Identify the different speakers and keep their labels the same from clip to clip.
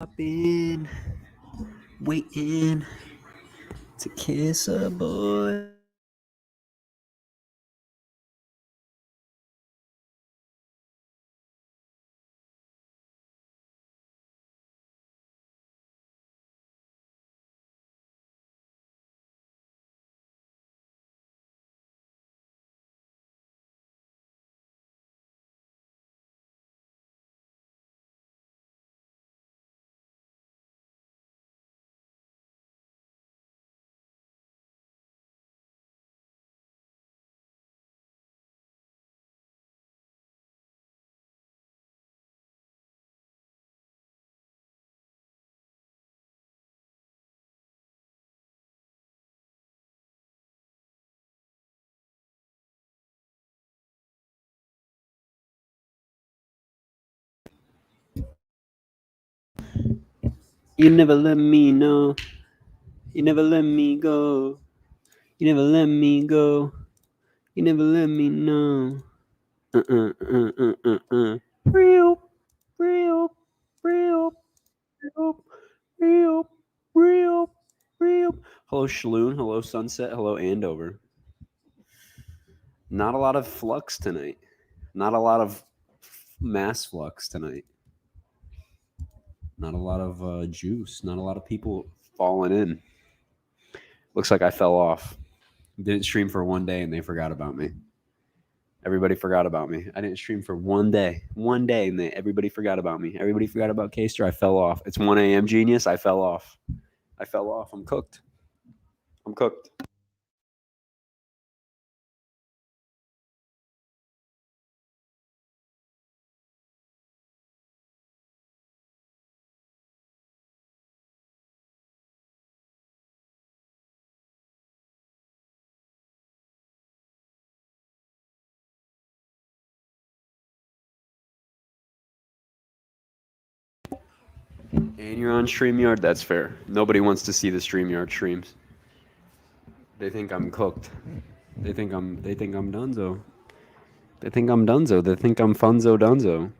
Speaker 1: Been waiting to kiss a boy. You never let me know. You never let me go. You never let me go. You never let me know. Real, real, real, real, real, real, real. Hello, Shaloon. Hello, Sunset. Hello, Andover. Not a lot of flux tonight. Not a lot of mass flux tonight. Not a lot of juice. Not a lot of people falling in. Looks like I fell off. Didn't stream for one day and they forgot about me. Everybody forgot about me. I didn't stream for one day. One day and everybody forgot about me. Everybody forgot about Kster. I fell off. It's 1 a.m. Genius. I fell off. I fell off. I'm cooked. I'm cooked. And you're on StreamYard. That's fair. Nobody wants to see the StreamYard streams. They think I'm cooked. They think I'm Dunzo. They think I'm Dunzo. They think I'm Funzo Dunzo.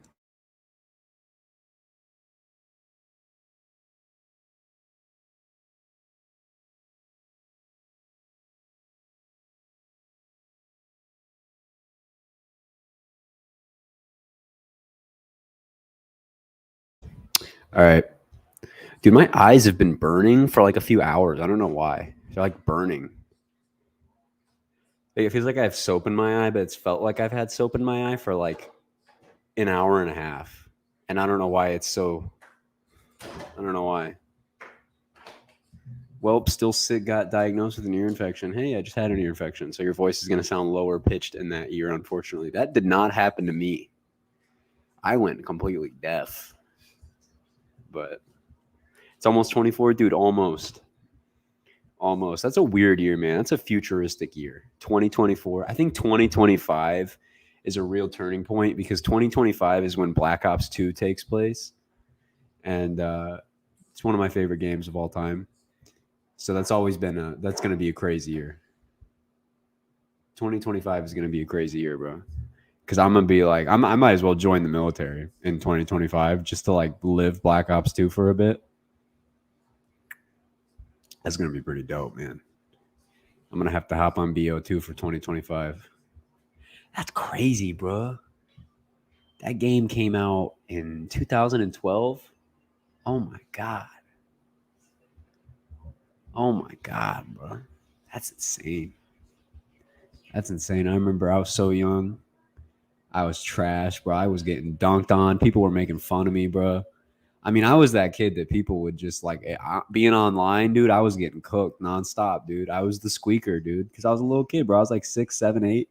Speaker 1: All right. Dude, my eyes have been burning for like a few hours. I don't know why. They're like burning. Like, it feels like I have soap in my eye, but it's felt like I've had soap in my eye for like an hour and a half. And I don't know why it's so. I don't know why. Well, still got diagnosed with an ear infection. Hey, I just had an ear infection. So your voice is going to sound lower pitched in that ear, unfortunately. That did not happen to me. I went completely deaf. But it's almost 24, dude. Almost. Almost. That's a weird year, man. That's a futuristic year. 2024. I think 2025 is a real turning point because 2025 is when Black Ops 2 takes place. And it's one of my favorite games of all time. So that's always been that's going to be a crazy year. 2025 is going to be a crazy year, bro. Because I'm going to be like, I might as well join the military in 2025 just to like live Black Ops 2 for a bit. That's going to be pretty dope, man. I'm going to have to hop on BO2 for 2025. That's crazy, bro. That game came out in 2012. Oh my god. Oh my god, bro. That's insane. That's insane. I remember I was so young. I was trash, bro. I was getting dunked on. People were making fun of me, bro. I mean, I was that kid that people would just like being online, dude. I was getting cooked nonstop, dude. I was the squeaker, dude, because I was a little kid, bro. I was like 6, 7, 8.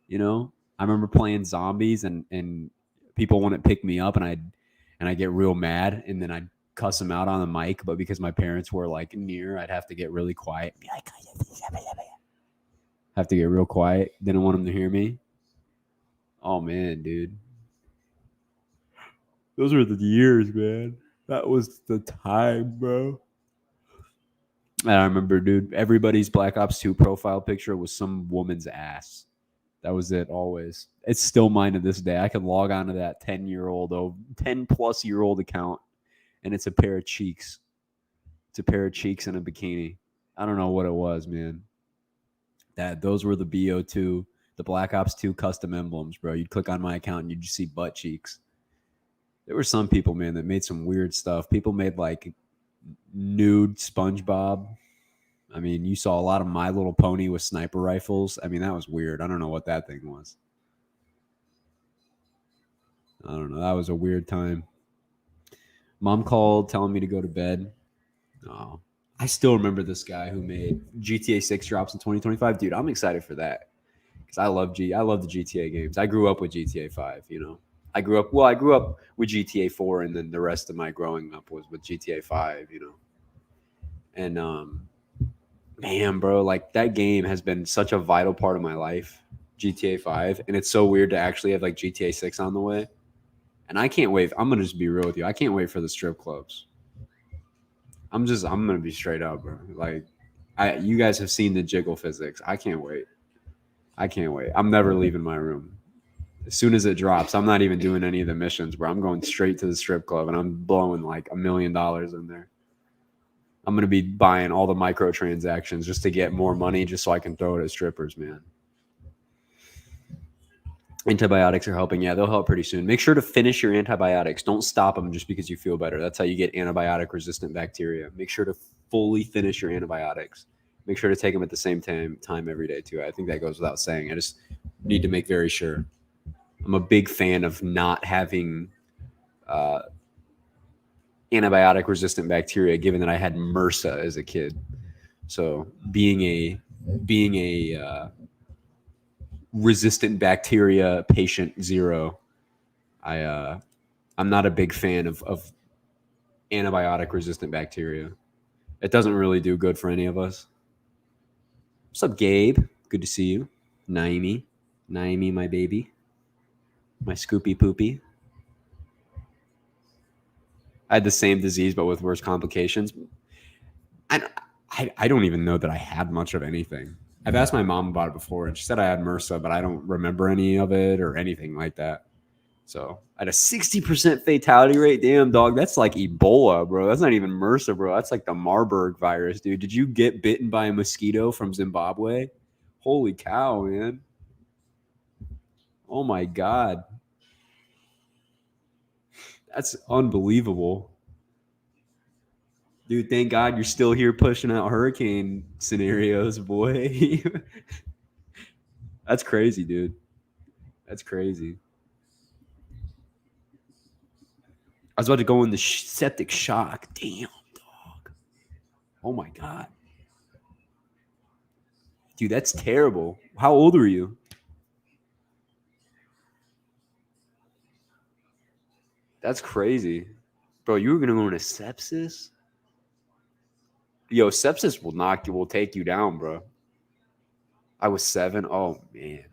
Speaker 1: You know, I remember playing zombies and people wouldn't pick me up, and I get real mad, and then I'd cuss them out on the mic. But because my parents were like near, I'd have to get really quiet. Be like, have to get real quiet. Didn't want them to hear me. Oh man, dude. Those were the years, man. That was the time, bro. And I remember, dude, everybody's Black Ops 2 profile picture was some woman's ass. That was it always. It's still mine to this day. I can log on to that 10 plus year old account and it's a pair of cheeks. It's a pair of cheeks and a bikini. I don't know what it was, man. Those were the BO2, the Black Ops 2 custom emblems, bro. You'd click on my account and you'd just see butt cheeks. There were some people, man, that made some weird stuff. People made like nude SpongeBob. I mean, you saw a lot of My Little Pony with sniper rifles. I mean, that was weird. I don't know what that thing was. I don't know. That was a weird time. Mom called telling me to go to bed. Oh, I still remember this guy who made GTA 6 drops in 2025. Dude, I'm excited for that because I love the GTA games. I grew up with GTA 5, you know. I grew up with GTA 4, and then the rest of my growing up was with GTA 5, you know. And man, bro, like that game has been such a vital part of my life, GTA 5, and it's so weird to actually have like GTA 6 on the way. And I can't wait. I'm gonna just be real with you. I can't wait for the strip clubs. I'm gonna be straight up, bro. Like, you guys have seen the jiggle physics. I can't wait. I can't wait. I'm never leaving my room. As soon as it drops, I'm not even doing any of the missions, bro. I'm going straight to the strip club and I'm blowing like $1 million in there. I'm gonna be buying all the microtransactions just to get more money, just so I can throw it at strippers, man. Antibiotics are helping. Yeah, they'll help pretty soon. Make sure to finish your antibiotics. Don't stop them just because you feel better. That's how you get antibiotic-resistant bacteria. Make sure to fully finish your antibiotics. Make sure to take them at the same time every day, too. I think that goes without saying. I just need to make very sure. I'm a big fan of not having antibiotic-resistant bacteria, given that I had MRSA as a kid. So being a resistant bacteria patient 0, I'm not a big fan of antibiotic resistant bacteria. It doesn't really do good for any of us. What's up, Gabe? Good to see you. Naimi, my baby, my Scoopy Poopy. I had the same disease but with worse complications. I don't even know that I had much of anything. I've asked my mom about it before, and she said I had MRSA, but I don't remember any of it or anything like that. So I had a 60% fatality rate. Damn, dog, that's like Ebola, bro. That's not even MRSA, bro. That's like the Marburg virus, dude. Did you get bitten by a mosquito from Zimbabwe? Holy cow, man. Oh, my God. That's unbelievable. Dude, thank God you're still here pushing out hurricane scenarios, boy. That's crazy, dude. That's crazy. I was about to go in the septic shock. Damn, dog. Oh, my God. Dude, that's terrible. How old are you? That's crazy. Bro, you were going to go into sepsis? Yo, sepsis will take you down, bro. I was 7. Oh, man.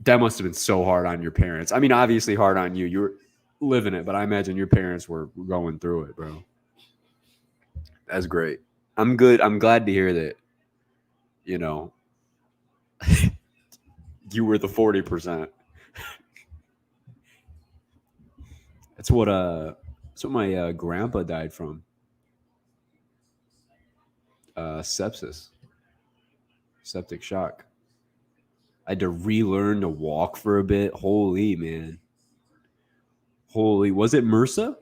Speaker 1: That must have been so hard on your parents. I mean, obviously hard on you. You were living it, but I imagine your parents were going through it, bro. That's great. I'm good. I'm glad to hear that, you know, you were the 40%. That's what my grandpa died from. Sepsis. Septic shock. I had to relearn to walk for a bit. Holy man. Holy, was it MRSA?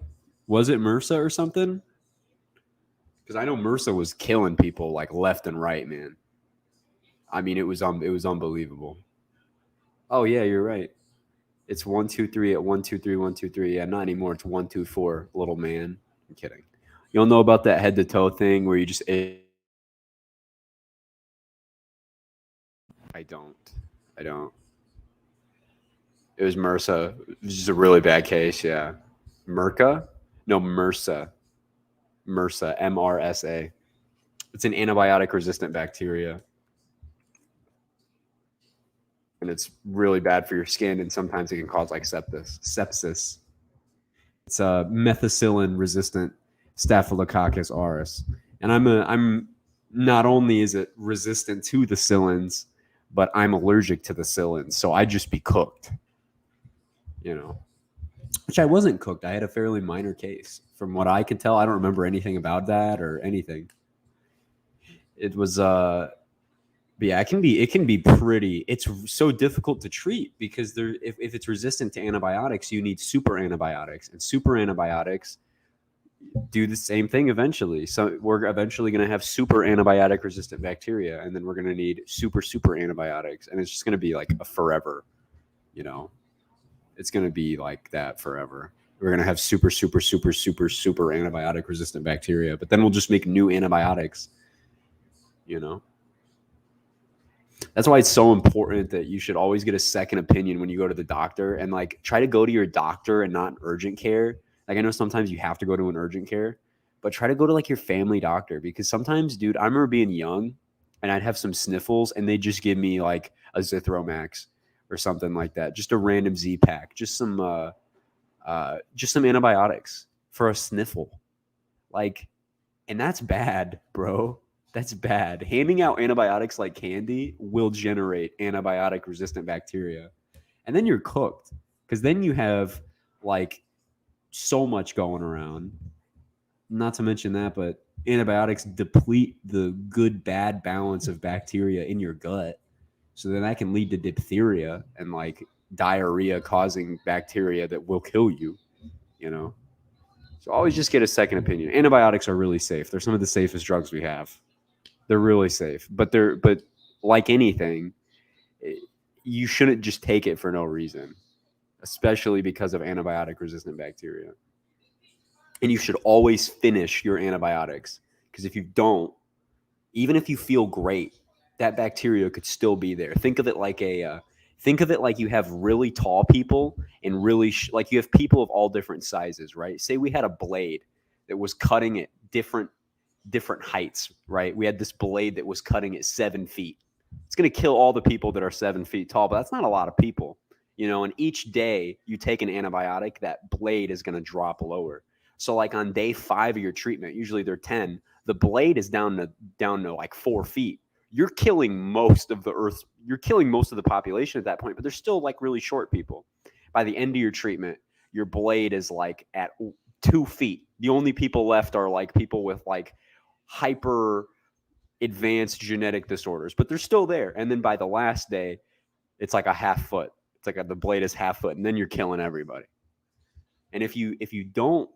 Speaker 1: Was it MRSA or something? Because I know MRSA was killing people like left and right, man. I mean, it was unbelievable. Oh yeah, you're right. It's 1 2 3 at 1 2 3 1 2 3. Yeah, not anymore. It's 1 2 4. Little man. I'm kidding. You don't know about that head to toe thing where you just. I don't. I don't. It was MRSA. It was just a really bad case. Yeah. Merca? No, MRSA. MRSA. MRSA. It's an antibiotic resistant bacteria. And it's really bad for your skin. And sometimes it can cause like sepsis. It's a methicillin resistant Staphylococcus aureus. And I'm not only is it resistant to the psyllins, but I'm allergic to the psyllins. So I just be cooked. You know. which I wasn't cooked. I had a fairly minor case. From what I could tell, I don't remember anything about that or anything. It was but yeah, it can be pretty. It's so difficult to treat because if it's resistant to antibiotics, you need super antibiotics, and super antibiotics do the same thing eventually. So we're eventually going to have super antibiotic resistant bacteria, and then we're going to need super antibiotics, and it's just going to be like a forever, you know. It's going to be like that forever. We're going to have super antibiotic resistant bacteria, but then we'll just make new antibiotics, you know. That's why it's so important that you should always get a second opinion when you go to the doctor, and like try to go to your doctor and not urgent care. Like I know sometimes you have to go to an urgent care, but try to go to like your family doctor, because sometimes, dude, I remember being young and I'd have some sniffles and they'd just give me like a Zithromax or something like that, just a random Z pack, just some antibiotics for a sniffle. Like, and that's bad, bro. That's bad. Handing out antibiotics like candy will generate antibiotic resistant bacteria. And then you're cooked, because then you have like so much going around. Not to mention that, but antibiotics deplete the good bad balance of bacteria in your gut. So then that can lead to diphtheria and like diarrhea causing bacteria that will kill you, you know? So always just get a second opinion. Antibiotics are really safe. They're some of the safest drugs we have. They're really safe, but like anything, you shouldn't just take it for no reason, especially because of antibiotic resistant bacteria. And you should always finish your antibiotics, because if you don't, even if you feel great, that bacteria could still be there. Think of it like you have really tall people and like you have people of all different sizes, right? Say we had a blade that was cutting at different heights, right? We had this blade that was cutting at 7 feet. It's going to kill all the people that are 7 feet tall, but that's not a lot of people, you know. And each day you take an antibiotic, that blade is going to drop lower. So like on day 5 of your treatment, usually they're 10, the blade is down to like 4 feet. You're killing most of the earth. You're killing most of the population at that point, but there's still like really short people. By the end of your treatment, your blade is like at 2 feet. The only people left are like people with like hyper advanced genetic disorders, but they're still there. And then by the last day, it's like a half foot. It's like the blade is half foot, and then you're killing everybody. And if you don't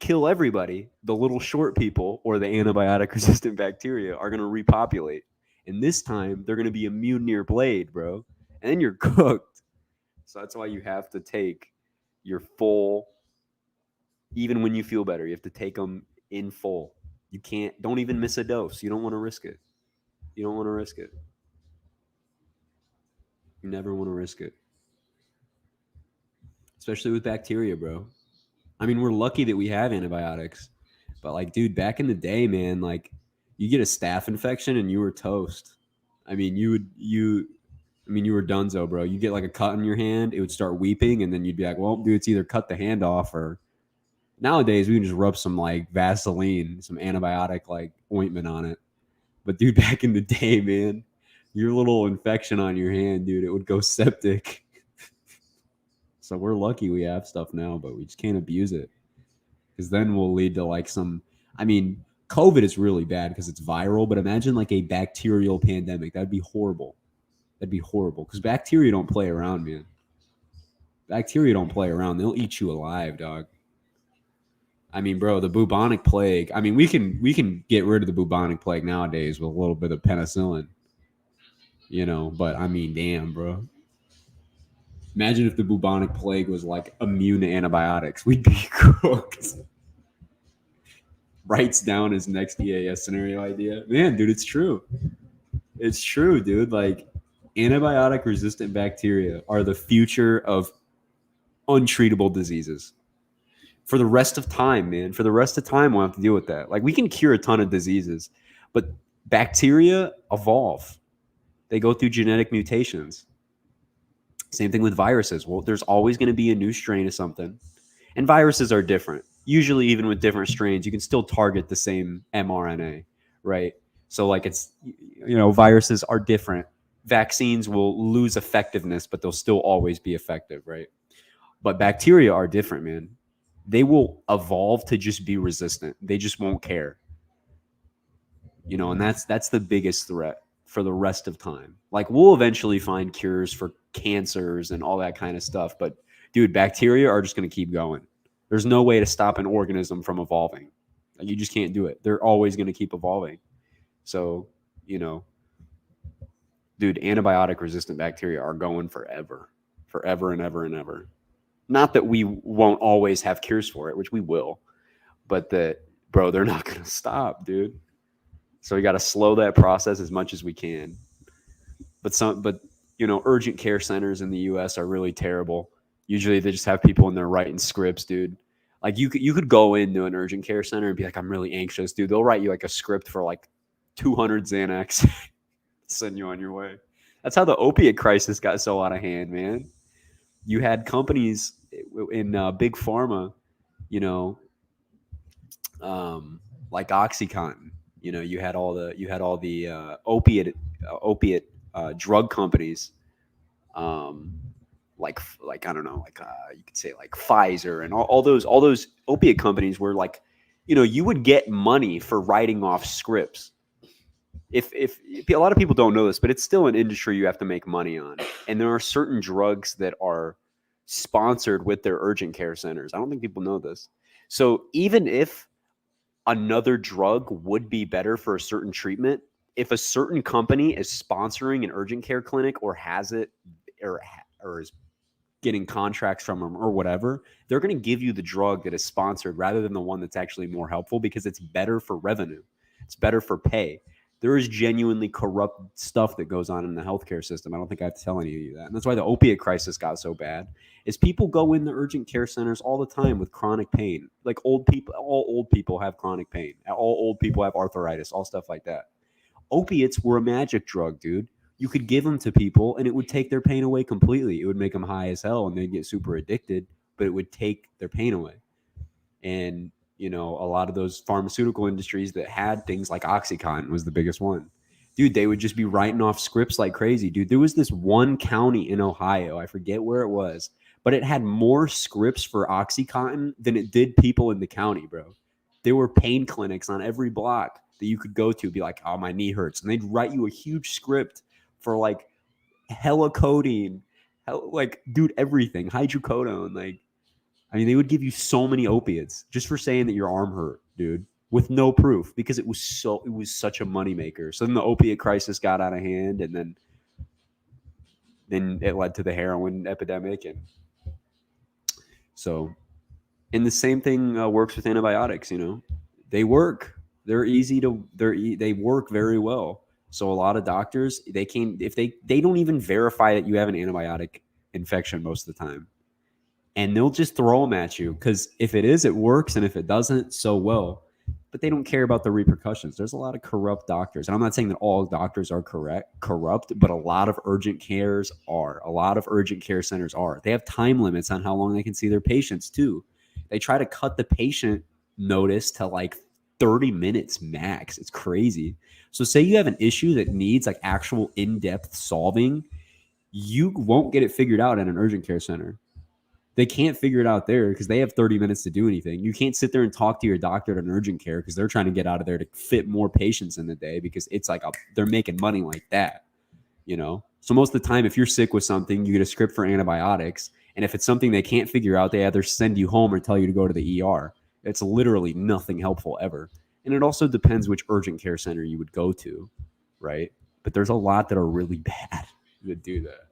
Speaker 1: kill everybody, the little short people or the antibiotic resistant bacteria are going to repopulate. And this time they're going to be immune to your blade, bro. And then you're cooked. So that's why you have to take your full, even when you feel better, you have to take them in full. You don't even miss a dose. You don't want to risk it. You don't want to risk it. You never want to risk it. Especially with bacteria, bro. I mean, we're lucky that we have antibiotics. But like, dude, back in the day, man, like you get a staph infection and you were toast. I mean, you were dunzo, bro. You get like a cut in your hand, it would start weeping, and then you'd be like, well, dude, it's either cut the hand off or nowadays we can just rub some like Vaseline, some antibiotic like ointment on it. But dude, back in the day, man, your little infection on your hand, dude, it would go septic. So we're lucky we have stuff now, but we just can't abuse it, because then we'll lead to like some. I mean, COVID is really bad because it's viral, but imagine like a bacterial pandemic. That'd be horrible. That'd be horrible, because bacteria don't play around, man. Bacteria don't play around. They'll eat you alive, dog. I mean, bro, the bubonic plague. I mean, we can get rid of the bubonic plague nowadays with a little bit of penicillin, you know. But I mean, damn, bro. Imagine if the bubonic plague was like immune to antibiotics. We'd be cooked. Writes down his next EAS scenario idea. Man, dude, it's true. It's true, dude. Like, antibiotic resistant bacteria are the future of untreatable diseases. For the rest of time, man. For the rest of time, we'll have to deal with that. Like, we can cure a ton of diseases, but bacteria evolve. They go through genetic mutations. Same thing with viruses. Well, there's always going to be a new strain of something. And viruses are different. Usually, even with different strains, you can still target the same mRNA, right? So, like, viruses are different. Vaccines will lose effectiveness, but they'll still always be effective, right? But bacteria are different, man. They will evolve to just be resistant. They just won't care. And that's the biggest threat for the rest of time. Like, we'll eventually find cures for cancers and all that kind of stuff, but dude, bacteria are just going to keep going. There's no way to stop an organism from evolving. Like, you just can't do it. They're always going to keep evolving. So, dude, antibiotic resistant bacteria are going forever and ever and ever. Not that we won't always have cures for it, which we will, but that, bro, they're not going to stop, dude. So we got to slow that process as much as we can. But urgent care centers in the U.S. are really terrible. Usually they just have people in there writing scripts, dude. Like, you could go into an urgent care center and be like, I'm really anxious, dude. They'll write you like a script for like 200 Xanax, send you on your way. That's how the opiate crisis got so out of hand, man. You had companies in big pharma, like OxyContin. You had all the opiate drug companies, like I don't know, like you could say like Pfizer and all those opiate companies were like, you would get money for writing off scripts. If a lot of people don't know this, but it's still an industry you have to make money on, and there are certain drugs that are sponsored with their urgent care centers. I don't think people know this. So even if another drug would be better for a certain treatment, if a certain company is sponsoring an urgent care clinic or has it or is getting contracts from them or whatever, they're going to give you the drug that is sponsored rather than the one that's actually more helpful, because it's better for revenue. It's better for pay. There is genuinely corrupt stuff that goes on in the healthcare system. I don't think I have to tell any of you that. And that's why the opiate crisis got so bad, is people go in the urgent care centers all the time with chronic pain. Like, old people, all old people have chronic pain. All old people have arthritis, all stuff like that. Opiates were a magic drug, dude. You could give them to people and it would take their pain away completely. It would make them high as hell and they'd get super addicted, but it would take their pain away. And a lot of those pharmaceutical industries that had things like OxyContin was the biggest one. Dude, they would just be writing off scripts like crazy. Dude, there was this one county in Ohio, I forget where it was, but it had more scripts for OxyContin than it did people in the county, bro. There were pain clinics on every block that you could go to, be like, oh, my knee hurts. And they'd write you a huge script for like hella codeine, like, dude, everything, hydrocodone, like, I mean, they would give you so many opiates just for saying that your arm hurt, dude, with no proof, because it was such a moneymaker. So then the opiate crisis got out of hand, and then it led to the heroin epidemic. And so, and the same thing works with antibiotics. They work. They work very well. So a lot of doctors, if they don't even verify that you have an antibiotic infection most of the time. And they'll just throw them at you, because if it is, it works. And if it doesn't, so well. But they don't care about the repercussions. There's a lot of corrupt doctors. And I'm not saying that all doctors are corrupt, but a lot of urgent cares are. A lot of urgent care centers are. They have time limits on how long they can see their patients too. They try to cut the patient notice to like 30 minutes max. It's crazy. So say you have an issue that needs like actual in-depth solving, you won't get it figured out at an urgent care center. They can't figure it out there because they have 30 minutes to do anything. You can't sit there and talk to your doctor at an urgent care because they're trying to get out of there to fit more patients in the day, because it's like they're making money like that, So most of the time, if you're sick with something, you get a script for antibiotics. And if it's something they can't figure out, they either send you home or tell you to go to the ER. It's literally nothing helpful ever. And it also depends which urgent care center you would go to, right? But there's a lot that are really bad that do that.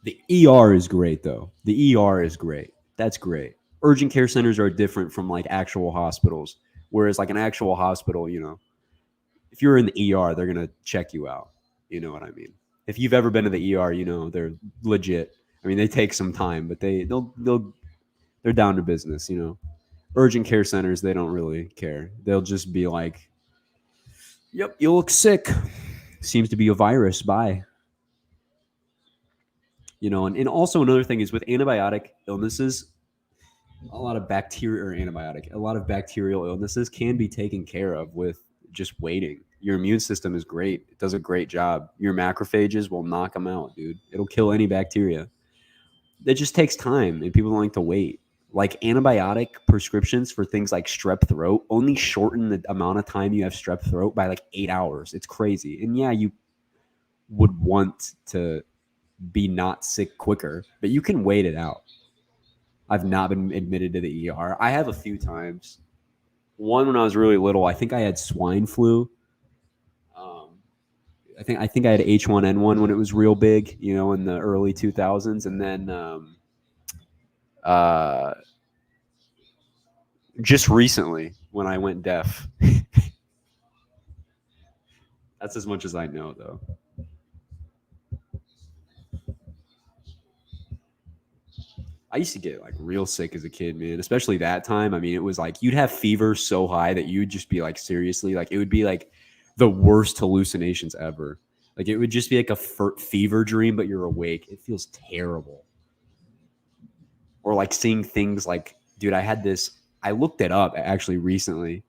Speaker 1: The ER is great, though. The ER is great. That's great. Urgent care centers are different from like actual hospitals. Whereas like an actual hospital, if you're in the ER, they're going to check you out. You know what I mean? If you've ever been to the ER, they're legit. I mean, they take some time, but they're down to business, Urgent care centers, they don't really care. They'll just be like, yep, you look sick. Seems to be a virus. Bye. And also another thing is with antibiotic illnesses, a lot of bacterial illnesses can be taken care of with just waiting. Your immune system is great. It does a great job. Your macrophages will knock them out, dude. It'll kill any bacteria. It just takes time, and people don't like to wait. Like antibiotic prescriptions for things like strep throat only shorten the amount of time you have strep throat by like 8 hours. It's crazy. And yeah, you would want to be not sick quicker, but you can wait it out. I've not been admitted to the ER. I have a few times. One when I was really little, I think I had swine flu. Um, I think I had H1N1 when it was real big, in the early 2000s, and then uh, just recently when I went deaf. That's as much as I know, though. I used to get like real sick as a kid, man. Especially that time. I mean, it was like you'd have fever so high that you'd just be like, seriously, like it would be like the worst hallucinations ever. Like it would just be like a fever dream, but you're awake. It feels terrible. Or like seeing things like, dude, I had this. I looked it up actually recently.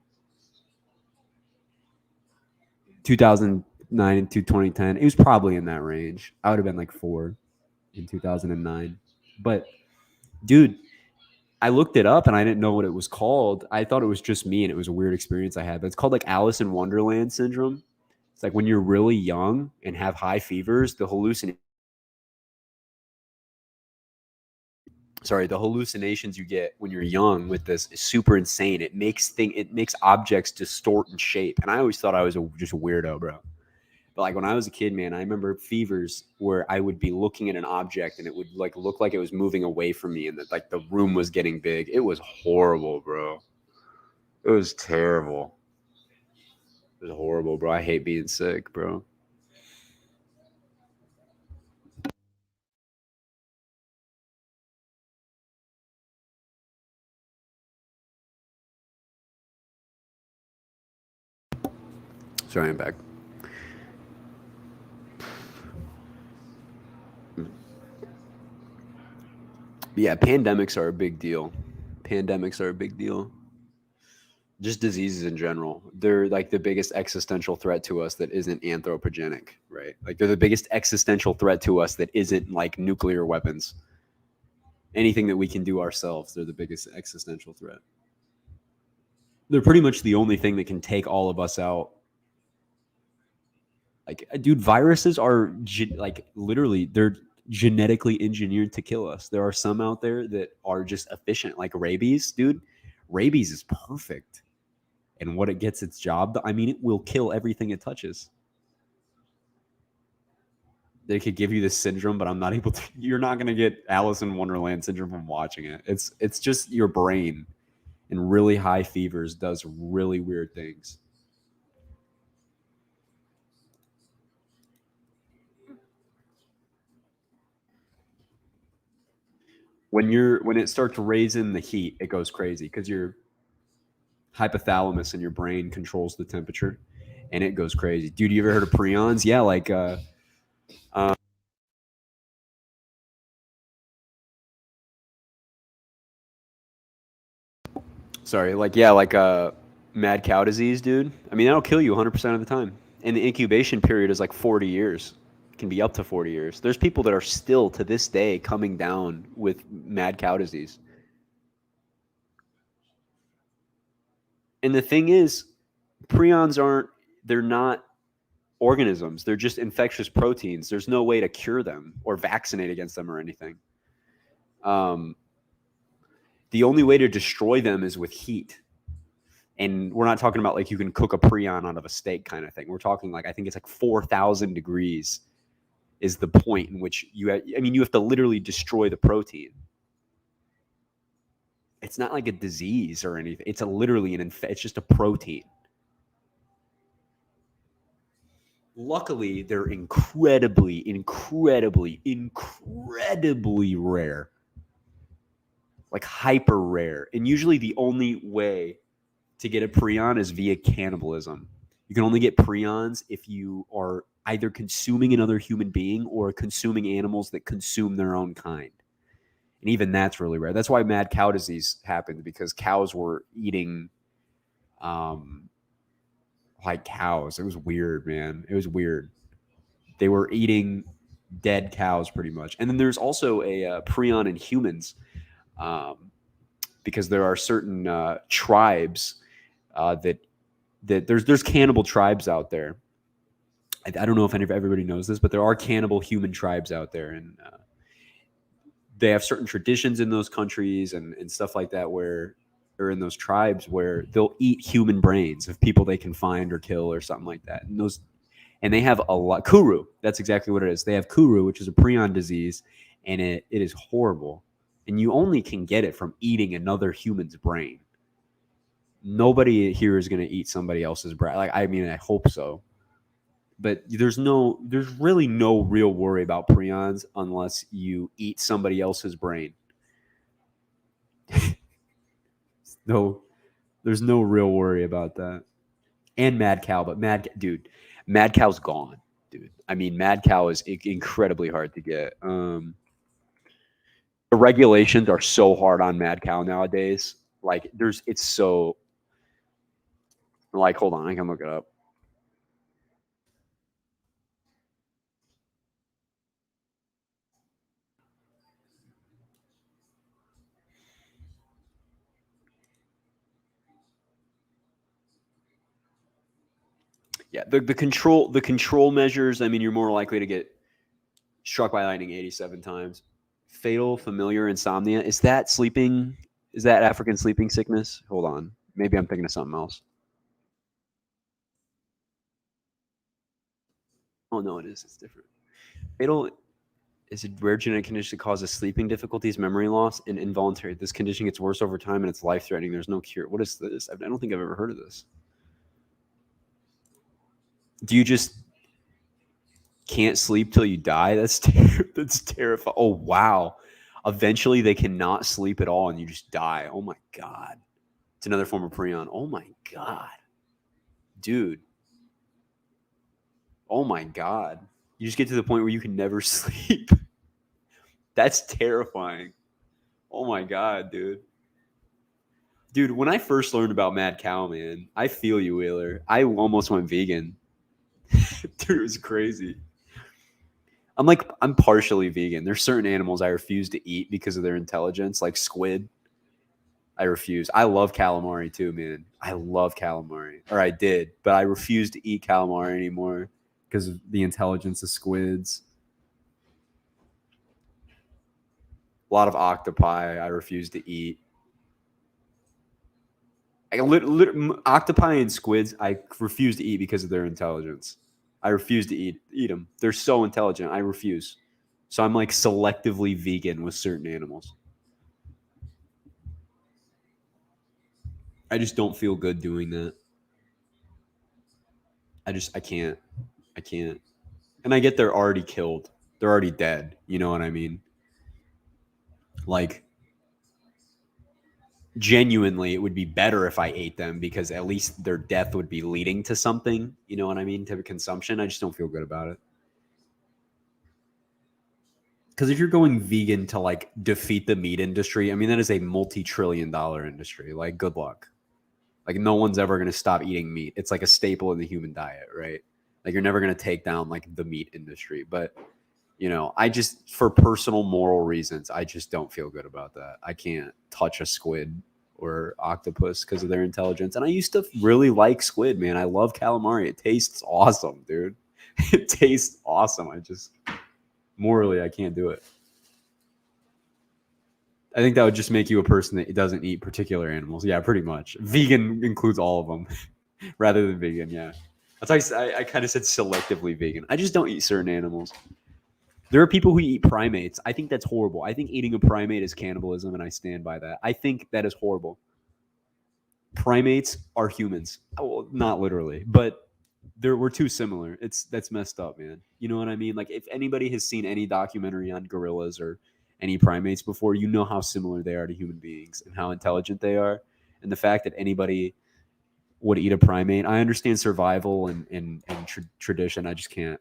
Speaker 1: 2009 to 2010. It was probably in that range. I would have been like 4 in 2009. But dude, I looked it up and I didn't know what it was called. I thought it was just me and it was a weird experience I had. But it's called like Alice in Wonderland syndrome. It's like when you're really young and have high fevers, the hallucinations you get when you're young with this is super insane. It makes objects distort in shape. And I always thought I was just a weirdo, bro. But like when I was a kid, man, I remember fevers where I would be looking at an object and it would like look like it was moving away from me and that like the room was getting big. It was horrible, bro. It was terrible. It was horrible, bro. I hate being sick, bro. Sorry, I'm back. Yeah, pandemics are a big deal. Pandemics are a big deal. Just diseases in general. They're like the biggest existential threat to us that isn't anthropogenic, right? Like they're the biggest existential threat to us that isn't like nuclear weapons. Anything that we can do ourselves, they're the biggest existential threat. They're pretty much the only thing that can take all of us out. Like, dude, viruses are like literally they're genetically engineered to kill us. There are some out there that are just efficient, like rabies, dude. Rabies is perfect, and what it gets its job. I mean, it will kill everything it touches. They could give you this syndrome, but I'm not able to. You're not gonna get Alice in Wonderland syndrome from watching it. It's just your brain and really high fevers does really weird things. When it starts raising the heat, it goes crazy because your hypothalamus in your brain controls the temperature, and it goes crazy. Dude, you ever heard of prions? Yeah, like uh, sorry, like yeah, like mad cow disease, dude. I mean, that'll kill you 100% of the time, and the incubation period is like 40 years. It can be up to 40 years. There's people that are still to this day coming down with mad cow disease. And the thing is, prions aren't, they're not organisms. They're just infectious proteins. There's no way to cure them or vaccinate against them or anything. Um, the only way to destroy them is with heat. And we're not talking about like you can cook a prion out of a steak kind of thing. We're talking like, I think it's like 4,000 degrees is the point in which you have to literally destroy the protein. It's not like a disease or anything. It's literally it's just a protein. Luckily, they're incredibly rare, like hyper rare. And usually, the only way to get a prion is via cannibalism. You can only get prions if you are either consuming another human being or consuming animals that consume their own kind. And even that's really rare. That's why mad cow disease happened because cows were eating like cows. It was weird, man. It was weird. They were eating dead cows pretty much. And then there's also a prion in humans, um, because there are certain tribes that there's cannibal tribes out there. I don't know if everybody knows this, but there are cannibal human tribes out there, and they have certain traditions in those countries and stuff like that where or in those tribes where they'll eat human brains of people they can find or kill or something like that. And they have a lot kuru. That's exactly what it is. They have kuru, which is a prion disease, and it is horrible. And you only can get it from eating another human's brain. Nobody here is going to eat somebody else's brain. Like, I mean, I hope so, but there's really no real worry about prions unless you eat somebody else's brain. No, there's no real worry about that. And mad cow, but mad cow's gone, dude. I mean, mad cow is incredibly hard to get. The regulations are so hard on mad cow nowadays. Like, it's so like, hold on, I can look it up. Yeah, the control measures. I mean, you're more likely to get struck by lightning 87 times. Fatal familiar insomnia. Is that sleeping? Is that African sleeping sickness? Hold on. Maybe I'm thinking of something else. Oh no, it is. It's different. Fatal is a rare genetic condition that causes sleeping difficulties, memory loss, and involuntary. This condition gets worse over time and it's life threatening. There's no cure. What is this? I don't think I've ever heard of this. Do you just can't sleep till you die? That's terrifying. Oh wow. Eventually they cannot sleep at all and you just die. Oh my god. It's another form of prion. Oh my god. Dude. Oh my god. You just get to the point where you can never sleep. That's terrifying. Oh my god, dude. Dude, when I first learned about mad cow, man, I feel you, Wheeler. I almost went vegan. Dude, it was crazy. I'm partially vegan. There's certain animals I refuse to eat because of their intelligence, like squid. I refuse. I love calamari too, man. I love calamari. Or I did, but I refuse to eat calamari anymore because of the intelligence of squids. A lot of octopi I refuse to eat. Octopi and squids I refuse to eat because of their intelligence. I refuse to eat them. They're so intelligent. I refuse. So I'm like selectively vegan with certain animals. I just don't feel good doing that. I can't. I can't. And I get they're already killed. They're already dead. You know what I mean? Like, genuinely, it would be better if I ate them because at least their death would be leading to something. You know what I mean? To consumption. I just don't feel good about it. Because if you're going vegan to like defeat the meat industry, I mean, that is a multi-trillion-dollar industry. Like, good luck. Like, no one's ever going to stop eating meat. It's like a staple in the human diet, right? Like, you're never going to take down like the meat industry. But I just, for personal moral reasons, I just don't feel good about that. I can't touch a squid or octopus because of their intelligence. And I used to really like squid, man. I love calamari. It tastes awesome, dude. It tastes awesome. I just morally, I can't do it. I think that would just make you a person that doesn't eat particular animals. Yeah, pretty much. Vegan includes all of them, rather than vegan. Yeah, that's why I kind of said selectively vegan. I just don't eat certain animals. There are people who eat primates. I think that's horrible. I think eating a primate is cannibalism, and I stand by that. I think that is horrible. Primates are humans. Well, not literally, but we're too similar. That's messed up, man. You know what I mean? Like, if anybody has seen any documentary on gorillas or any primates before, you know how similar they are to human beings and how intelligent they are. And the fact that anybody would eat a primate, I understand survival and tradition. I just can't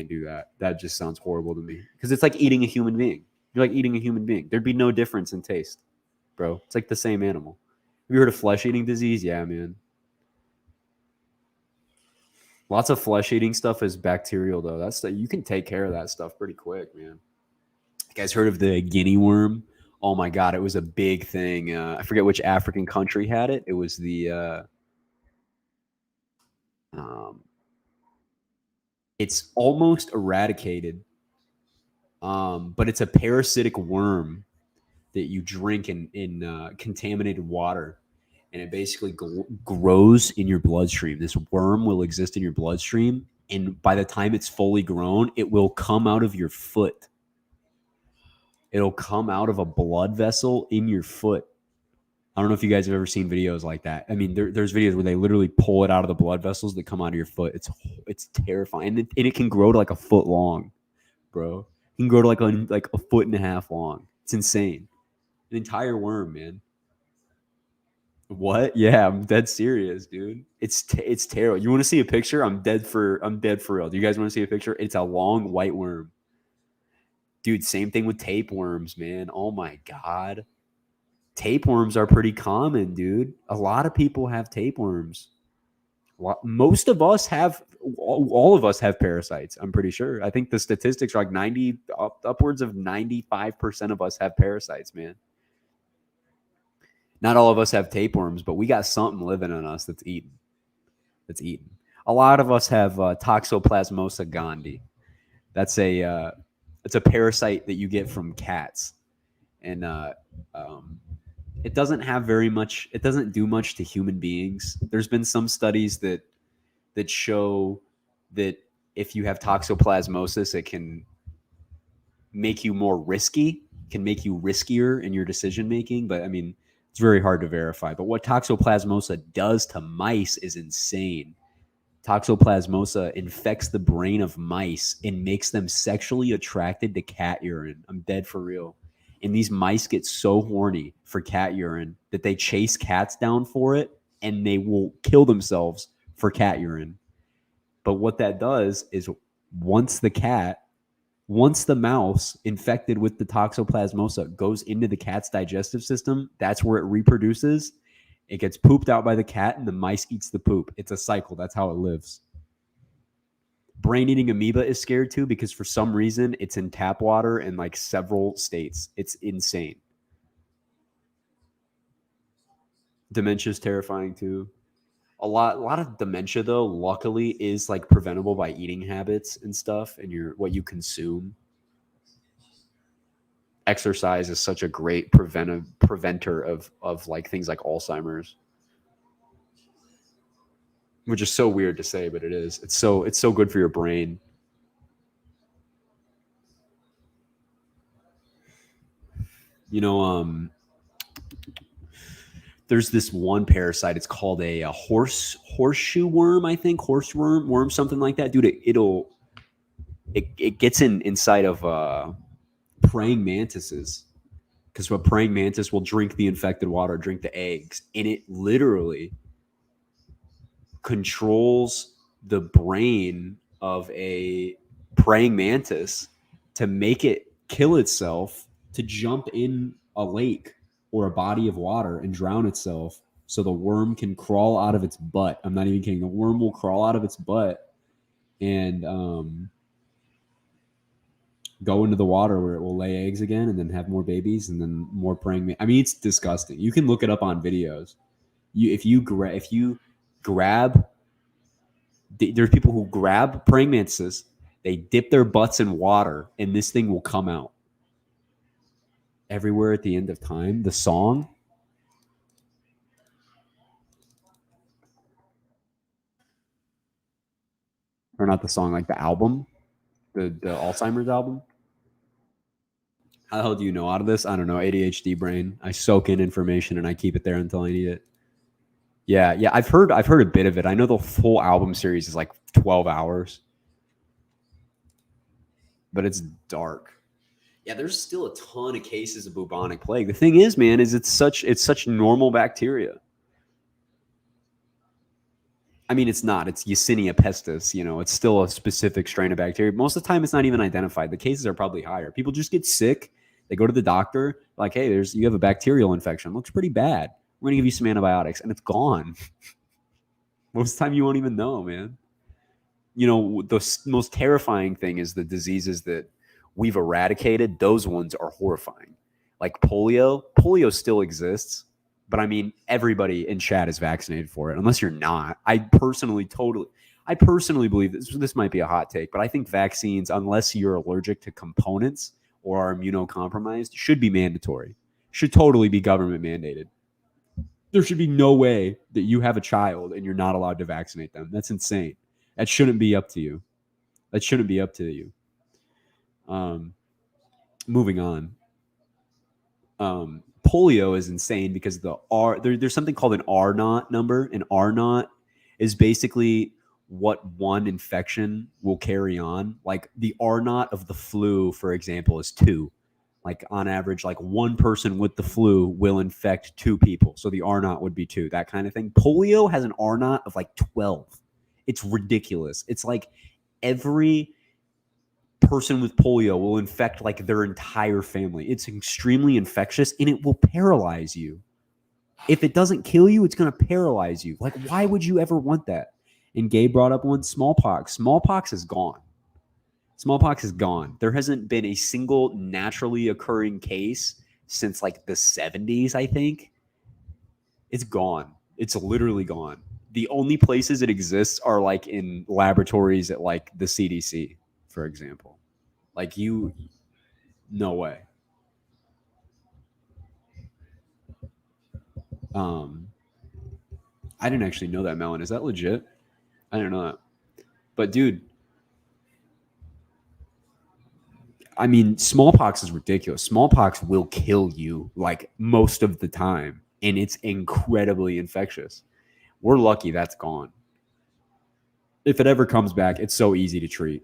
Speaker 1: do that. That just sounds horrible to me because it's like eating a human being. You're like eating a human being. There'd be no difference in taste, bro. It's like the same animal. Have you heard of flesh eating disease? Yeah, man. Lots of flesh eating stuff is bacterial though. That's you can take care of that stuff pretty quick, man. You guys heard of the guinea worm? Oh my god, it was a big thing. I forget which African country had it. It was the um, it's almost eradicated, but it's a parasitic worm that you drink in contaminated water, and it basically grows in your bloodstream. This worm will exist in your bloodstream, and by the time it's fully grown, it will come out of your foot. It'll come out of a blood vessel in your foot. I don't know if you guys have ever seen videos like that. I mean, there's videos where they literally pull it out of the blood vessels that come out of your foot. It's terrifying, and it can grow to like a foot long, bro. It can grow to like a foot and a half long. It's insane. An entire worm, man. What? Yeah, I'm dead serious, dude. It's terrible. You want to see a picture? I'm dead for real. Do you guys want to see a picture? It's a long white worm. Dude, same thing with tapeworms, man. Oh my god. Tapeworms are pretty common, dude. A lot of people have tapeworms. Most of us have all of us have parasites, I'm pretty sure. I think the statistics are like 90 upwards of 95% of us have parasites, man. Not all of us have tapeworms, but we got something living in us that's eaten. A lot of us have Toxoplasmosa gondii. That's it's a parasite that you get from cats, and it doesn't have very much. It doesn't do much to human beings. There's been some studies that show that if you have toxoplasmosis, it can make you more risky, can make you riskier in your decision making. But I mean, it's very hard to verify. But what toxoplasmosa does to mice is insane. Toxoplasmosa infects the brain of mice and makes them sexually attracted to cat urine. I'm dead for real. And these mice get so horny for cat urine that they chase cats down for it, and they will kill themselves for cat urine. But what that does is once the mouse infected with the toxoplasmosa goes into the cat's digestive system, that's where it reproduces. It gets pooped out by the cat, and the mice eats the poop. It's a cycle. That's how it lives. Brain-eating amoeba is scared too because for some reason it's in tap water in like several states. It's insane. Dementia is terrifying too. A lot of dementia though, luckily, is like preventable by eating habits and stuff, and what you consume. Exercise is such a great preventer of like things like Alzheimer's, which is so weird to say, but it is. It's so good for your brain. You know, there's this one parasite. It's called a horseshoe worm, I think, worm, something like that, dude. It gets inside of praying mantises, because what praying mantis will drink the infected water, drink the eggs, and it literally controls the brain of a praying mantis to make it kill itself to jump in a lake or a body of water and drown itself so the worm can crawl out of its butt. I'm not even kidding. The worm will crawl out of its butt and go into the water where it will lay eggs again and then have more babies and then more praying. I mean, it's disgusting. You can look it up on videos. If you grab, there's people who grab praying mantises, they dip their butts in water, and this thing will come out. Everywhere at the End of Time, the song. Or not the song, like the album, the Alzheimer's album. How the hell do you know out of this? I don't know. ADHD brain. I soak in information and I keep it there until I need it. Yeah. I've heard a bit of it. I know the full album series is like 12 hours, but it's dark. Yeah, there's still a ton of cases of bubonic plague. The thing is, man, is it's such normal bacteria. I mean, it's not. It's Yersinia pestis. You know, it's still a specific strain of bacteria. Most of the time, it's not even identified. The cases are probably higher. People just get sick. They go to the doctor, like, hey, you have a bacterial infection. Looks pretty bad. We're gonna give you some antibiotics, and it's gone. Most of the time, you won't even know, man. the most terrifying thing is the diseases that we've eradicated. Those ones are horrifying. Like polio still exists, but I mean, everybody in chat is vaccinated for it, unless you're not. I personally believe this might be a hot take, but I think vaccines, unless you're allergic to components or are immunocompromised, should be mandatory. Should totally be government mandated. There should be no way that you have a child and you're not allowed to vaccinate them. That's insane. That shouldn't be up to you. Moving on. Polio is insane because there's something called an R naught number. An R naught is basically what one infection will carry on. Like the R naught of the flu, for example, is 2. Like on average, like one person with the flu will infect 2 people. So the R naught would be 2, that kind of thing. Polio has an R naught of like 12. It's ridiculous. It's like every person with polio will infect like their entire family. It's extremely infectious and it will paralyze you. If it doesn't kill you, it's going to paralyze you. Like, why would you ever want that? And Gabe brought up one, smallpox. Smallpox is gone. Smallpox is gone. There hasn't been a single naturally occurring case since like the 70s, I think. It's gone. It's literally gone. The only places it exists are like in laboratories at like the CDC, for example. Like no way. I didn't actually know that, Melon. Is that legit? I didn't know that. But dude, I mean, smallpox is ridiculous. Smallpox will kill you like most of the time, and it's incredibly infectious. We're lucky that's gone. If it ever comes back, it's so easy to treat.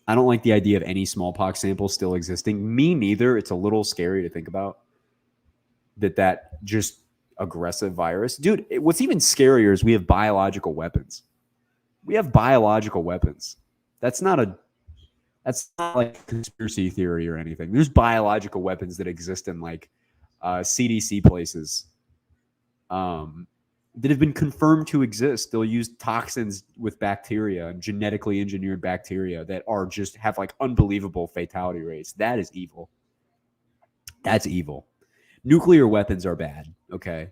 Speaker 1: I don't like the idea of any smallpox sample still existing. Me neither. It's a little scary to think about that just aggressive virus. Dude, what's even scarier is we have biological weapons. We have biological weapons. That's not like a conspiracy theory or anything. There's biological weapons that exist in like CDC places that have been confirmed to exist. They'll use toxins with bacteria and genetically engineered bacteria that are just have like unbelievable fatality rates. That is evil. That's evil. Nuclear weapons are bad. Okay.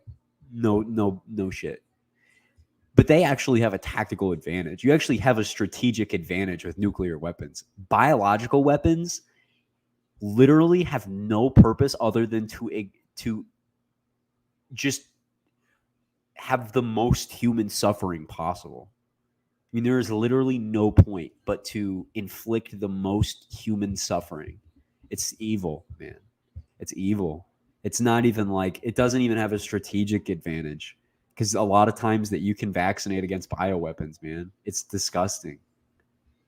Speaker 1: No shit. But they actually have a tactical advantage. You actually have a strategic advantage with nuclear weapons. Biological weapons literally have no purpose other than to just have the most human suffering possible. I mean, there is literally no point but to inflict the most human suffering. It's evil, man. It's evil. It's not even like, it doesn't even have a strategic advantage. Because a lot of times that you can vaccinate against bioweapons, man. It's disgusting.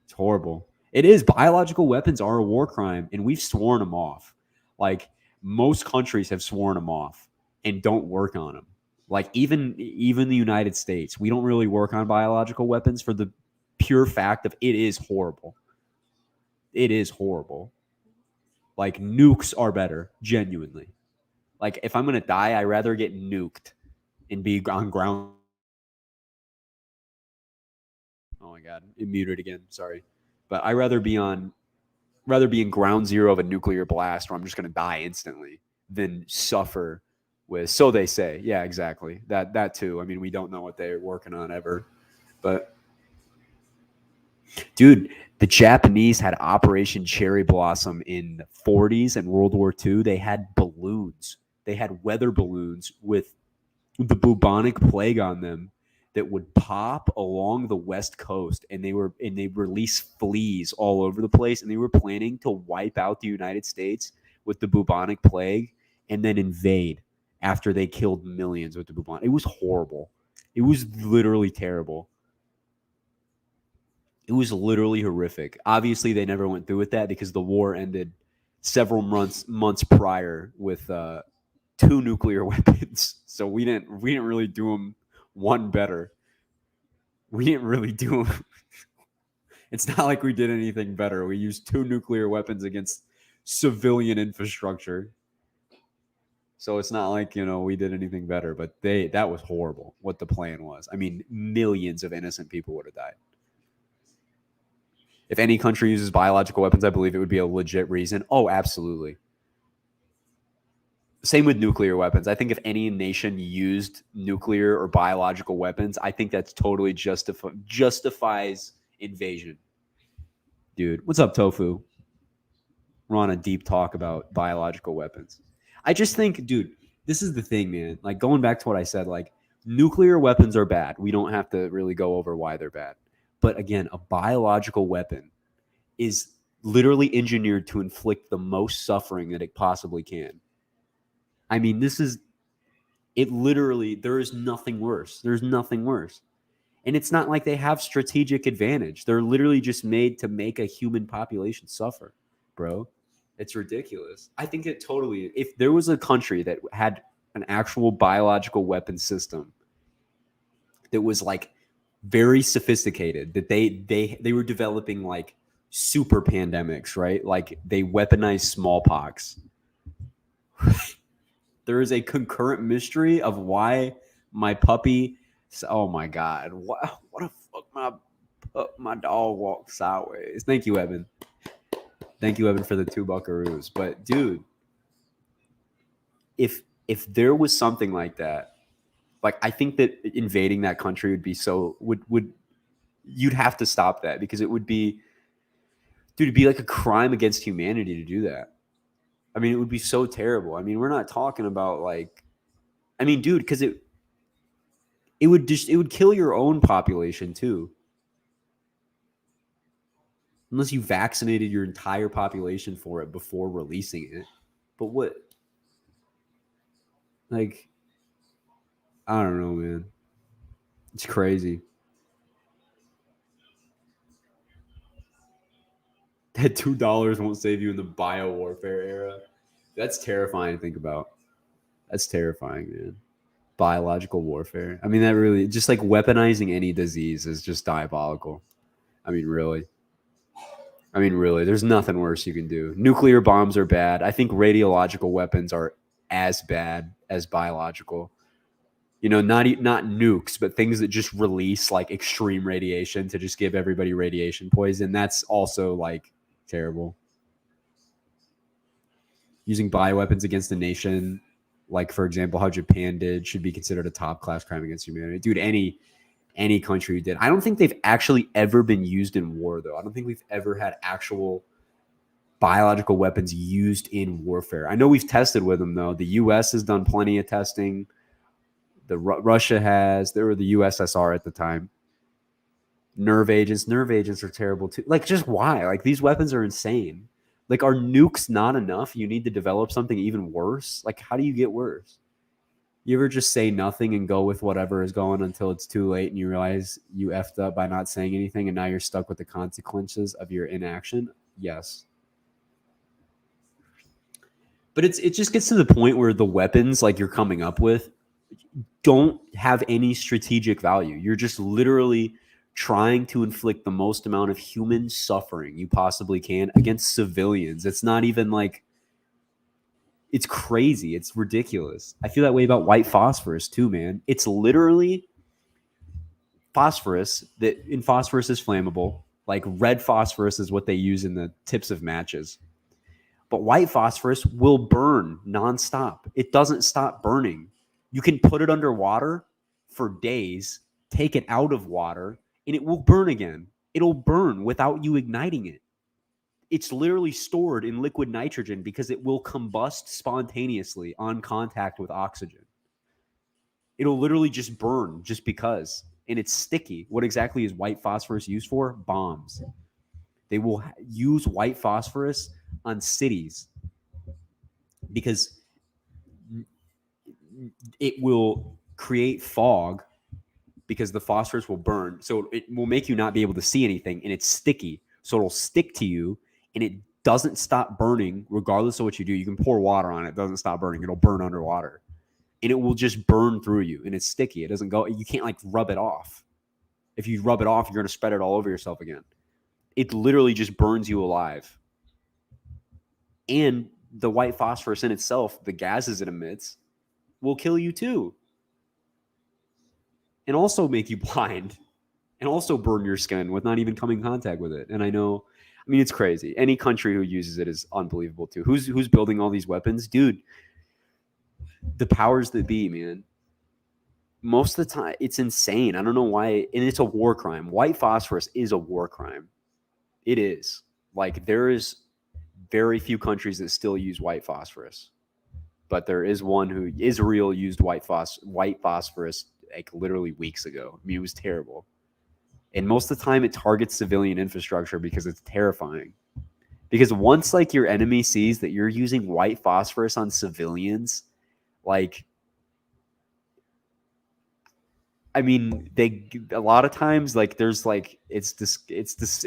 Speaker 1: It's horrible. It is. Biological weapons are a war crime, and we've sworn them off. Like, most countries have sworn them off and don't work on them. Like, even the United States, we don't really work on biological weapons for the pure fact of it is horrible. It is horrible. Like, nukes are better, genuinely. Like, if I'm going to die, I'd rather get nuked and be on ground. Oh my god, it muted again. Sorry, but I'd rather be in ground zero of a nuclear blast where I'm just gonna die instantly than suffer with. So they say, yeah, exactly. That too. I mean, we don't know what they're working on ever, but dude, the Japanese had Operation Cherry Blossom in the 40s and World War II. They had balloons. They had weather balloons with the bubonic plague on them that would pop along the West Coast, and they released fleas all over the place, and they were planning to wipe out the United States with the bubonic plague and then invade after they killed millions with the bubonic. It was horrible. It was literally terrible. It was literally horrific. Obviously, they never went through with that because the war ended several months prior with 2 nuclear weapons. So we didn't really do them one better. We didn't really do them. It's not like we did anything better. We used 2 nuclear weapons against civilian infrastructure. So it's not like, we did anything better, but that was horrible what the plan was. I mean, millions of innocent people would have died. If any country uses biological weapons, I believe it would be a legit reason. Oh, absolutely. Same with nuclear weapons. I think if any nation used nuclear or biological weapons, I think that's totally justifies invasion. Dude, what's up, Tofu? We're on a deep talk about biological weapons. I just think, dude, this is the thing, man. Like going back to what I said, like nuclear weapons are bad. We don't have to really go over why they're bad. But again, a biological weapon is literally engineered to inflict the most suffering that it possibly can. I mean, this is it literally, there is nothing worse. There's nothing worse. And it's not like they have strategic advantage. They're literally just made to make a human population suffer, bro. It's ridiculous. I think it totally, if there was a country that had an actual biological weapon system that was like very sophisticated, that they were developing like super pandemics, right? Like they weaponized smallpox. There is a concurrent mystery of why my puppy. Oh my god! What the fuck? My dog walked sideways. Thank you, Evan. Thank you, Evan, for the 2 buckaroos. But dude, if there was something like that, like I think that invading that country would be so would you'd have to stop that because it would be, dude, it'd be like a crime against humanity to do that. I mean, it would be so terrible. I mean, we're not talking about like, I mean, dude, because it would kill your own population too. Unless you vaccinated your entire population for it before releasing it. But what? Like, I don't know, man. It's crazy. That $2 won't save you in the bio warfare era. That's terrifying to think about. That's terrifying, man. Biological warfare. I mean, that really just like weaponizing any disease is just diabolical. I mean, really. I mean, really, there's nothing worse you can do. Nuclear bombs are bad. I think radiological weapons are as bad as biological. You know, not nukes, but things that just release like extreme radiation to just give everybody radiation poison. That's also like terrible. Using bioweapons against a nation, like for example, how Japan did, should be considered a top class crime against humanity. Dude, any country did. I don't think they've actually ever been used in war, though. I don't think we've ever had actual biological weapons used in warfare. I know we've tested with them, though. The U.S. has done plenty of testing. Russia has. There were the USSR at the time. Nerve agents. Nerve agents are terrible, too. Like, just why? Like, these weapons are insane. Like, are nukes not enough? You need to develop something even worse? Like, how do you get worse? You ever just say nothing and go with whatever is going until it's too late and you realize you effed up by not saying anything and now you're stuck with the consequences of your inaction? Yes. But it just gets to the point where the weapons like you're coming up with don't have any strategic value. You're just literally trying to inflict the most amount of human suffering you possibly can against civilians. It's not even like, it's crazy. It's ridiculous. I feel that way about white phosphorus too, man. It's literally phosphorus phosphorus is flammable. Like red phosphorus is what they use in the tips of matches. But white phosphorus will burn nonstop. It doesn't stop burning. You can put it underwater for days, take it out of water, and it will burn again. It'll burn without you igniting it. It's literally stored in liquid nitrogen because it will combust spontaneously on contact with oxygen. It'll literally just burn just because. And it's sticky. What exactly is white phosphorus used for? Bombs. They will use white phosphorus on cities because it will create fog because the phosphorus will burn. So it will make you not be able to see anything, and it's sticky. So it'll stick to you, and it doesn't stop burning regardless of what you do. You can pour water on it. It doesn't stop burning. It'll burn underwater. And it will just burn through you, and it's sticky. It doesn't go – you can't, like, rub it off. If you rub it off, you're going to spread it all over yourself again. It literally just burns you alive. And the white phosphorus in itself, the gases it emits, will kill you too. And also make you blind. and also burn your skin with not even coming in contact with it. And I know, I mean, it's crazy. Any country who uses it is unbelievable too. Who's building all these weapons, dude? The powers that be, man. Most of the time, it's insane. I don't know why, and it's a war crime. White phosphorus is a war crime. It is. Like there is very few countries that still use white phosphorus, but there is one who Israel used white phosphorus like literally weeks ago. I mean, it was terrible. And most of the time, it targets civilian infrastructure because it's terrifying. Because once like your enemy sees that you're using white phosphorus on civilians, like I mean, they a lot of times like there's like it's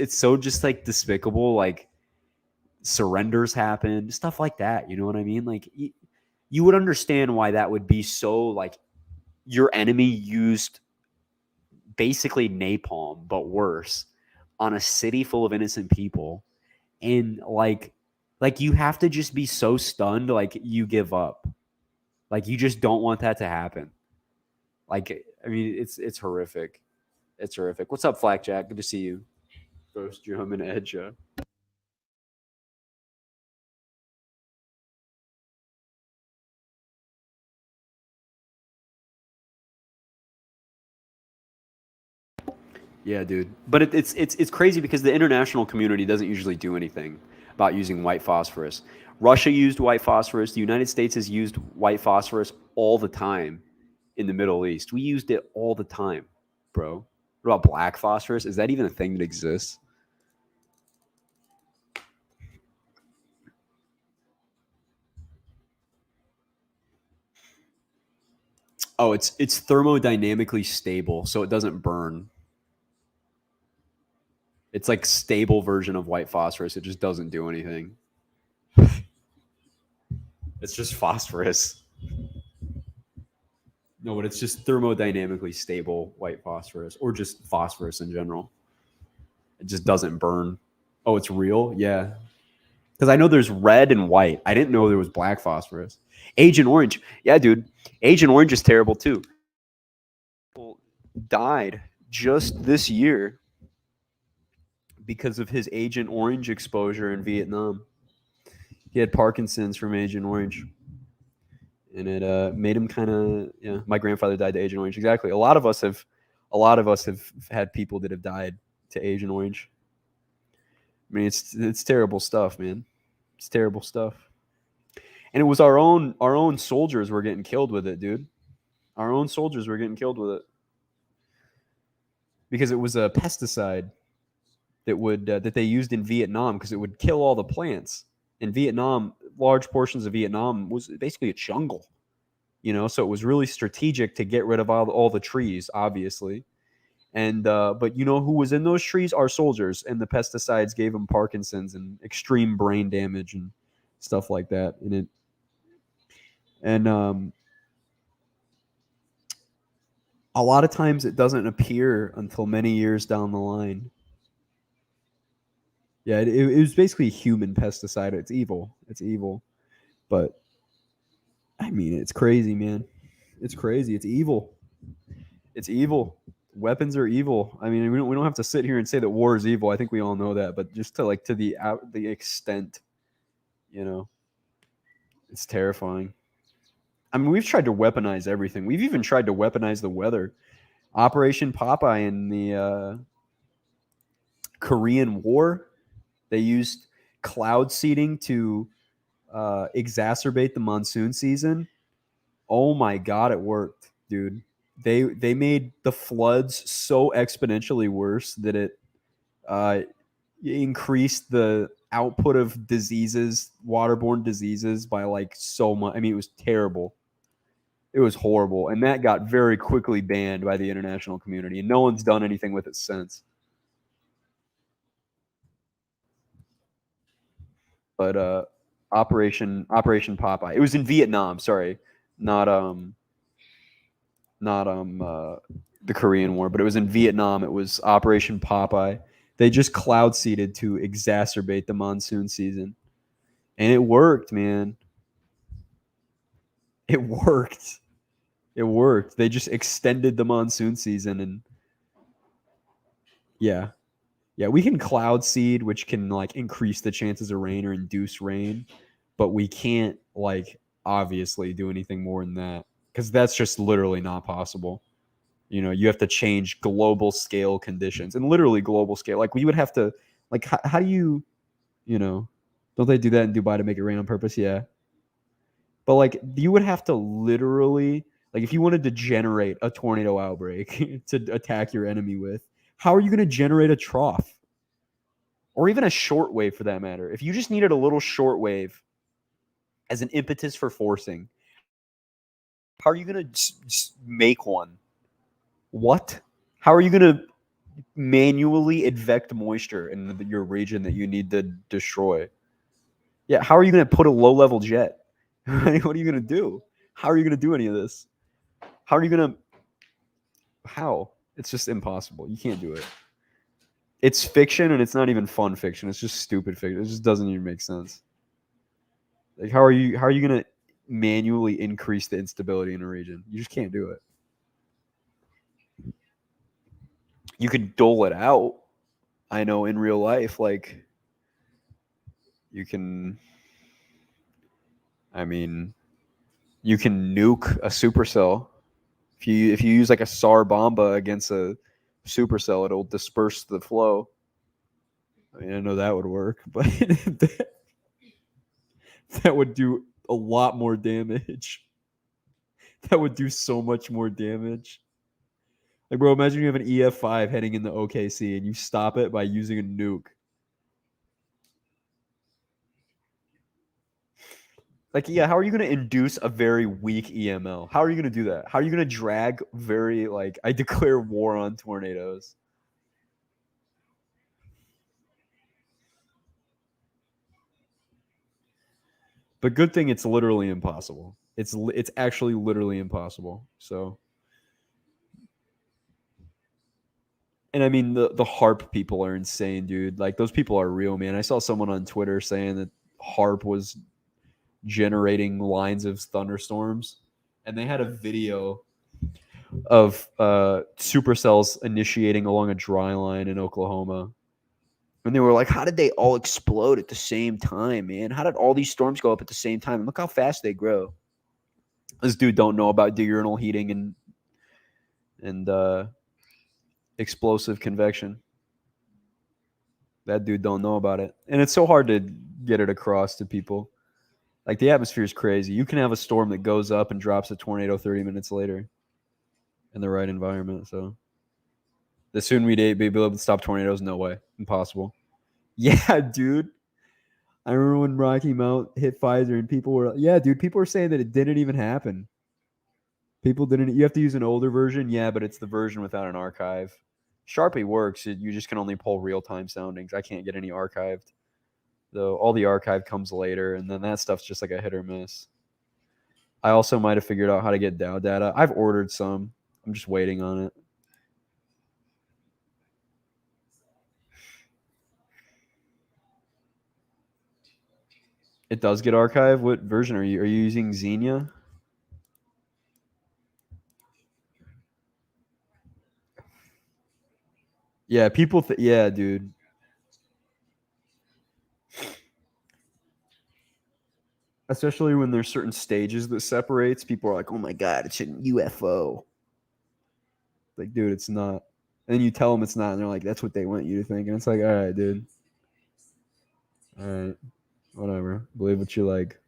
Speaker 1: so just like despicable. Like surrenders happen, stuff like that. You know what I mean? Like you would understand why that would be so like your enemy used basically napalm, but worse, on a city full of innocent people, and like you have to just be so stunned, like you give up, like you just don't want that to happen. Like I mean, it's horrific. It's horrific. What's up, Flackjack? Good to see you. Ghost Drum and Edge. Yeah, dude. But it's crazy because the international community doesn't usually do anything about using white phosphorus. Russia used white phosphorus. The United States has used white phosphorus all the time in the Middle East. We used it all the time, bro. What about black phosphorus? Is that even a thing that exists? Oh, it's thermodynamically stable, so it doesn't burn. It's like stable version of white phosphorus. It just doesn't do anything. It's just phosphorus. No, but it's just thermodynamically stable white phosphorus, or just phosphorus in general. It just doesn't burn. Oh, it's real? Yeah. Because I know there's red and white. I didn't know there was black phosphorus. Agent Orange. Yeah, dude. Agent Orange is terrible too. People died just this year because of his Agent Orange exposure in Vietnam. He had Parkinson's from Agent Orange. And it made him kind of, yeah. My grandfather died to Agent Orange. Exactly. A lot of us have had people that have died to Agent Orange. I mean, it's terrible stuff, man. It's terrible stuff. And it was our own soldiers were getting killed with it, dude. Our own soldiers were getting killed with it because it was a pesticide that they used in Vietnam because it would kill all the plants. In Vietnam, large portions of Vietnam was basically a jungle, so it was really strategic to get rid of all the trees, obviously. And but you know who was in those trees? Our soldiers, and the pesticides gave them Parkinson's and extreme brain damage and stuff like that. And a lot of times it doesn't appear until many years down the line. Yeah, it was basically a human pesticide. It's evil. It's evil. But I mean, it's crazy, man. It's crazy. It's evil. It's evil. Weapons are evil. I mean, we don't have to sit here and say that war is evil. I think we all know that. But just to the extent, you know, it's terrifying. I mean, we've tried to weaponize everything. We've even tried to weaponize the weather. Operation Popeye in the Korean War, they used cloud seeding to exacerbate the monsoon season. Oh my god, it worked, dude. They made the floods so exponentially worse that it uh, increased the output of diseases, waterborne diseases, by like so much. I mean, it was terrible. It was horrible, and that got very quickly banned by the international community, and no one's done anything with it since. But Operation Popeye. It was in Vietnam. Sorry, not not the Korean War, but it was in Vietnam. It was Operation Popeye. They just cloud seeded to exacerbate the monsoon season, and it worked, man. It worked. It worked. They just extended the monsoon season, and
Speaker 2: Yeah. Yeah, we can cloud seed, which can like increase the chances of rain or induce rain, but we can't like obviously do anything more than that because that's just literally not possible. You know, you have to change global scale conditions and literally global scale. Like we would have to, like, how do you, you know, don't they do that in Dubai to make it rain on purpose? Yeah. But like you would have to literally, like, if you wanted to generate a tornado outbreak to attack your enemy with, how are you going to generate a trough? Or even a short wave for that matter. If you just needed a little short wave as an impetus for forcing, how are you going to just make one? What? How are you going to manually advect moisture in your region that you need to destroy? Yeah, how are you going to put a low level jet? What are you going to do? How are you going to do any of this? How are you going to? How? It's just impossible. You can't do it. It's fiction and it's not even fun fiction. It's just stupid fiction. It just doesn't even make sense. Like how are you going to manually increase the instability in a region? You just can't do it. You could dole it out. I know in real life, like you can. I mean, you can nuke a supercell. If you use like a SAR bomba against a supercell, it'll disperse the flow. I mean, I know that would work, but that would do a lot more damage. That would do so much more damage. Like, bro, imagine you have an EF5 heading in the OKC and you stop it by using a nuke. Like, yeah, how are you going to induce a very weak EML? How are you going to do that? How are you going to drag very, like, I declare war on tornadoes? But good thing it's literally impossible. It's actually literally impossible. So, and I mean the harp people are insane, dude. Like those people are real, man. I saw someone on Twitter saying that harp was generating lines of thunderstorms, and they had a video of supercells initiating along a dry line in Oklahoma. And they were like, how did they all explode at the same time, man? How did all these storms go up at the same time? And look how fast they grow. This dude don't know about diurnal heating and explosive convection. That dude don't know about it. And it's so hard to get it across to people. Like the atmosphere is crazy. You can have a storm that goes up and drops a tornado 30 minutes later in the right environment. So the soon we'd be able to stop tornadoes, no way. Impossible. Yeah, dude. I remember when Rocky Mount hit Pfizer and people were, yeah, dude, people were saying that it didn't even happen. People didn't, you have to use an older version. Yeah, but it's the version without an archive. Sharpie works. You just can only pull real time soundings. I can't get any archived. Though all the archive comes later, and then that stuff's just like a hit or miss. I also might have figured out how to get DAO data. I've ordered some. I'm just waiting on it. It does get archived. What version are you? Are you using Xenia? Yeah, people. Yeah, dude. Especially when there's certain stages that separates, people are like, "Oh my god, it's a UFO." Like, dude, it's not. And then you tell them it's not, and they're like, "That's what they want you to think." And it's like, all right, dude. All right, whatever. Believe what you like.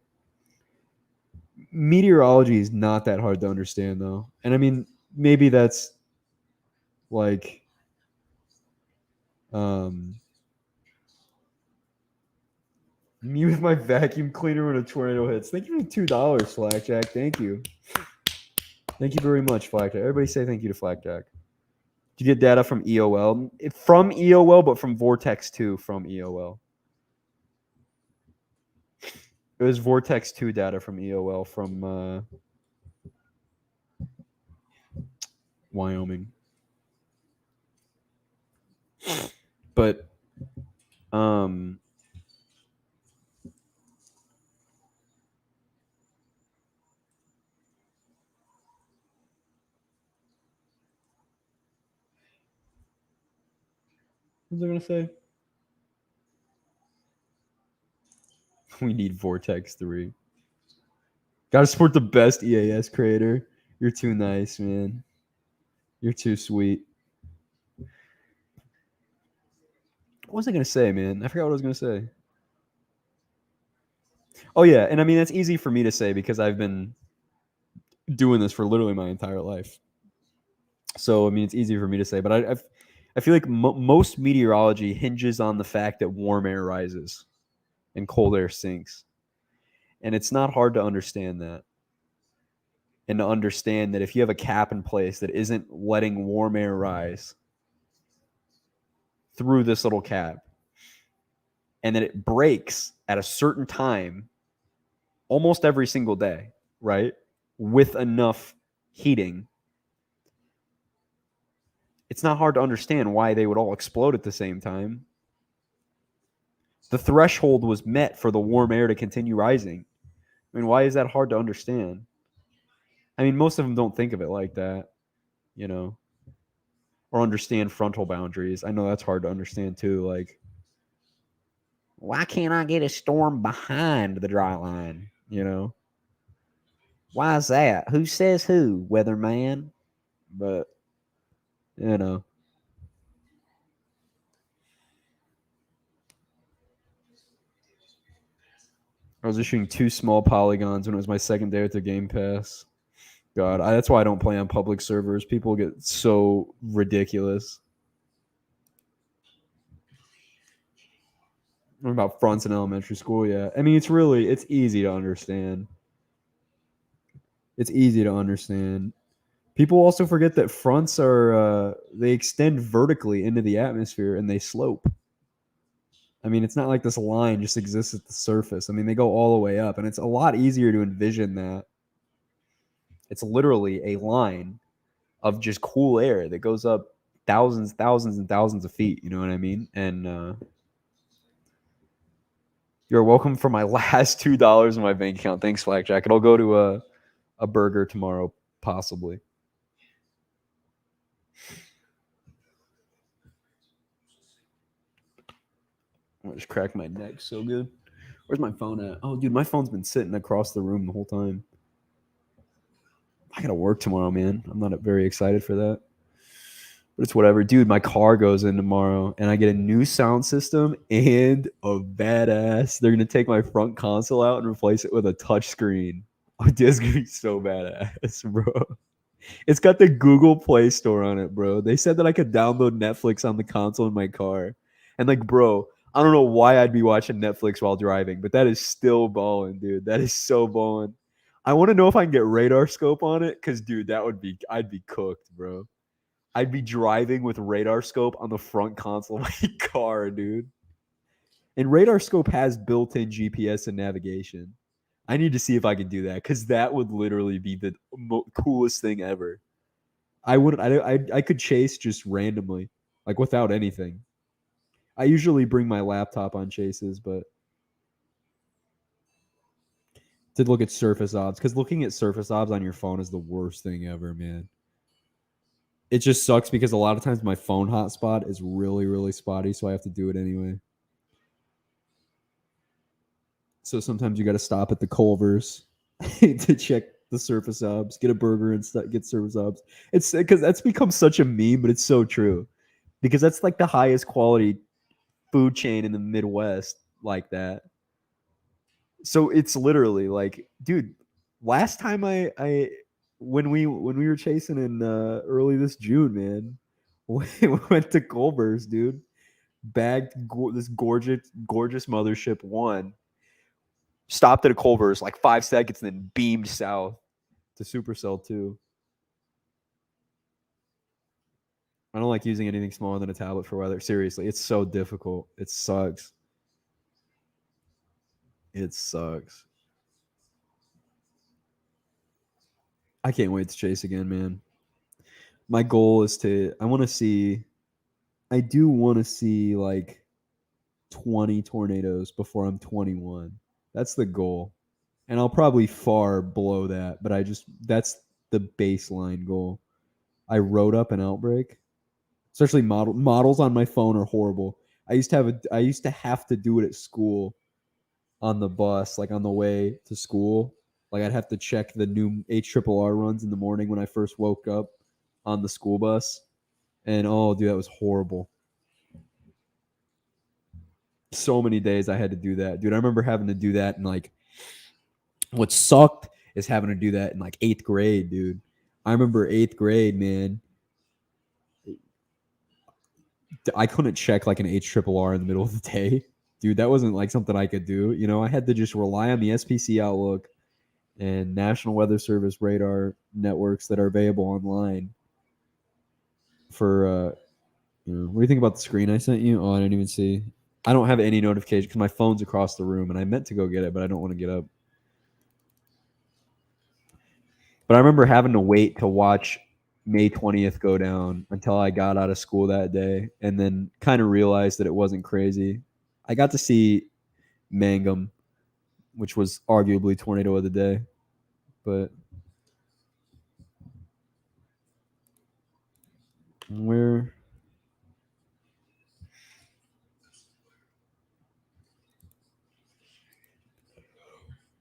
Speaker 2: Meteorology is not that hard to understand, though. And I mean, maybe that's like, um, me with my vacuum cleaner when a tornado hits. Thank you for $2, Flackjack. Thank you. Thank you very much, Flackjack. Everybody say thank you to Flackjack. Did you get data from EOL? From EOL, but from Vortex 2 from EOL. It was Vortex 2 data from EOL from Wyoming. But um What was I gonna say? We need Vortex 3. Gotta support the best EAS creator. You're too nice, man. You're too sweet. What was I gonna say, man? I forgot what I was gonna say. Oh yeah, and I mean that's easy for me to say because I've been doing this for literally my entire life. So I mean it's easy for me to say, but I feel like most meteorology hinges on the fact that warm air rises and cold air sinks, and it's not hard to understand that. And to understand that if you have a cap in place that isn't letting warm air rise through this little cap, and that it breaks at a certain time almost every single day, right? With enough heating, it's not hard to understand why they would all explode at the same time. The threshold was met for the warm air to continue rising. I mean, why is that hard to understand? I mean, most of them don't think of it like that, you know, or understand frontal boundaries. I know that's hard to understand too. Like, why can't I get a storm behind the dry line? You know, why is that? Who says who, weatherman? But, you know, I was issuing 2 small polygons when it was my second day at the Game Pass. God, that's why I don't play on public servers. People get so ridiculous. What about fronts in elementary school? Yeah, I mean it's easy to understand. It's easy to understand. People also forget that fronts are they extend vertically into the atmosphere and they slope. I mean, it's not like this line just exists at the surface. I mean, they go all the way up, and it's a lot easier to envision that. It's literally a line of just cool air that goes up thousands and thousands of feet. You know what I mean? And you're welcome for my last $2 in my bank account. Thanks, Blackjack. It'll go to a burger tomorrow, possibly. I just cracked my neck so good. Where's my phone at? Oh, dude, my phone's been sitting across the room the whole time. I gotta work tomorrow, man. I'm not very excited for that. But it's whatever. Dude, my car goes in tomorrow and I get a new sound system and a badass. They're gonna take my front console out and replace it with a touch screen. Oh, dude, it's gonna be so badass, bro. It's got the Google Play Store on it, bro. They said that I could download Netflix on the console in my car. And like, bro, I don't know why I'd be watching Netflix while driving, but that is still balling, dude. That is so balling. I want to know if I can get radar scope on it, because dude, I'd be cooked, bro. I'd be driving with radar scope on the front console of my car, dude. And radar scope has built-in GPS and navigation. I need to see if I can do that because that would literally be the coolest thing ever. I wouldn't. I could chase just randomly, like without anything. I usually bring my laptop on chases, but did look at surface obs because looking at surface obs on your phone is the worst thing ever, man. It just sucks because a lot of times my phone hotspot is really spotty, so I have to do it anyway. So sometimes you got to stop at the Culver's to check the surface obs, get a burger and get surface obs. It's because that's become such a meme, but it's so true because that's like the highest quality food chain in the Midwest, like that. So it's literally like, dude, last time I when we were chasing in early this June, man, we went to Culver's, dude. Bagged this gorgeous mothership one. Stopped at a Culver's like 5 seconds, and then beamed south to Supercell 2. I don't like using anything smaller than a tablet for weather. Seriously, it's so difficult. It sucks. It sucks. I can't wait to chase again, man. My goal is I do want to see like 20 tornadoes before I'm 21. That's the goal. And I'll probably far below that, but that's the baseline goal. I wrote up an outbreak Especially models on my phone are horrible. I used to have to do it at school on the bus, like on the way to school. Like I'd have to check the new HRRR runs in the morning when I first woke up on the school bus. And oh, dude, that was horrible. So many days I had to do that. Dude, I remember having to do that, and like what sucked is having to do that in like 8th grade, dude. I remember 8th grade, man. I couldn't check like an HRRR in the middle of the day. Dude, that wasn't like something I could do. You know, I had to just rely on the SPC Outlook and National Weather Service radar networks that are available online for what do you think about the screen I sent you? Oh, I didn't even see. I don't have any notification because my phone's across the room and I meant to go get it, but I don't want to get up. But I remember having to wait to watch May 20th go down until I got out of school that day and then kind of realized that it wasn't crazy. I got to see Mangum, which was arguably tornado of the day, but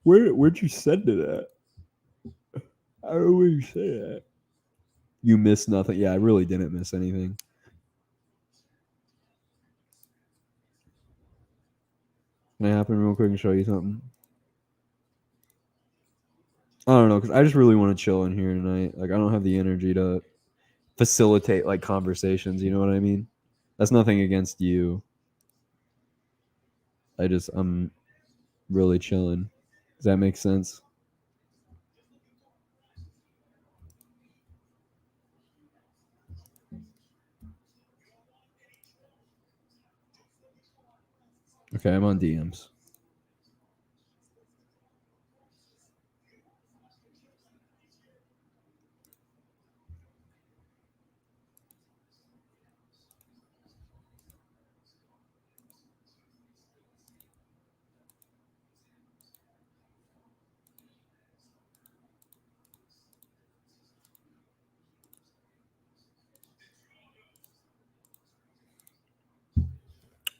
Speaker 2: where'd you send it at? I don't know where you say that. You missed nothing. Yeah, I really didn't miss anything. Can I happen real quick and show you something? I don't know, because I just really want to chill in here tonight. Like I don't have the energy to facilitate like conversations, you know what I mean? That's nothing against you. I'm really chilling. Does that make sense? Okay, I'm on DMs.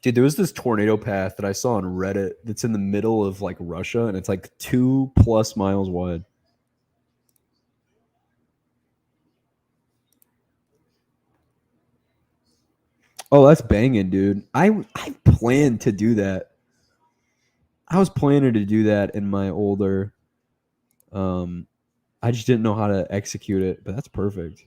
Speaker 2: Dude, there was this tornado path that I saw on Reddit that's in the middle of like Russia and it's like 2+ miles wide. Oh, that's banging, dude. I planned to do that. I was planning to do that in my older I just didn't know how to execute it, but that's perfect.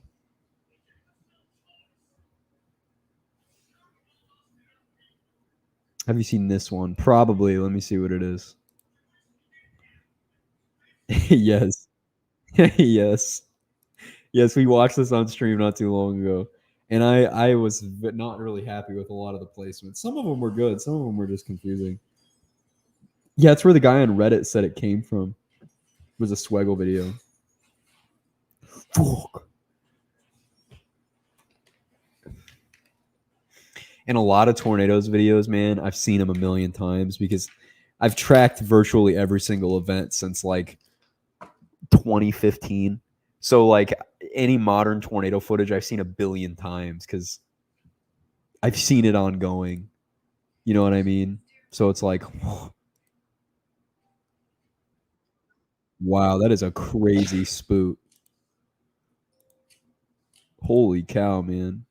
Speaker 2: Have you seen this one? Probably. Let me see what it is. Yes. Yes. Yes, we watched this on stream not too long ago. And I was not really happy with a lot of the placements. Some of them were good, some of them were just confusing. Yeah, it's where the guy on Reddit said it came from. It was a Swaggle video. Fuck. And a lot of tornadoes videos, man, I've seen them a million times because I've tracked virtually every single event since like 2015. So like any modern tornado footage I've seen a billion times because I've seen it ongoing. You know what I mean? So it's like, wow, that is a crazy spoot. Holy cow, man.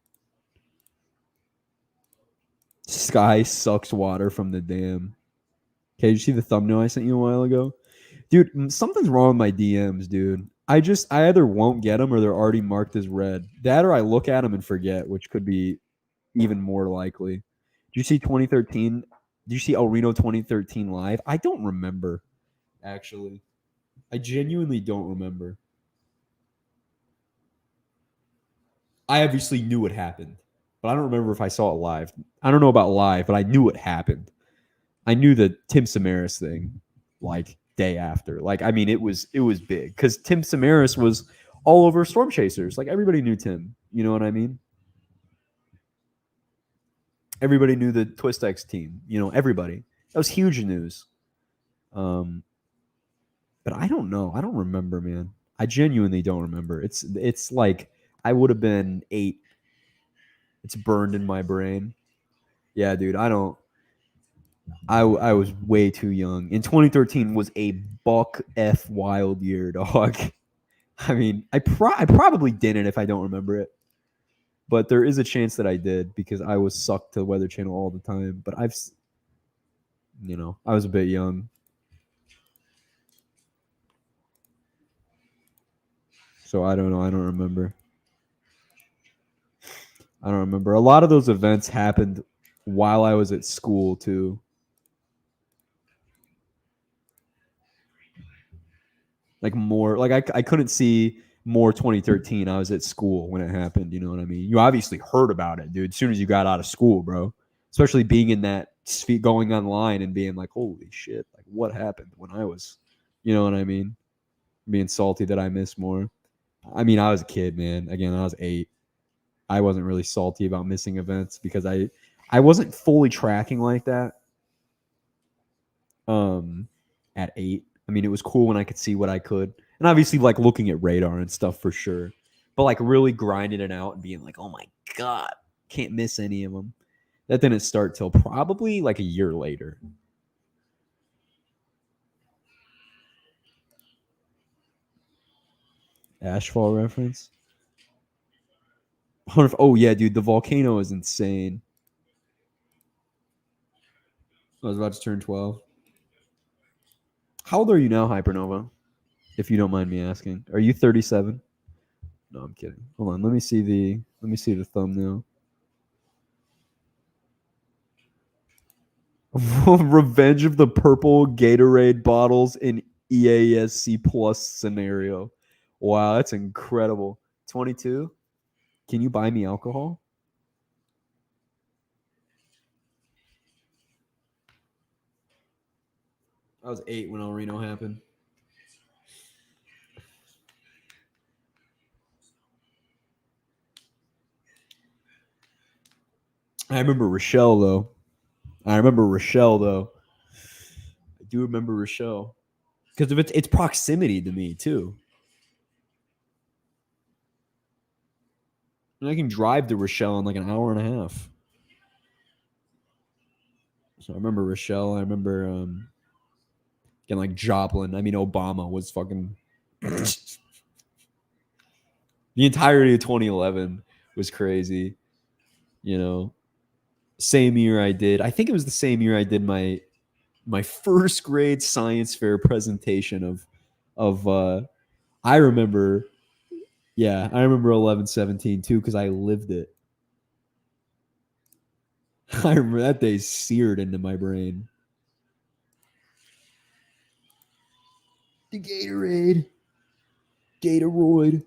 Speaker 2: Sky sucks water from the dam. Okay, did you see the thumbnail I sent you a while ago? Dude, something's wrong with my DMs, dude. I either won't get them or they're already marked as red. That or I look at them and forget, which could be even more likely. Did you see 2013? Did you see El Reno 2013 live? I don't remember, actually. I genuinely don't remember. I obviously knew it happened, but I don't remember if I saw it live. I don't know about live, but I knew it happened. I knew the Tim Samaras thing like day after. Like, I mean, it was big because Tim Samaras was all over Storm Chasers. Like everybody knew Tim. You know what I mean? Everybody knew the Twist X team. You know, everybody. That was huge news. But I don't know. I don't remember, man. I genuinely don't remember. It's like I would have been 8. It's burned in my brain. Yeah, dude, I don't. I was way too young. In 2013 was a buck f wild year, dog. I mean, I probably didn't if I don't remember it, but there is a chance that I did because I was sucked to Weather Channel all the time. But I was a bit young, so I don't know. I don't remember. I don't remember. A lot of those events happened while I was at school too. Like more, like I couldn't see more 2013. I was at school when it happened. You know what I mean? You obviously heard about it, dude. As soon as you got out of school, bro. Especially being in that going online and being like, holy shit, like what happened when I was, you know what I mean? Being salty that I missed more. I mean, I was a kid, man. Again, I was 8. I wasn't really salty about missing events because I wasn't fully tracking like that. At 8. I mean, it was cool when I could see what I could. And obviously like looking at radar and stuff for sure. But like really grinding it out and being like, "Oh my god, can't miss any of them." That didn't start till probably like a year later. Ashfall reference. Oh yeah, dude, the volcano is insane. I was about to turn 12. How old are you now, Hypernova? If you don't mind me asking. Are you 37? No, I'm kidding. Hold on, let me see the thumbnail. Revenge of the Purple Gatorade bottles in EASC Plus scenario. Wow, that's incredible. 22? Can you buy me alcohol? I was 8 when El Reno happened. I remember Rochelle though. I do remember Rochelle because of its proximity to me too. And I can drive to Rochelle in like an hour and a half. So I remember Rochelle. I remember again like Joplin. I mean Obama was fucking the entirety of 2011 was crazy. You know, same year I did. I think it was the same year I did my first grade science fair presentation of I remember, yeah, I remember 11/17 too because I lived it. I remember that day seared into my brain. The Gatorade.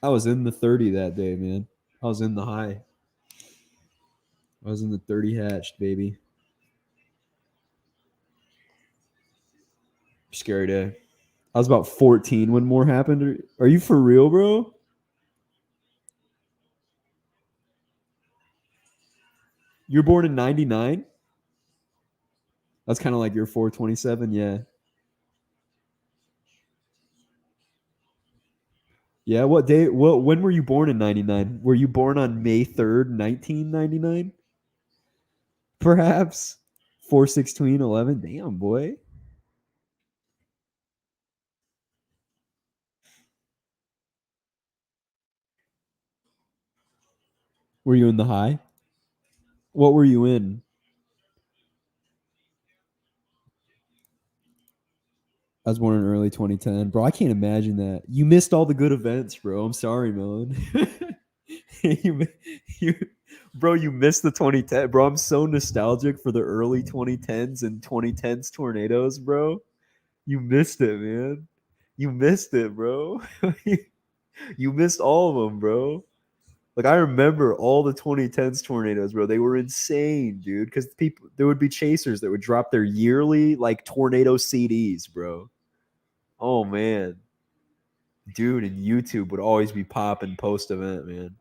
Speaker 2: I was in the 30 that day, man. I was in the high. I was in the 30 hatched, baby. Scary day. I was about 14 when more happened. Are you for real, bro? You're born in 99? That's kind of like your 427, yeah. Yeah, what day? When were you born in 99? Were you born on May 3rd, 1999? Perhaps 4/16/11. Damn, boy. Were you in the high? What were you in? I was born in early 2010. Bro, I can't imagine that. You missed all the good events, bro. I'm sorry, man. you, you, bro, you missed the 2010. Bro, I'm so nostalgic for the early 2010s and 2010s tornadoes, bro. You missed it, man. You missed it, bro. You missed all of them, bro. Like I remember all the 2010s tornadoes, bro. They were insane, dude. Because people, there would be chasers that would drop their yearly like tornado CDs, bro. Oh man, dude, and YouTube would always be popping post event, man.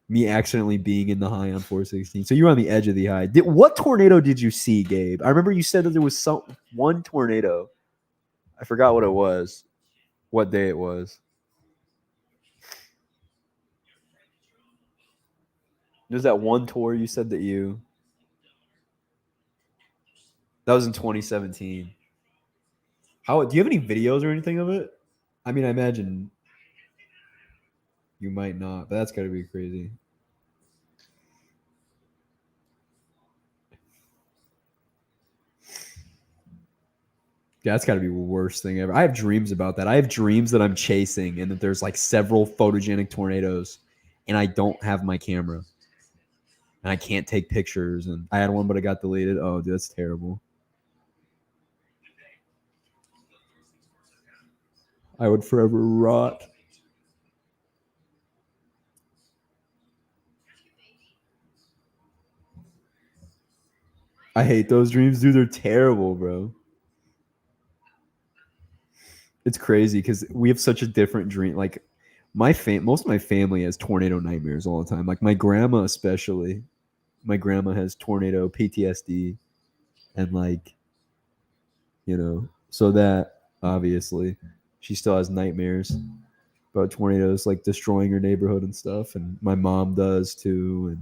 Speaker 2: Me accidentally being in the high on 4/16. So you were on the edge of the high. What tornado did you see, Gabe? I remember you said that there was one tornado. I forgot what it was. What day it was. There's that one tour you said that you. That was in 2017. How do you have any videos or anything of it? I mean, I imagine you might not, but that's got to be crazy. Yeah, that's got to be the worst thing ever. I have dreams about that. I have dreams that I'm chasing and that there's like several photogenic tornadoes and I don't have my camera. And I can't take pictures. And I had one, but it got deleted. Oh, dude, that's terrible. I would forever rot. I hate those dreams, dude. They're terrible, bro. It's crazy because we have such a different dream. Like most of my family has tornado nightmares all the time. Like my grandma, especially. My grandma has tornado PTSD, and like, so that obviously she still has nightmares about tornadoes like destroying her neighborhood and stuff. And my mom does too.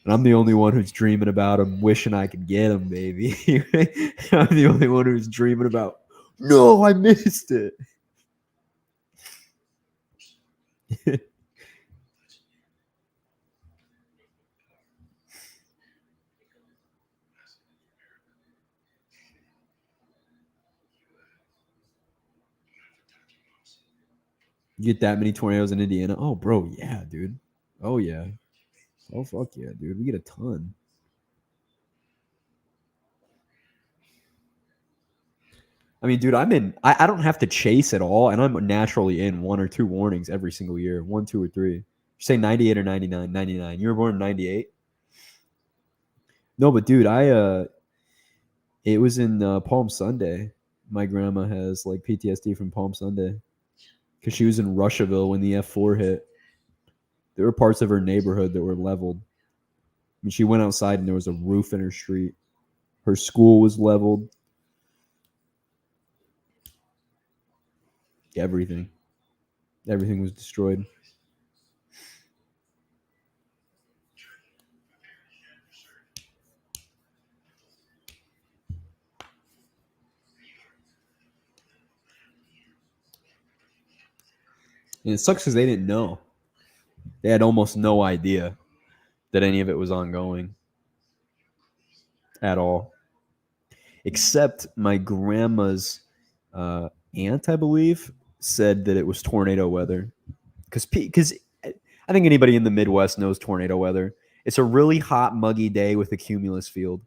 Speaker 2: And I'm the only one who's dreaming about them, wishing I could get them, baby. I'm the only one who's dreaming about, no, I missed it. You get that many tornadoes in Indiana? Oh, bro, yeah, dude. Oh, yeah. Oh, fuck yeah, dude. We get a ton. I mean, dude, I don't have to chase at all, and I'm naturally in 1 or 2 warnings every single year. 1, 2, or 3. You say 98 or 99? 99. You were born in 98? No, but dude, it was in Palm Sunday. My grandma has like PTSD from Palm Sunday because she was in Russiaville when the F4 hit. There were parts of her neighborhood that were leveled. I mean, she went outside and there was a roof in her street. Her school was leveled. Everything was destroyed. And it sucks because they didn't know. They had almost no idea that any of it was ongoing at all. Except my grandma's aunt, I believe, said that it was tornado weather. Because I think anybody in the Midwest knows tornado weather. It's a really hot, muggy day with a cumulus field.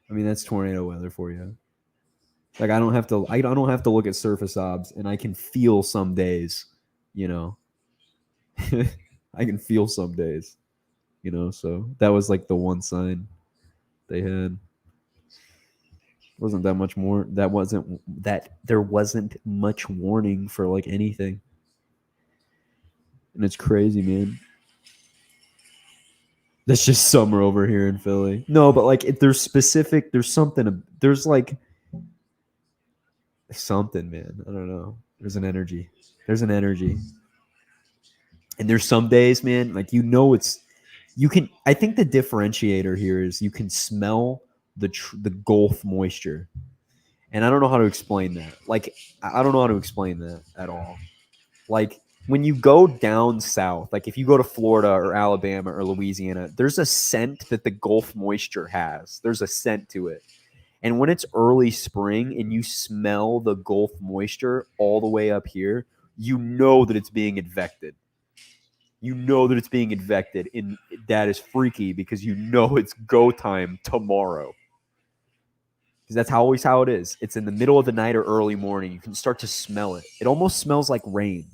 Speaker 2: I mean, that's tornado weather for you. Like I don't have to look at surface obs, and I can feel some days, you know. I can feel some days, So that was like the one sign they had. Wasn't that much more? There wasn't much warning for like anything, and it's crazy, man. That's just summer over here in Philly. No, but like there's something. There's like something, man. I don't know. There's an energy. And there's some days, man, like I think the differentiator here is you can smell the Gulf moisture. And I don't know how to explain that. Like I don't know how to explain that at all. Like when you go down south, like if you go to Florida or Alabama or Louisiana, there's a scent that the Gulf moisture has. There's a scent to it. And when it's early spring and you smell the Gulf moisture all the way up here, you know that it's being advected. And that is freaky because it's go time tomorrow. Because that's always how it is. It's in the middle of the night or early morning. You can start to smell it. It almost smells like rain.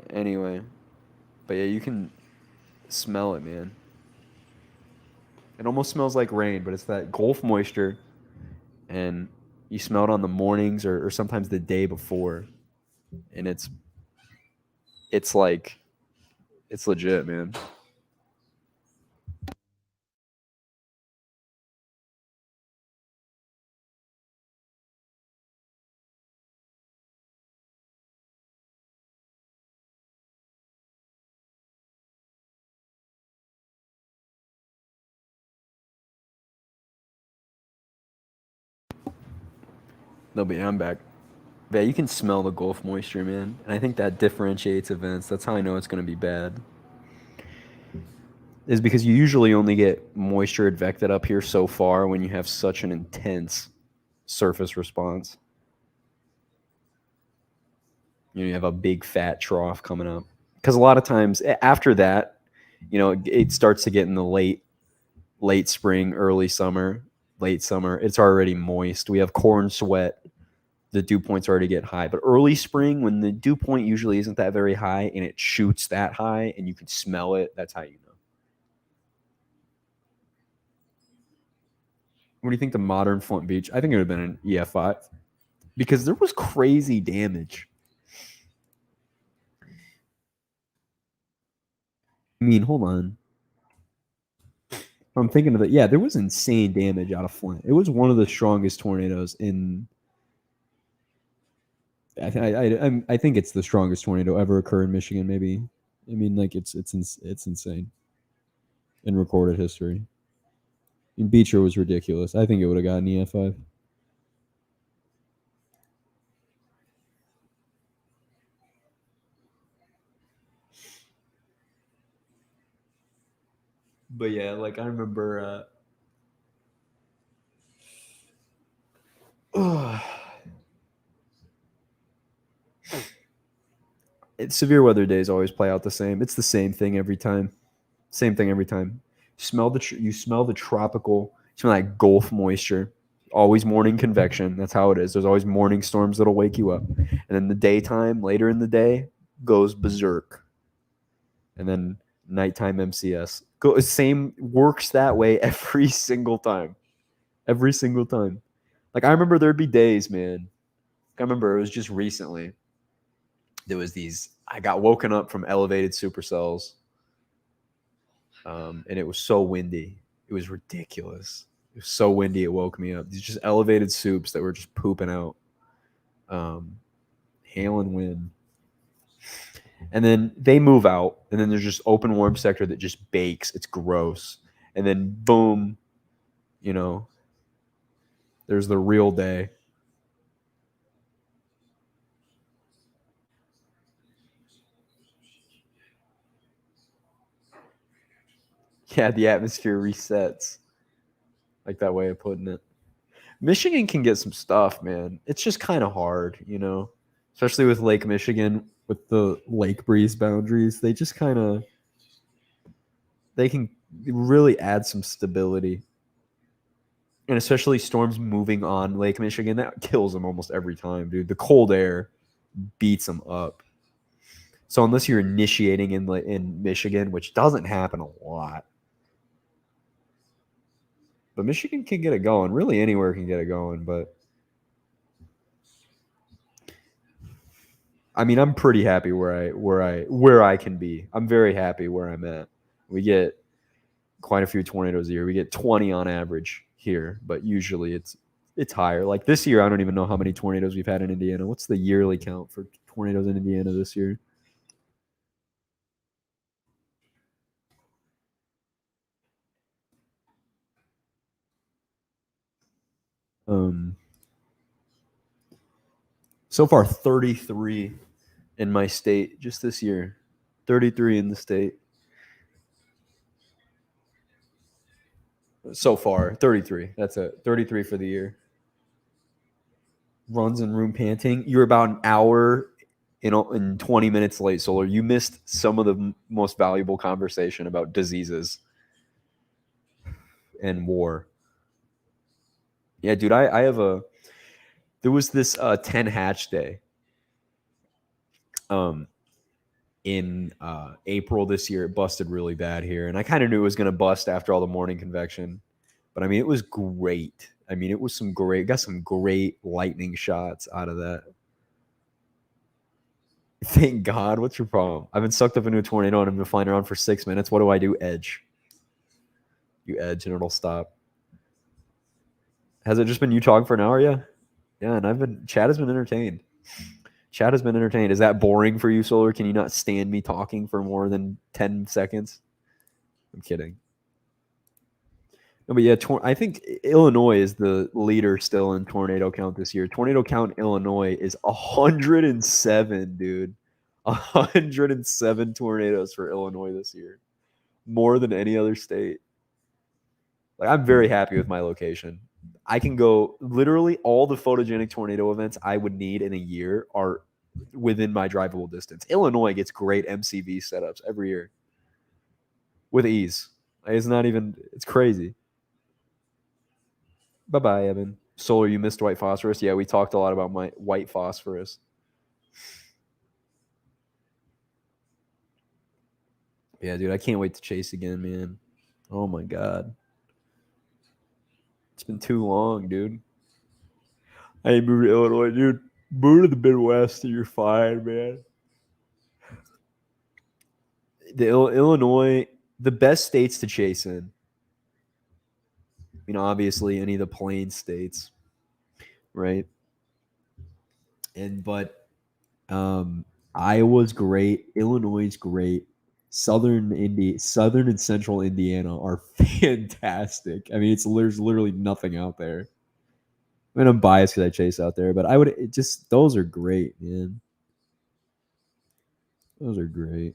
Speaker 2: Anyway, but yeah, you can smell it, man. It almost smells like rain, but it's that Gulf moisture, and you smell it on the mornings or sometimes the day before, and it's like it's legit, man. No, but yeah, I'm back. Yeah, you can smell the Gulf moisture, man. And I think that differentiates events. That's how I know it's going to be bad. Is because you usually only get moisture advected up here so far when you have such an intense surface response. You have a big fat trough coming up. Because a lot of times after that, it starts to get in the late spring, early summer, late summer. It's already moist. We have corn sweat. The dew points already get high. But early spring, when the dew point usually isn't that very high and it shoots that high and you can smell it, that's how you know. What do you think the modern Flint Beach? I think it would have been an EF5 because there was crazy damage. I mean, hold on. I'm thinking of it. Yeah, there was insane damage out of Flint. It was one of the strongest tornadoes in. I think it's the strongest tornado ever occur in Michigan. Maybe. I mean, like it's insane in recorded history. And Beecher was ridiculous. I think it would have gotten EF5. But yeah, like I remember. Severe weather days always play out the same. It's the same thing every time. Same thing every time. You smell the tropical. You smell that Gulf moisture. Always morning convection. That's how it is. There's always morning storms that'll wake you up, and then the daytime, later in the day, goes berserk, and then nighttime MCS. Same works that way every single time. Every single time. Like I remember there'd be days, man. I remember it was just recently. There was these. I got woken up from elevated supercells, and it was so windy. It was ridiculous. It was so windy. It woke me up. These just elevated soups that were just pooping out. Hail and wind. And then they move out, and then there's just open warm sector that just bakes. It's gross. And then boom, there's the real day. Yeah, the atmosphere resets. Like that way of putting it. Michigan can get some stuff, man. It's just kind of hard, especially with Lake Michigan with the lake breeze boundaries. They can really add some stability. And especially storms moving on Lake Michigan, that kills them almost every time, dude. The cold air beats them up. So unless you're initiating in Michigan, which doesn't happen a lot, but Michigan can get it going. Really, anywhere can get it going. But I mean, I'm pretty happy where I can be. I'm very happy where I'm at. We get quite a few tornadoes a year. We get 20 on average here, but usually it's higher. Like this year, I don't even know how many tornadoes we've had in Indiana. What's the yearly count for tornadoes in Indiana this year? Um, so far 33 in my state just this year. 33 in the state. So far, 33. That's it. 33 for the year. Runs in room panting. You're about an hour in 20 minutes late, Solar. You missed some of the most valuable conversation about diseases and war. Yeah, dude, I have there was this 10 hatch day in April this year. It busted really bad here, and I kind of knew it was going to bust after all the morning convection. But I mean, it was great. I mean, it was got some great lightning shots out of that. Thank God. What's your problem? I've been sucked up into a tornado and I've been flying around for 6 minutes. What do I do? Edge. You edge and it'll stop. Has it just been you talking for an hour? Yeah. Yeah. And Chad has been entertained. Chad has been entertained. Is that boring for you, Solar? Can you not stand me talking for more than 10 seconds? I'm kidding. No, but yeah, I think Illinois is the leader still in tornado count this year. Tornado count in Illinois is 107, dude. 107 tornadoes for Illinois this year, more than any other state. Like, I'm very happy with my location. I can go literally all the photogenic tornado events I would need in a year are within my drivable distance. Illinois gets great MCV setups every year with ease. It's not even, it's crazy. Bye bye, Evan. Solar, you missed white phosphorus. Yeah, we talked a lot about my white phosphorus. Yeah, dude, I can't wait to chase again, man. Oh my god. It's been too long, dude. I ain't moved to Illinois, dude. Move to the Midwest and you're fine, man. The Illinois, the best states to chase in. Obviously any of the plain states, right? But Iowa's great, Illinois is great. Southern and central Indiana are fantastic. I mean, there's literally nothing out there. I mean, I'm biased because I chase out there, but those are great, man. Those are great.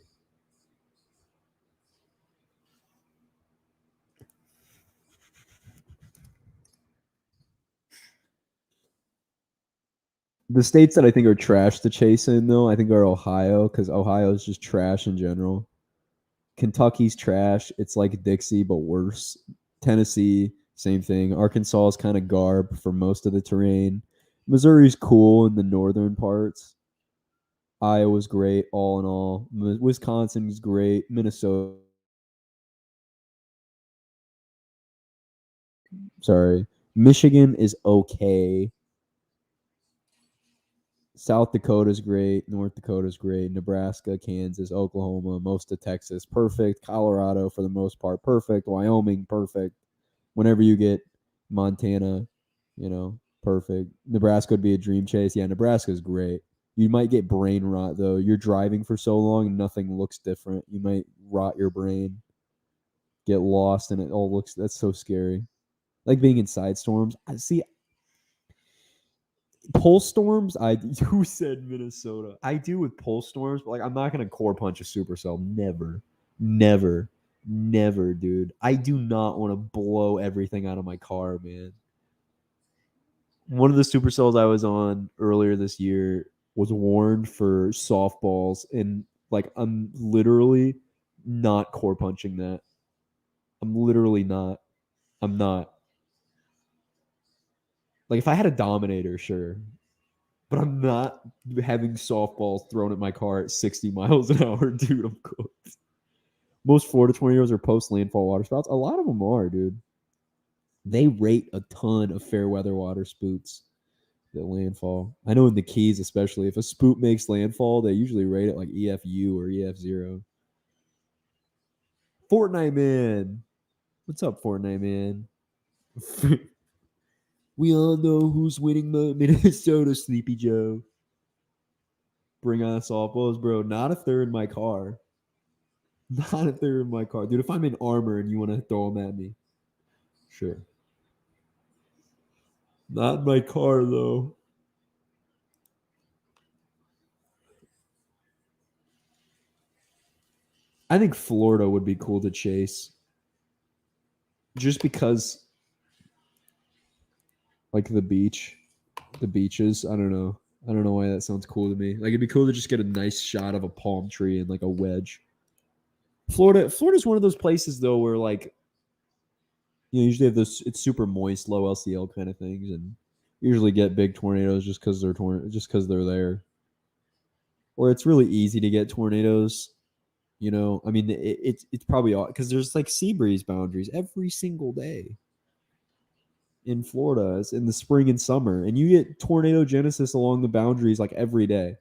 Speaker 2: The states that I think are trash to chase in, though, I think are Ohio, because Ohio is just trash in general. Kentucky's trash. It's like Dixie, but worse. Tennessee, same thing. Arkansas is kind of garb for most of the terrain. Missouri's cool in the northern parts. Iowa's great, all in all. Wisconsin's great. Minnesota. Sorry. Michigan is okay. South Dakota's great. North Dakota's great. Nebraska, Kansas, Oklahoma, most of Texas, perfect. Colorado, for the most part, perfect. Wyoming, perfect. Whenever you get Montana, perfect. Nebraska would be a dream chase. Yeah, Nebraska's great. You might get brain rot, though. You're driving for so long and nothing looks different. You might rot your brain, get lost, and it all looks, that's so scary. Like being inside storms. I see pole storms. Who said Minnesota? I do with pole storms, but like I'm not gonna core punch a supercell. Never, never, never, dude. I do not want to blow everything out of my car, man. One of the supercells I was on earlier this year was warned for softballs, and like I'm literally not core punching that. I'm literally not. I'm not. Like if I had a Dominator, sure, but I'm not having softballs thrown at my car at 60 miles an hour, dude. I'm cooked. Most Florida tornadoes are post landfall water spouts. A lot of them are, dude. They rate a ton of fair weather water spouts that landfall. I know in the Keys, especially, if a spout makes landfall, they usually rate it like EFU or EF0. Fortnite man. What's up, Fortnite man? We all know who's winning the Minnesota, Sleepy Joe. Bring on softballs, bro. Not if they're in my car. Not if they're in my car. Dude, if I'm in armor and you want to throw them at me, sure. Not in my car, though. I think Florida would be cool to chase. Just because, like the beaches, I don't know. I don't know why that sounds cool to me. Like it'd be cool to just get a nice shot of a palm tree and like a wedge. Florida's one of those places though where like usually have this, it's super moist, low LCL kind of things, and usually get big tornadoes just because they're there. Or it's really easy to get tornadoes. I mean, it's probably because there's like sea breeze boundaries every single day in Florida. It's in the spring and summer, and you get tornado genesis along the boundaries like every day.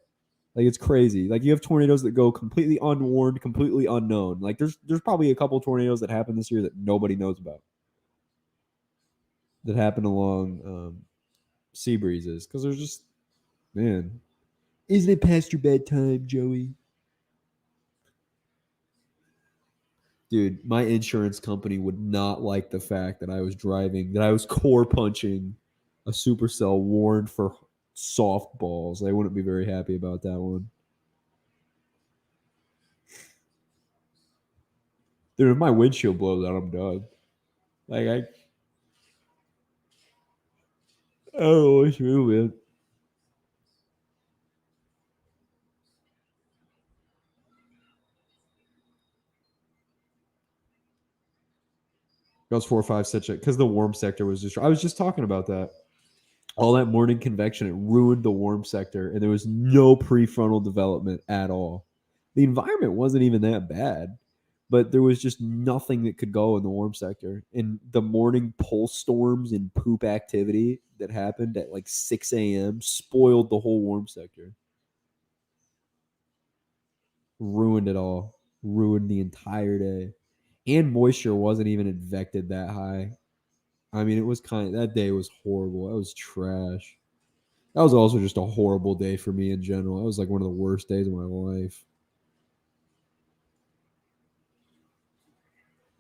Speaker 2: Like it's crazy. Like you have tornadoes that go completely unwarned, completely unknown. Like there's probably a couple tornadoes that happened this year that nobody knows about. That happen along sea breezes because there's just, man. Isn't it past your bedtime, Joey? Dude, my insurance company would not like the fact that I was core punching a supercell warned for softballs. They wouldn't be very happy about that one. Dude, if my windshield blows out, I'm done. Like, I don't know what's real, man. That was 4 or 5 such a because the warm sector was just. I was just talking about that. All that morning convection, it ruined the warm sector, and there was no prefrontal development at all. The environment wasn't even that bad, but there was just nothing that could go in the warm sector. And the morning pulse storms and poop activity that happened at like 6 a.m. spoiled the whole warm sector. Ruined it all. Ruined the entire day. And moisture wasn't even advected that high. I mean, it was that day was horrible. That was trash. That was also just a horrible day for me in general. It was like one of the worst days of my life.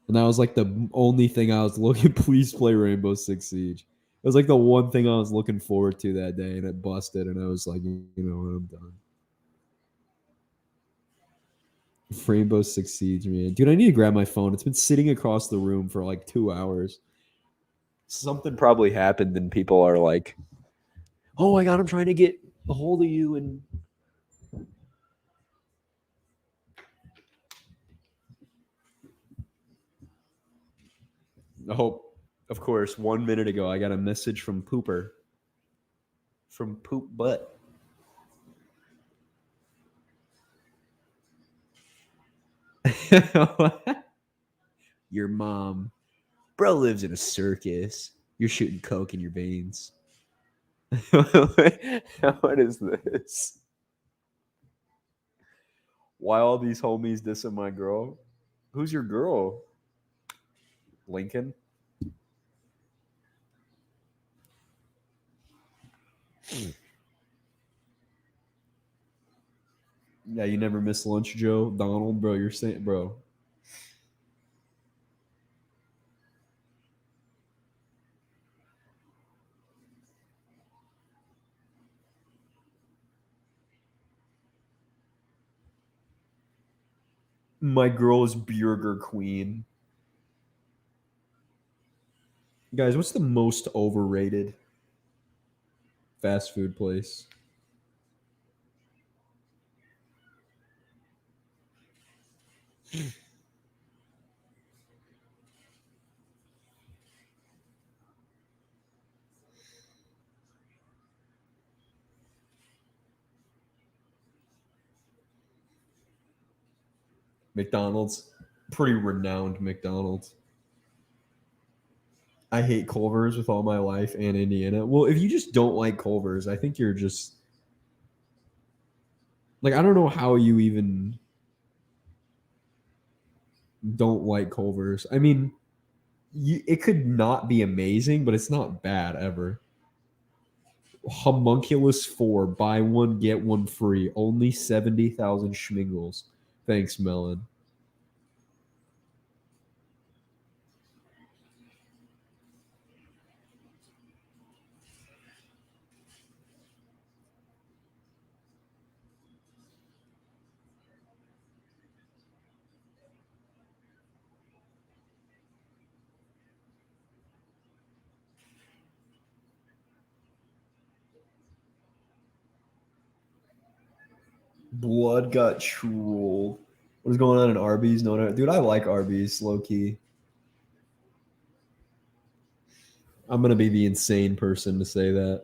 Speaker 2: And that was like the only thing I was looking. Please play Rainbow Six Siege. It was like the one thing I was looking forward to that day, and it busted. And I was like, you know what, I'm done. Rainbow Six Siege, man, dude, I need to grab my phone. It's been sitting across the room for like 2 hours. Something probably happened, and people are like, "Oh my god, I'm trying to get a hold of you," and oh, of course, 1 minute ago, I got a message from Pooper. From Poop Butt. Your mom. Bro lives in a circus. You're shooting coke in your veins. What is this? Why all these homies dissing my girl? Who's your girl? Lincoln? Yeah, you never miss lunch, Joe. Donald, bro, you're saying, bro. My girl is Burger Queen. Guys, what's the most overrated fast food place? McDonald's. Pretty renowned McDonald's. I hate Culver's with all my life and Indiana. Well, if you just don't like Culver's, I think you're just like I don't know how you even don't like Culver's. I mean, it could not be amazing, but it's not bad ever. Homunculus 4, buy one get one free. Only 70,000 schmingles. Thanks, Melon. Blood got trolled. What is going on in Arby's? No, dude, I like Arby's low key. I'm gonna be the insane person to say that.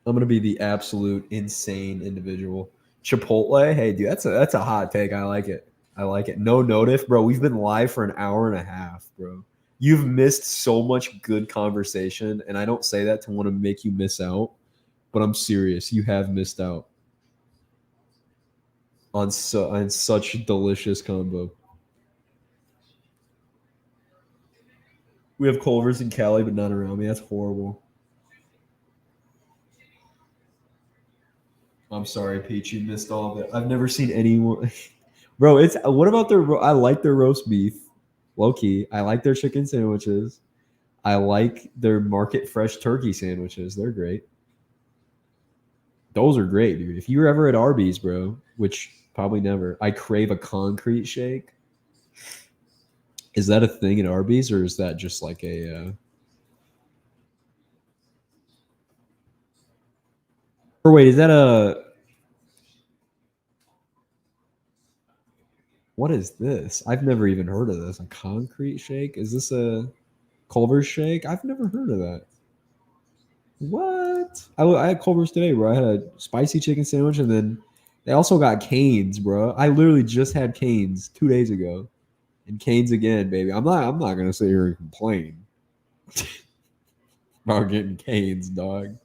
Speaker 2: I'm gonna be the absolute insane individual. Chipotle, hey dude, that's a hot take. I like it. I like it. No notif, bro. We've been live for an hour and a half, bro. You've missed so much good conversation, and I don't say that to want to make you miss out, but I'm serious. You have missed out on such delicious combo. We have Culver's in Cali, but not around me. That's horrible. I'm sorry, Peach. You missed all of it. I've never seen anyone. Bro, it's what about their? I like their roast beef, low key. I like their chicken sandwiches. I like their market fresh turkey sandwiches. They're great. Those are great, dude. If you're ever at Arby's, bro, which probably never, I crave a concrete shake. Is that a thing at Arby's, or is that just like a? Or wait, is that a? What is this? I've never even heard of this. A concrete shake? Is this a Culver's shake? I've never heard of that. What? I had Culver's today, bro. I had a spicy chicken sandwich, and then they also got Canes, bro. I literally just had Canes 2 days ago, and Canes again, baby. I'm not gonna sit here and complain about getting Canes, dog.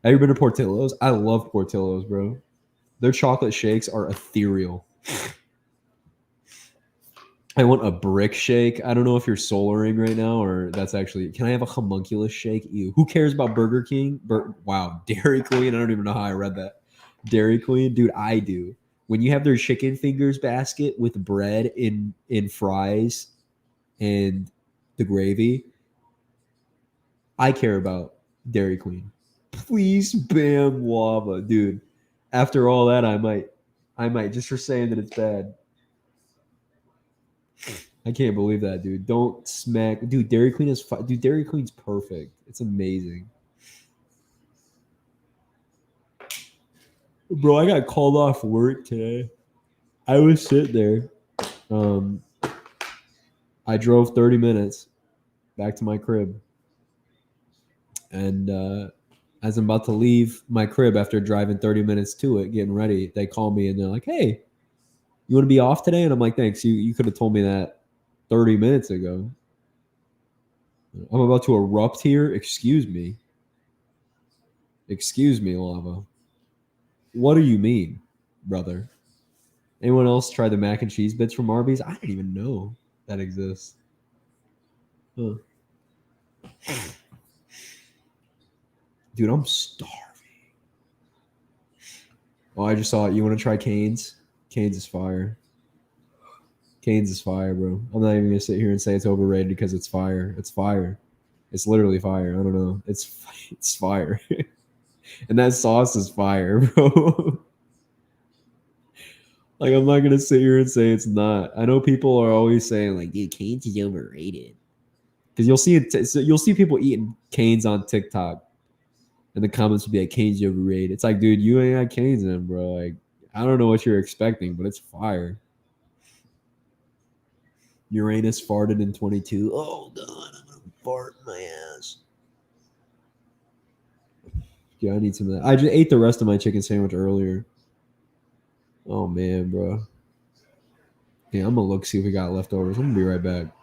Speaker 2: Have you been to Portillo's? I love Portillo's, bro. Their chocolate shakes are ethereal. I want a brick shake. I don't know if you're soloring right now or that's actually. Can I have a homunculus shake? Ew. Who cares about Burger King? Wow, Dairy Queen. I don't even know how I read that. Dairy Queen, dude. I do. When you have their chicken fingers basket with bread in fries and the gravy, I care about Dairy Queen. Please, bam, lava, dude. After all that, I might just for saying that it's bad. I can't believe that, dude. Don't smack, dude. Dairy Queen is, dude. Dairy Queen's perfect. It's amazing, bro. I got called off work today. I was sitting there. Um, I drove 30 minutes back to my crib, and as I'm about to leave my crib after driving 30 minutes to it, getting ready, they call me and they're like, "Hey, you want to be off today?" And I'm like, "Thanks. You could have told me that 30 minutes ago." I'm about to erupt here. Excuse me. Excuse me, lava. What do you mean, brother? Anyone else try the mac and cheese bits from Arby's? I didn't even know that exists. Huh. Dude, I'm starving. Oh, I just saw it. You want to try Canes? Canes is fire. Canes is fire, bro. I'm not even gonna sit here and say it's overrated because it's fire. It's fire. It's literally fire. I don't know. It's fire, and that sauce is fire, bro. Like I'm not gonna sit here and say it's not. I know people are always saying like, "Dude, Canes is overrated," because you'll see it. So you'll see people eating Canes on TikTok, and the comments will be like, "Canes overrated." It's like, dude, you ain't got Canes in them, bro. Like, I don't know what you're expecting, but it's fire. Uranus farted in 22. Oh god, I'm gonna fart in my ass. Yeah, I need some of that. I just ate the rest of my chicken sandwich earlier. Oh man, bro. Yeah, I'm gonna look see if we got leftovers. I'm gonna be right back.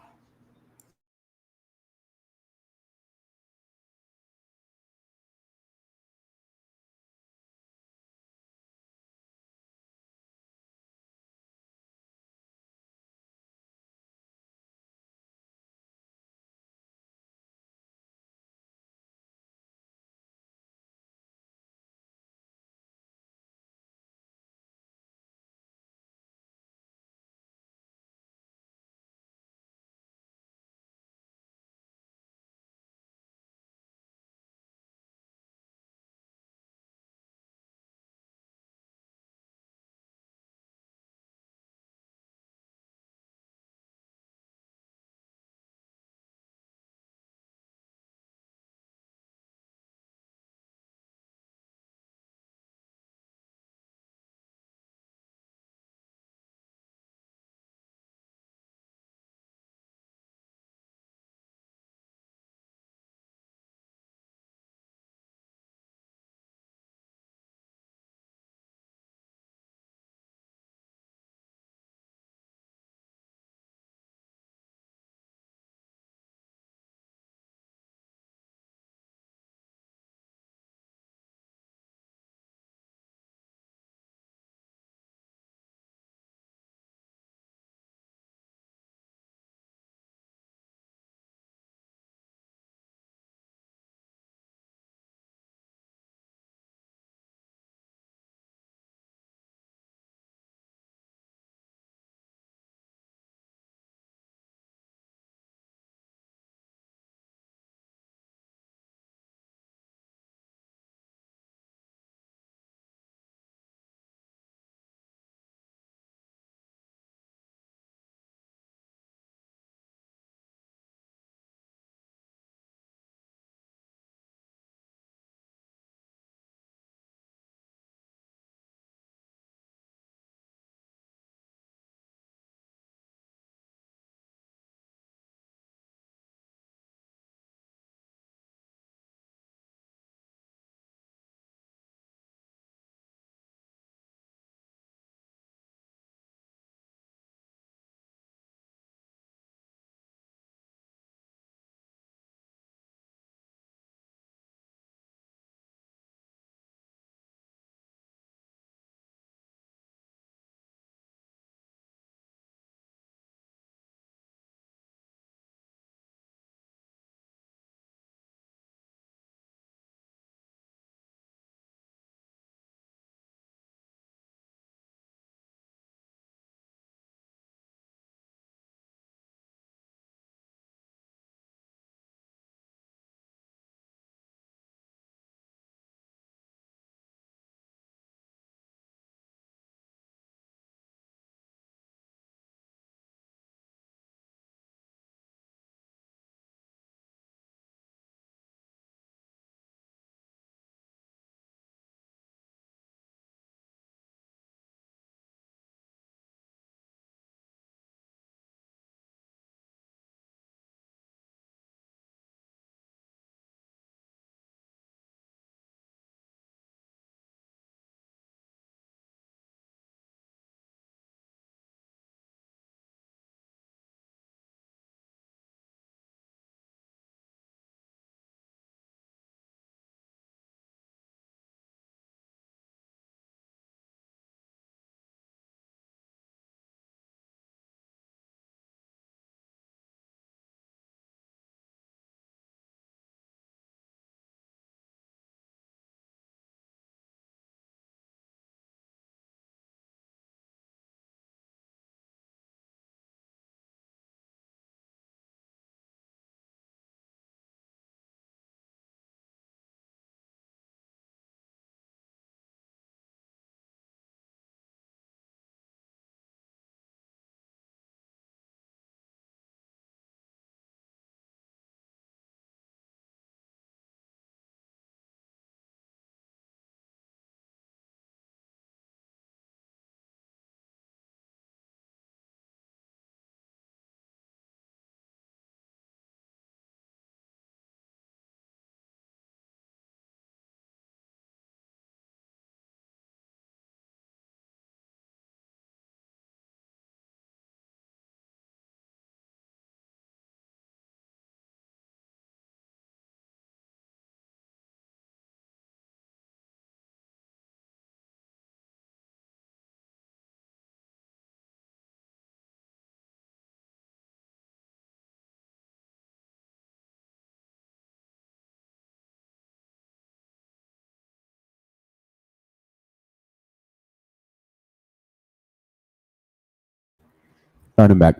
Speaker 1: Starting back.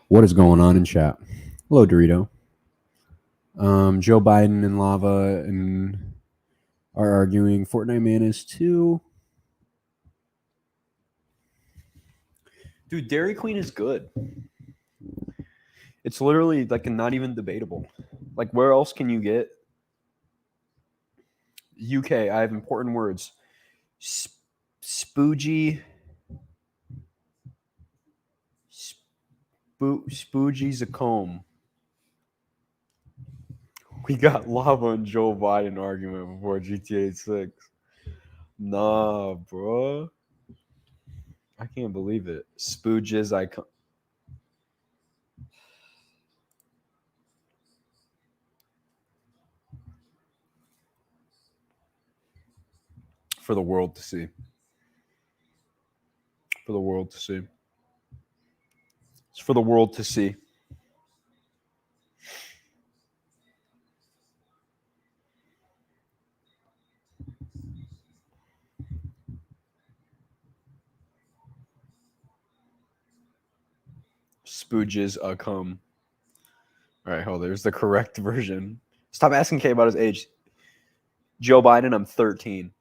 Speaker 1: What is going on in chat? Hello, Dorito. Joe Biden and Lava and are arguing. Fortnite Man is too. Dude, Dairy Queen is good. It's literally like not even debatable. Like, where else can you get? UK, I have important words. Spoogie. Spoogie's a comb. We got Lava and Joe Biden argument before GTA 6. Nah, bro. I can't believe it. Spooges icon. For the world to see. For the world to see. It's for the world to see. Spooges a cum. All right, hold. There's the correct version. Stop asking Kay about his age. Joe Biden, I'm 13.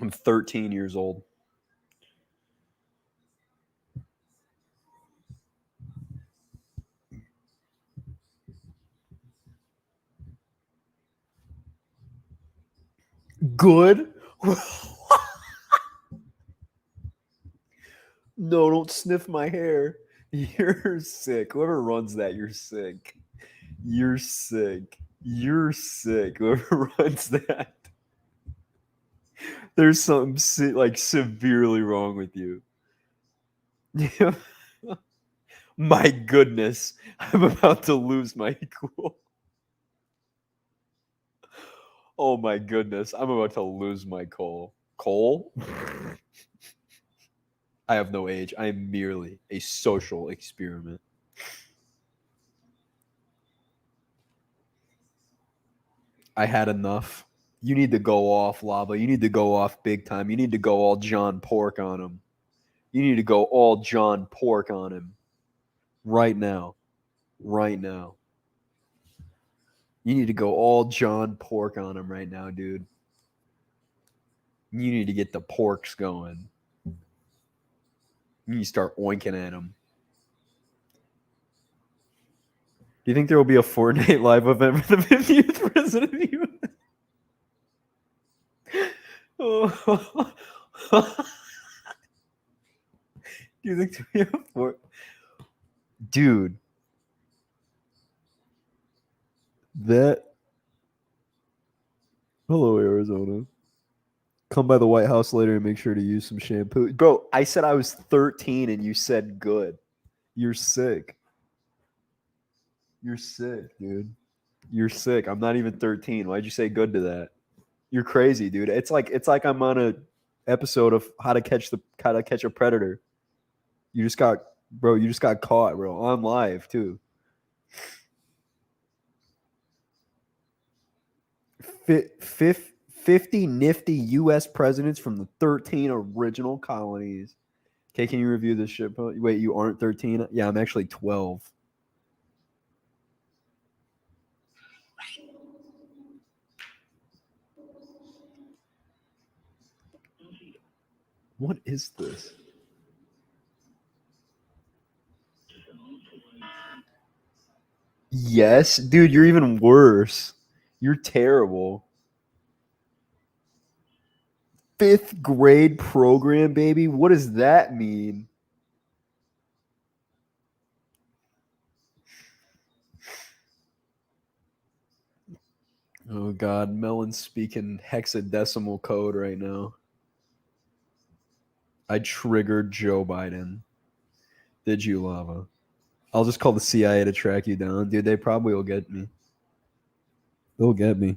Speaker 1: I'm 13 years old. Good? No, don't sniff my hair. You're sick. Whoever runs that, you're sick. You're sick. You're sick. Whoever runs that. There's something like severely wrong with you. My goodness. I'm about to lose my cool. Oh my goodness. I'm about to lose my coal. Coal? I have no age. I am merely a social experiment. I had enough. You need to go off, Lava. You need to go off big time. You need to go all John Pork on him. You need to go all John Pork on him. Right now. Right now. You need to go all John Pork on him right now, dude. You need to get the porks going. You need to start oinking at him. Do you think there will be a Fortnite live event for the 50th president of the U.S.? Oh. Do you think there will be a Fort? Dude. That. Hello, Arizona. Come by the White House later and make sure to use some shampoo. Bro, I said I was 13 and you said good. You're sick. You're sick, dude. You're sick. I'm not even 13. Why'd you say good to that? You're crazy, dude. It's like I'm on a episode of how to catch a predator. You just got caught, bro. On live too. 50 nifty U.S. presidents from the 13 original colonies. Okay, can you review this shit? Wait, you aren't 13? Yeah, I'm actually 12. What is this? Yes, dude, you're even worse. You're terrible. 5th grade program, baby? What does that mean? Oh, God. Melon's speaking hexadecimal code right now. I triggered Joe Biden. Did you, Lava? I'll just call the CIA to track you down. Dude, they probably will get me. They'll get me.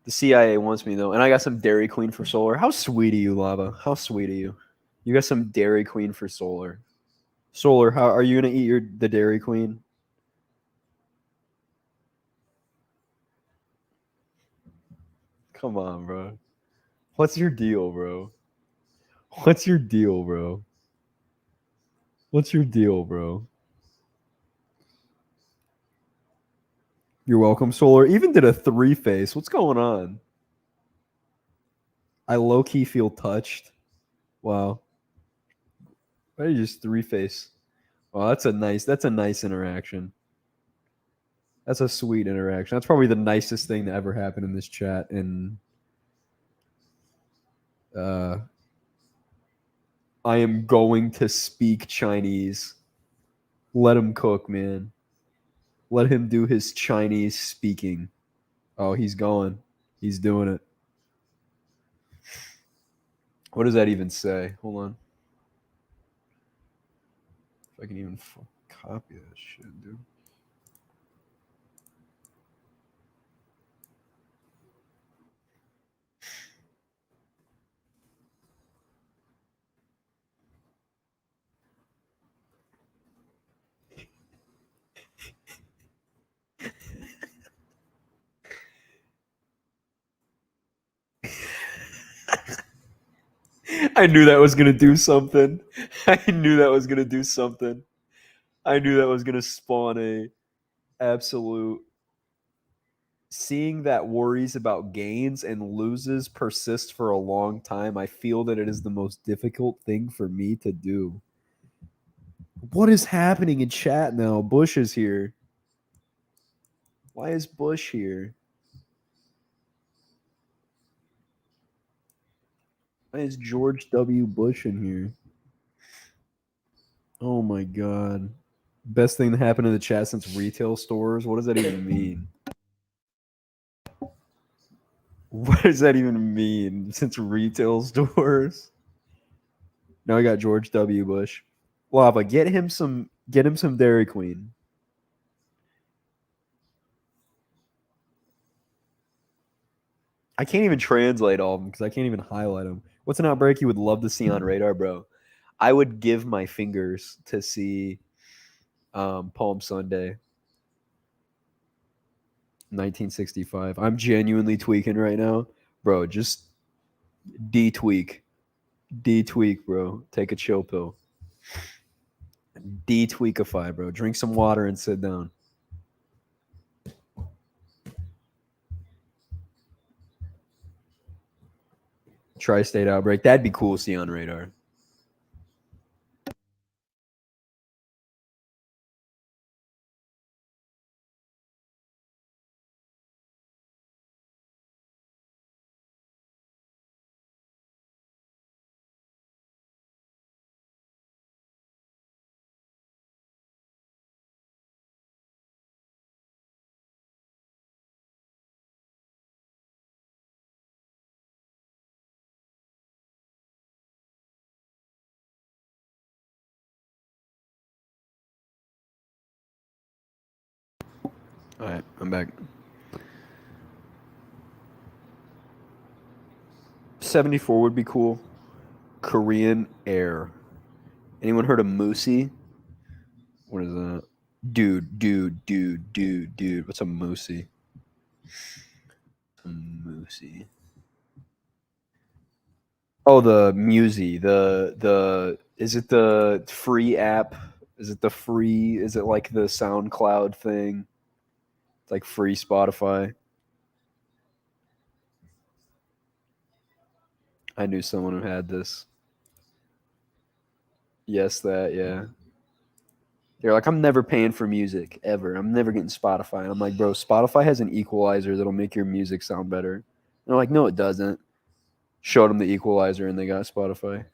Speaker 1: The CIA wants me, though. And I got some Dairy Queen for solar. How sweet are you, Lava? How sweet are you? You got some Dairy Queen for solar. Solar, how are you going to eat the Dairy Queen?
Speaker 2: Come on, bro. What's your deal, bro? What's your deal, bro? What's your deal, bro? You're welcome, Solar. Even did a 3-face. What's going on? I low-key feel touched. Wow. Why did you just 3-face? Wow, that's a nice interaction. That's a sweet interaction. That's probably the nicest thing to ever happen in this chat. And I am going to speak Chinese. Let him cook, man. Let him do his Chinese speaking. Oh, he's going. He's doing it. What does that even say? Hold on. If I can even copy that shit, dude. I knew that was gonna do something. I knew that was gonna do something. I knew that was gonna spawn a absolute. Seeing that worries about gains and loses persist for a long time, I feel that it is the most difficult thing for me to do. What is happening in chat now? Bush is here. Why is Bush here? Why is George W. Bush in here? Oh my god. Best thing that happened in the chat since retail stores? What does that even mean? What does that even mean? Since retail stores? Now I got George W. Bush. Lava, get him some Dairy Queen. I can't even translate all of them because I can't even highlight them. What's an outbreak you would love to see on radar, bro? I would give my fingers to see Palm Sunday, 1965. I'm genuinely tweaking right now, bro. Just de-tweak, de-tweak, bro. Take a chill pill. De-tweakify, bro. Drink some water and sit down. Tri-state outbreak. That'd be cool to see on radar. All right, I'm back. 74 would be cool. Korean Air. Anyone heard of Moosey? What is that? Dude. What's a Moosey? Moosey. Oh, the Musey. The is it the free app? Is it the free? Is it like the SoundCloud thing? It's like free Spotify. I knew someone who had this. Yes, that, yeah. They're like, I'm never paying for music ever. I'm never getting Spotify. And I'm like, bro, Spotify has an equalizer that'll make your music sound better. And they're like, no, it doesn't. Showed them the equalizer and they got Spotify.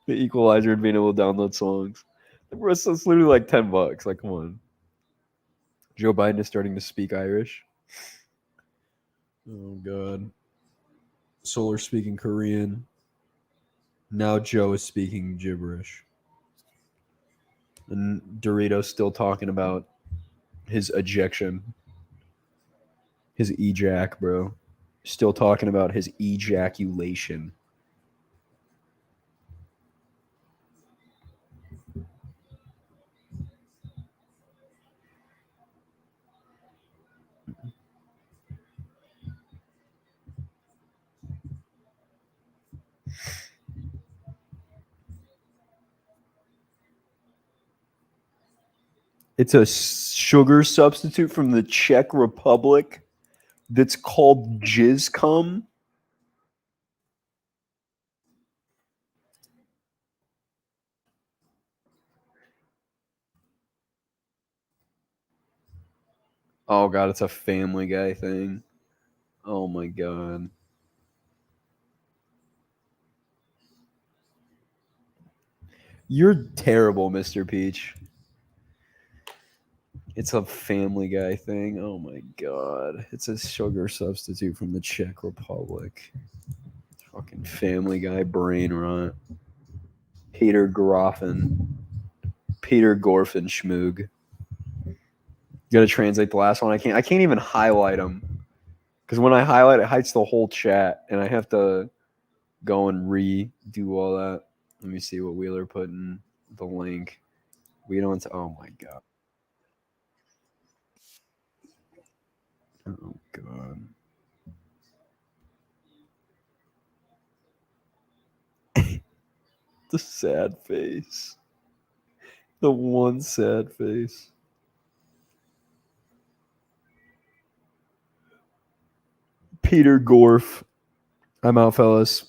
Speaker 2: The equalizer and being able to download songs. Bro, it's literally like $10. Like, come on. Joe Biden is starting to speak Irish. Oh god. Solar speaking Korean. Now Joe is speaking gibberish. And Dorito's still talking about his ejection. His ejac, bro. Still talking about his ejaculation. It's a sugar substitute from the Czech Republic that's called jizz cum. Oh god, it's a Family Guy thing. Oh my god. You're terrible, Mr. Peach. It's a Family Guy thing. Oh my god. It's a sugar substitute from the Czech Republic. Fucking Family Guy brain rot. Peter Groffen. Peter Gorfen Schmoog. Gotta translate the last one. I can't even highlight them. Because when I highlight, it hides the whole chat, and I have to go and redo all that. Let me see what Wheeler put in the link. We don't. Oh my god. Oh god. The sad face. The one sad face. Peter Gorf. I'm out, fellas.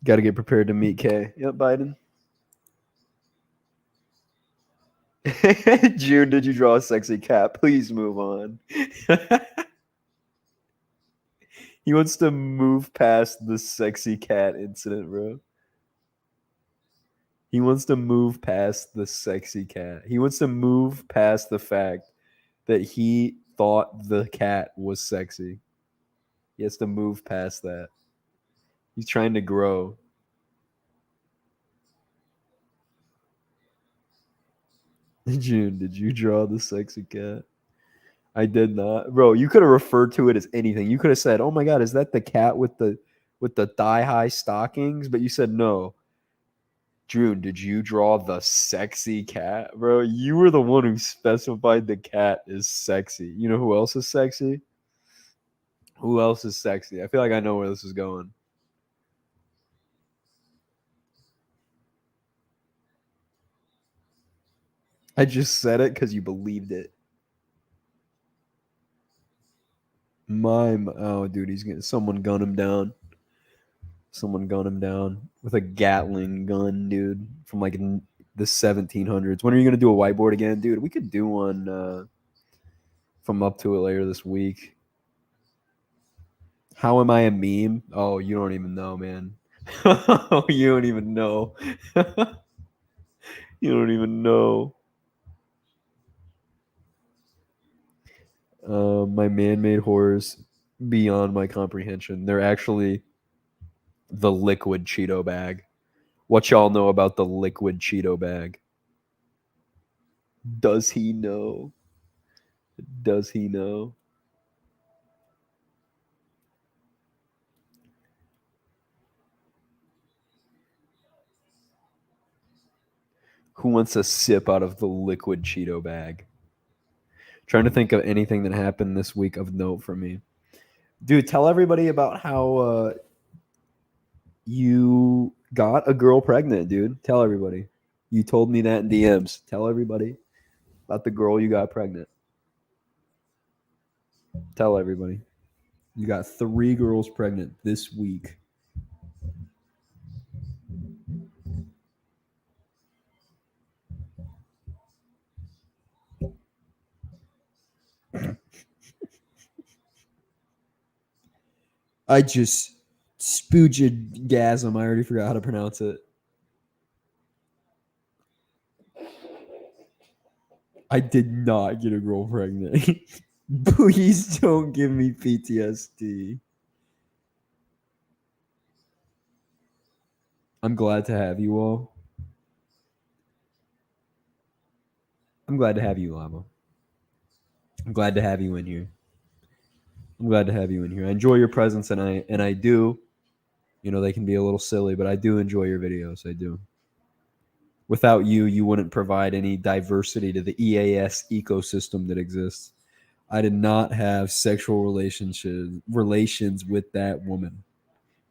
Speaker 2: Got to get prepared to meet Kay. Yep, Biden. June, did you draw a sexy cat? Please move on. He wants to move past the sexy cat incident, bro. He wants to move past the sexy cat. He wants to move past the fact that he thought the cat was sexy. He has to move past that. He's trying to grow. June, did you draw the sexy cat? I did not. Bro, you could have referred to it as anything. You could have said, "Oh my god, is that the cat with the thigh-high stockings?" But you said no. June, did you draw the sexy cat? Bro, you were the one who specified the cat is sexy. You know who else is sexy? Who else is sexy? I feel like I know where this is going. I just said it because you believed it. Mime. Oh, dude, he's getting someone gun him down. Someone gun him down with a Gatling gun, dude, from like the 1700s. When are you gonna do a whiteboard again, dude? We could do one if I'm up to it later this week. How am I a meme? Oh, you don't even know, man. Oh, you don't even know. You don't even know. My man-made horrors beyond my comprehension. They're actually the liquid Cheeto bag. What y'all know about the liquid Cheeto bag? Does he know? Does he know? Who wants a sip out of the liquid Cheeto bag? Trying to think of anything that happened this week of note for me. Dude, tell everybody about how you got a girl pregnant, dude. Tell everybody. You told me that in DMs. Tell everybody about the girl you got pregnant. Tell everybody. You got 3 girls pregnant this week. I just spoogegasm. I already forgot how to pronounce it. I did not get a girl pregnant. Please don't give me PTSD. I'm glad to have you all. I'm glad to have you, Lama. I'm glad to have you in here. I'm glad to have you in here. I enjoy your presence, and I do. You know, they can be a little silly, but I do enjoy your videos. I do. Without you, you wouldn't provide any diversity to the EAS ecosystem that exists. I did not have sexual relations with that woman.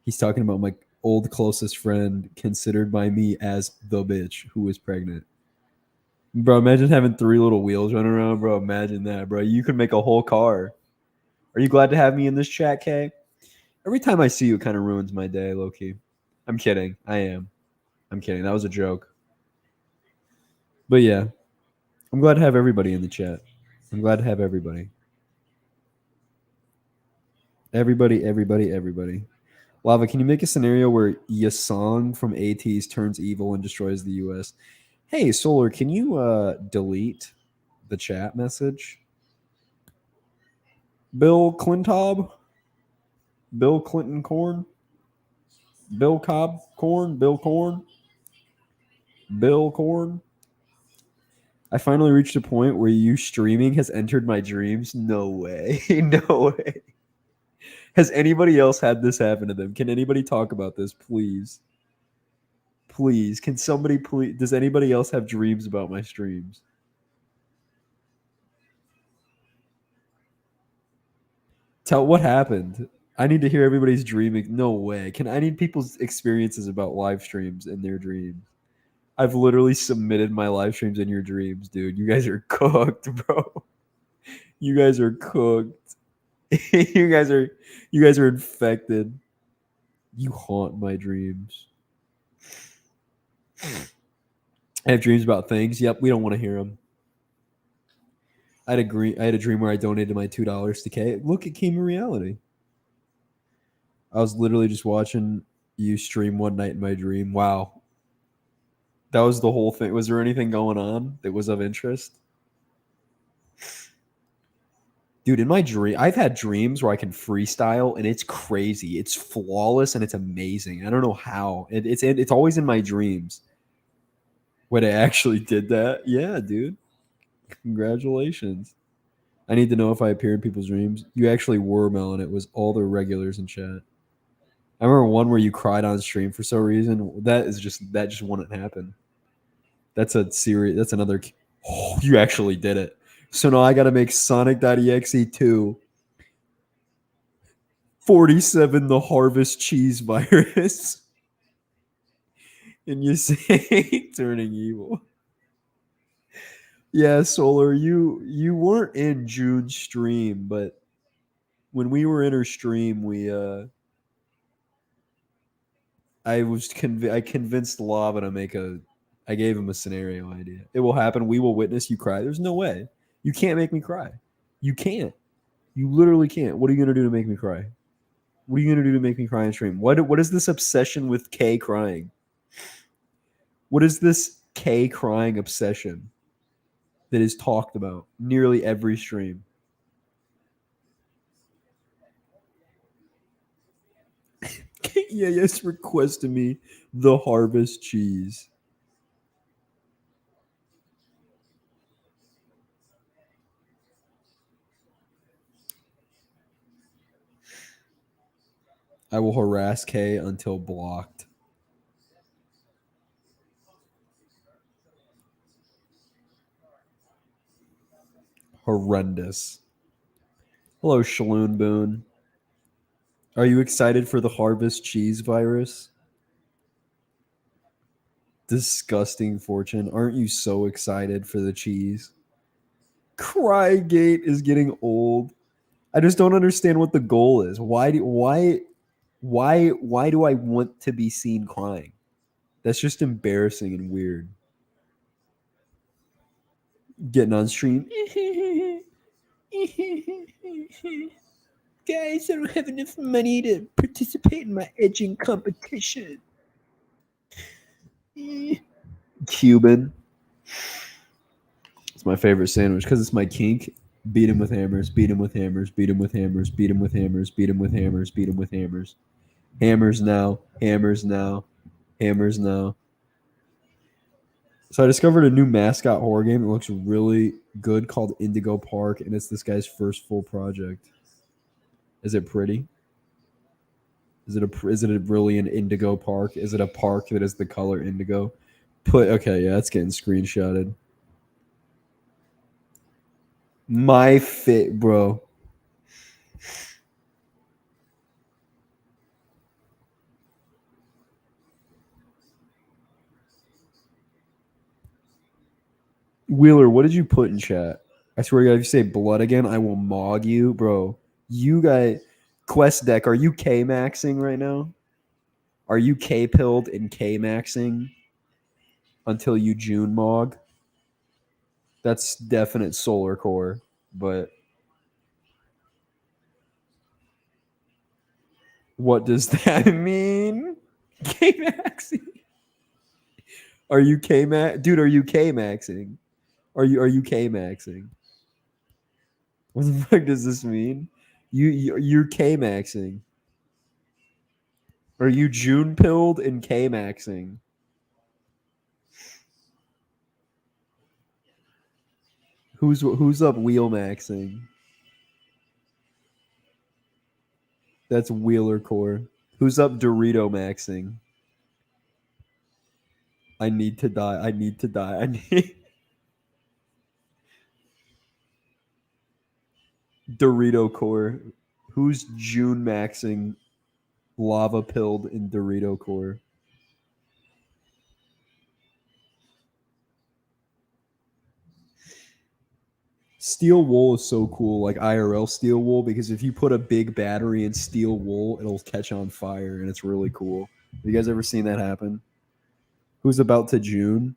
Speaker 2: He's talking about my old closest friend, considered by me as the bitch who was pregnant. Bro, imagine having 3 little wheels running around, bro. Imagine that, bro. You could make a whole car. Are you glad to have me in this chat, Kay? Every time I see you, it kind of ruins my day, low key. I'm kidding. I am. I'm kidding. That was a joke. But yeah, I'm glad to have everybody in the chat. I'm glad to have everybody. Everybody. Lava, can you make a scenario where Yasong from ATs turns evil and destroys the US? Hey, Solar, can you delete the chat message? Bill Clintob? Bill Clinton Corn? Bill Cobb Corn? Bill Corn? Bill Corn? I finally reached a point where you streaming has entered my dreams. No way. No way. Has anybody else had this happen to them? Can anybody talk about this, please? Please. Can somebody please? Does anybody else have dreams about my streams? Tell what happened. I need to hear everybody's dreaming. No way. I need people's experiences about live streams and their dreams. I've literally submitted my live streams in your dreams, dude. You guys are cooked, bro. You guys are cooked. you guys are infected. You haunt my dreams. I have dreams about things. Yep, we don't want to hear them. I had a dream where I donated my $2 to K. Look, it came in reality. I was literally just watching you stream one night in my dream. Wow. That was the whole thing. Was there anything going on that was of interest? Dude, in my dream, I've had dreams where I can freestyle and it's crazy. It's flawless and it's amazing. I don't know how. It's always in my dreams. When I actually did that. Yeah, dude. Congratulations. I need to know if I appear in people's dreams. You actually were, Melon. It was all the regulars in chat. I remember one where you cried on stream for some reason. That just wouldn't happen. That's a series. That's another. Oh, you actually did it. So now I got to make Sonic.exe 2 47 the Harvest Cheese Virus. And you say turning evil. Yeah, Solar, you weren't in June's stream, but when we were in her stream, I convinced Lava to make I gave him a scenario idea. It will happen. We will witness you cry. There's no way. You can't make me cry. You can't. You literally can't. What are you gonna do to make me cry? What are you gonna do to make me cry on stream? What is this obsession with K crying? What is this K crying obsession that is talked about nearly every stream? Yeah, yes, requested me the Harvest Cheese. I will harass K until blocked. Horrendous. Hello, Shaloon Boone. Are you excited for the Harvest Cheese virus? Disgusting Fortune. Aren't you so excited for the cheese? Crygate is getting old. I just don't understand what the goal is. Why do I want to be seen crying? That's just embarrassing and weird. Getting on stream. Guys, I don't have enough money to participate in my edging competition. Cuban. It's my favorite sandwich because it's my kink. Beat him with hammers, beat him with hammers, beat him with hammers, beat him with hammers, beat him with hammers, beat him with hammers. Hammers now, hammers now, hammers now. So I discovered a new mascot horror game. It looks really good called Indigo Park, and it's this guy's first full project. Is it pretty? Is it a really an indigo park? Is it a park that is the color indigo? Okay, yeah, it's getting screenshotted. My fit, bro. Wheeler, what did you put in chat? I swear to God, if you say blood again, I will mog you, bro. You guys, Quest Deck, are you K maxing right now? Are you K pilled and K maxing until you June mog? That's definite solar core, but what does that mean? K maxing? Are you K max, dude? Are you K maxing? Are you K maxing? What the fuck does this mean? You're K maxing. Are you June pilled and K maxing? Who's up wheel maxing? That's Wheeler core. Who's up Dorito maxing? I need to die. I need to die. I need Dorito core. Who's June maxing lava pilled in Dorito core? Steel wool is so cool, like IRL steel wool, because if you put a big battery in steel wool, it'll catch on fire, and it's really cool. Have you guys ever seen that happen? Who's about to June?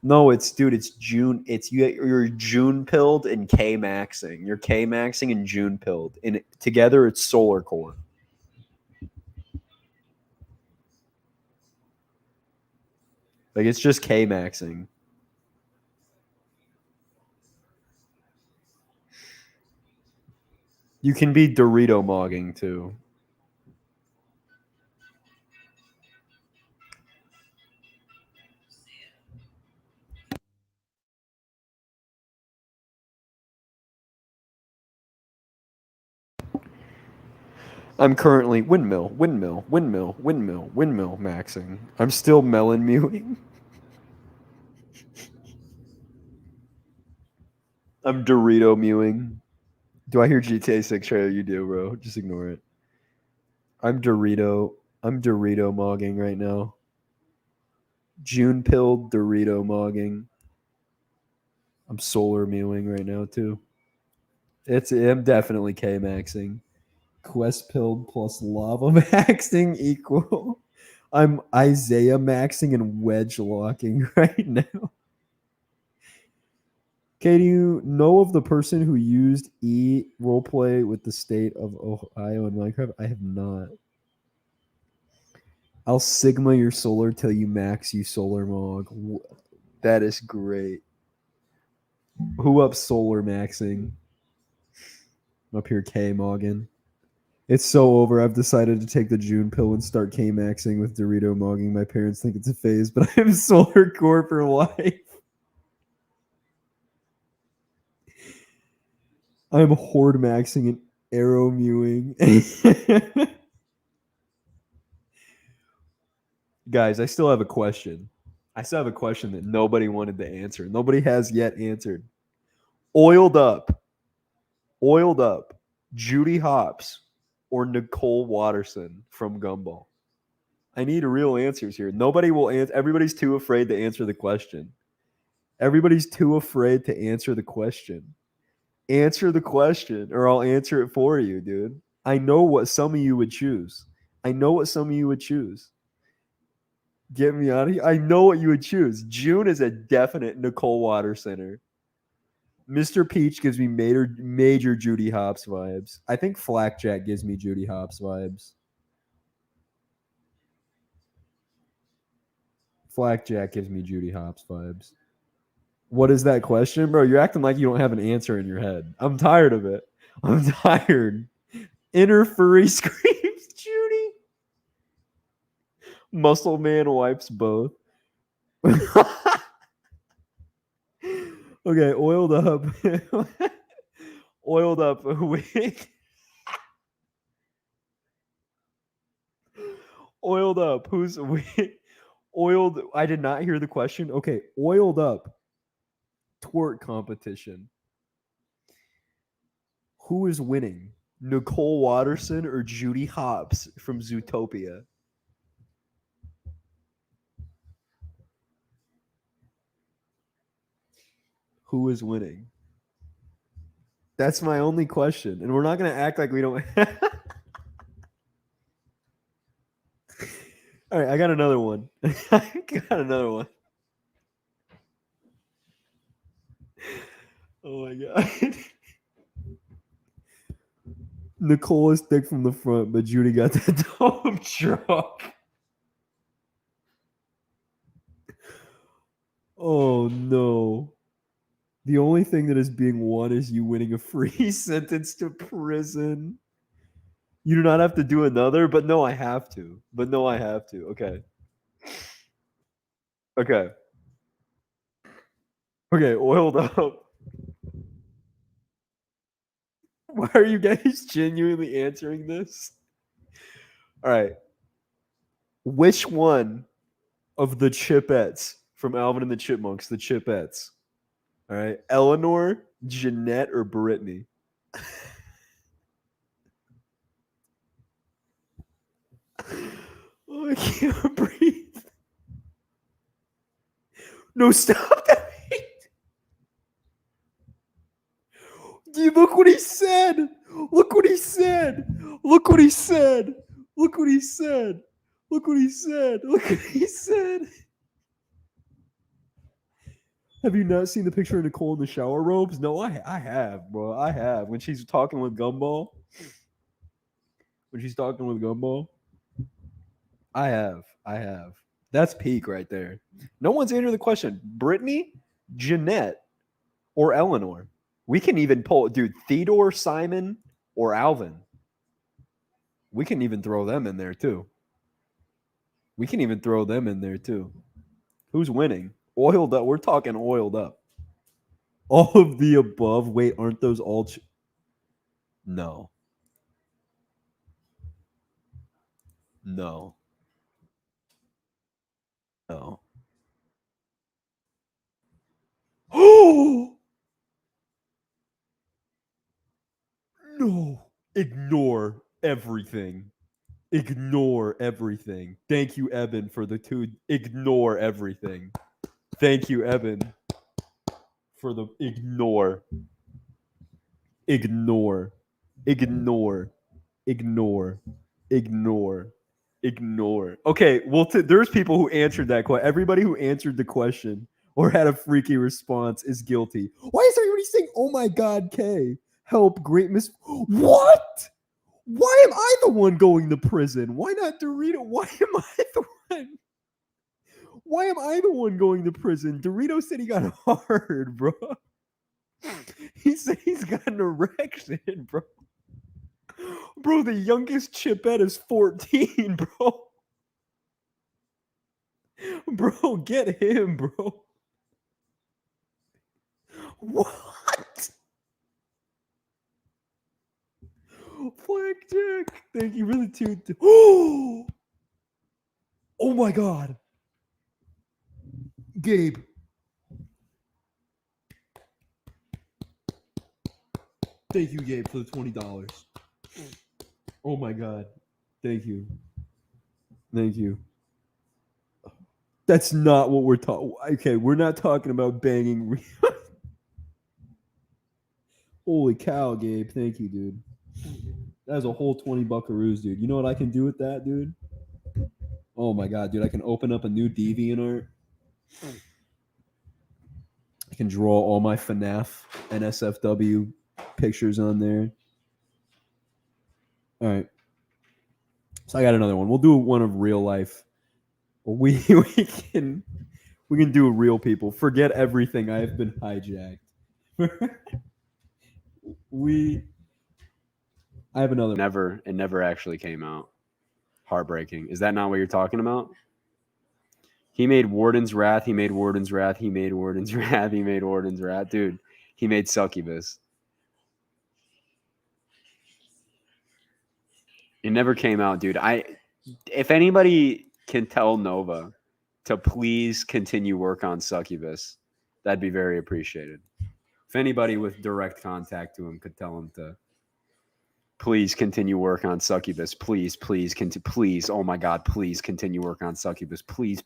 Speaker 2: No, it's June. You're June pilled and K maxing. You're K maxing and June pilled, and together it's solar core. Like it's just K maxing. You can be Dorito mogging too. I'm currently windmill maxing. I'm still melon mewing. I'm Dorito mewing. Do I hear GTA 6 trailer? You do, bro. Just ignore it. I'm Dorito mogging right now. June pilled Dorito mogging. I'm solar mewing right now too. I'm definitely K maxing. Quest pilled plus lava maxing equal. I'm Isaiah maxing and wedge locking right now. Okay, do you know of the person who used roleplay with the state of Ohio in Minecraft? I have not. I'll Sigma your solar till you max you solar mog. That is great. Who up solar maxing? I'm up here K mogging. It's so over. I've decided to take the June pill and start K maxing with Dorito mogging. My parents think it's a phase, but I'm solar core for life. I'm horde maxing and arrow mewing. Guys, I still have a question. I still have a question that nobody wanted to answer. Nobody has yet answered. Oiled up, Judy Hopps or Nicole Watterson from Gumball? I need real answers here. Nobody will answer. Everybody's too afraid to answer the question. Everybody's too afraid to answer the question. Answer the question, or I'll answer it for you, dude. I know what some of you would choose. Get me out of here. I know what you would choose. June is a definite Nicole Watterson. Mr. Peach gives me major Judy Hopps vibes. I think Flackjack gives me Judy Hopps vibes. Flackjack gives me Judy Hopps vibes. What is that question, bro? You're acting like you don't have an answer in your head. I'm tired of it. I'm tired. Inner furry screams, Judy. Muscle man wipes both. Okay, oiled up. Oiled up. Wait. Oiled up. Who's wait? Oiled. I did not hear the question. Okay, oiled up. Twerk competition. Who is winning? Nicole Watterson or Judy Hopps from Zootopia? Who is winning? That's my only question. And we're not going to act like we don't. All right, I got another one. I got another one. Oh my God. Nicole is thick from the front, but Judy got that dump truck. Oh no. The only thing that is being won is you winning a free sentence to prison. You do not have to do another, but no, I have to. But no, I have to. Okay. Okay. Okay, oiled up. Why are you guys genuinely answering this? All right. Which one of the Chipettes from Alvin and the Chipmunks, the Chipettes? All right. Eleanor, Jeanette, or Brittany? Oh, I can't breathe. No, stop that. Dude, look what he said. Look what he said. Look what he said. Look what he said. Look what he said. Look what he said. Have you not seen the picture of Nicole in the shower robes? No, I have, bro. I have. When she's talking with Gumball. When she's talking with Gumball. I have. I have. That's peak right there. No one's answered the question. Brittany, Jeanette, or Eleanor? We can even pull, dude, Theodore, Simon, or Alvin. We can even throw them in there too. We can even throw them in there too. Who's winning? Oiled up. We're talking oiled up. All of the above. Wait, aren't those all? No. No. No. Oh no. Ignore everything. Ignore everything. Thank you, Evan, for the two. Ignore everything. Thank you, Evan, for the ignore. Ignore. Ignore. Ignore. Ignore. Ignore. Okay, well, there's people who answered that question. Everybody who answered the question or had a freaky response is guilty. Why is everybody saying, oh my God, K? Help, great miss. What? Why am I the one going to prison? Why not Dorito? Why am I the one? Why am I the one going to prison? Dorito said he got hard, bro. He said he's got an erection, bro. Bro, the youngest Chipette is 14, bro. Bro, get him, bro. What? Blackjack. Thank you for the two. Oh my God. Gabe. Thank you, Gabe, for the $20. Oh my God. Thank you. Thank you. That's not what we're talking. Okay, we're not talking about banging. Holy cow, Gabe. Thank you, dude. That was a whole 20 buckaroos, dude. You know what I can do with that, dude? Oh my God, dude. I can open up a new DeviantArt. I can draw all my FNAF NSFW pictures on there. All right. So I got another one. We'll do one of real life. We can do real people. Forget everything. I have been hijacked. I have another.
Speaker 1: It never actually came out. Heartbreaking. Is that not what you're talking about? He made Warden's Wrath. He made Warden's Wrath. He made Warden's Wrath. He made Warden's Wrath. Dude, he made Succubus. It never came out, dude. If anybody can tell Nova to please continue work on Succubus, that'd be very appreciated. If anybody with direct contact to him could tell him to please continue work on Succubus. Please, please. Oh my God, please continue work on Succubus. Please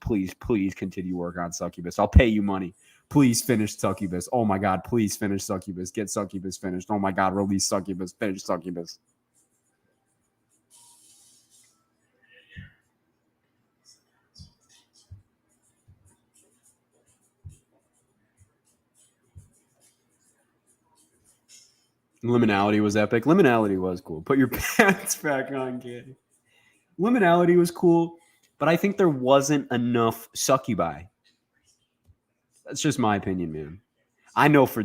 Speaker 1: continue work on Succubus. I'll pay you money.
Speaker 2: Please finish Succubus. Oh my God, please finish Succubus. Get Succubus finished. Oh my God, release Succubus. Finish Succubus. Liminality was epic. Liminality was cool. Put your pants back on, kid. Liminality was cool, but I think there wasn't enough succubi. That's just my opinion, man. I know for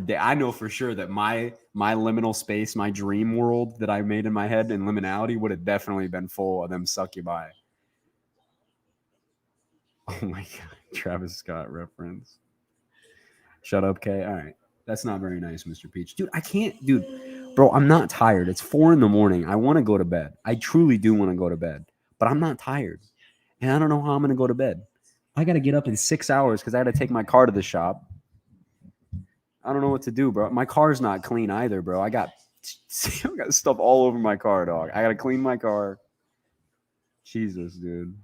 Speaker 2: sure that my liminal space, my dream world that I made in my head in liminality would have definitely been full of them succubi. Oh my God, Travis Scott reference. Shut up, Kay. All right. That's not very nice, Mr. Peach. Dude, I can't, bro, I'm not tired. It's 4 a.m. I want to go to bed. I truly do want to go to bed, but I'm not tired. And I don't know how I'm going to go to bed. I got to get up in 6 hours because I got to take my car to the shop. I don't know what to do, bro. My car's not clean either, bro. I got stuff all over my car, dog. I got to clean my car. Jesus, dude.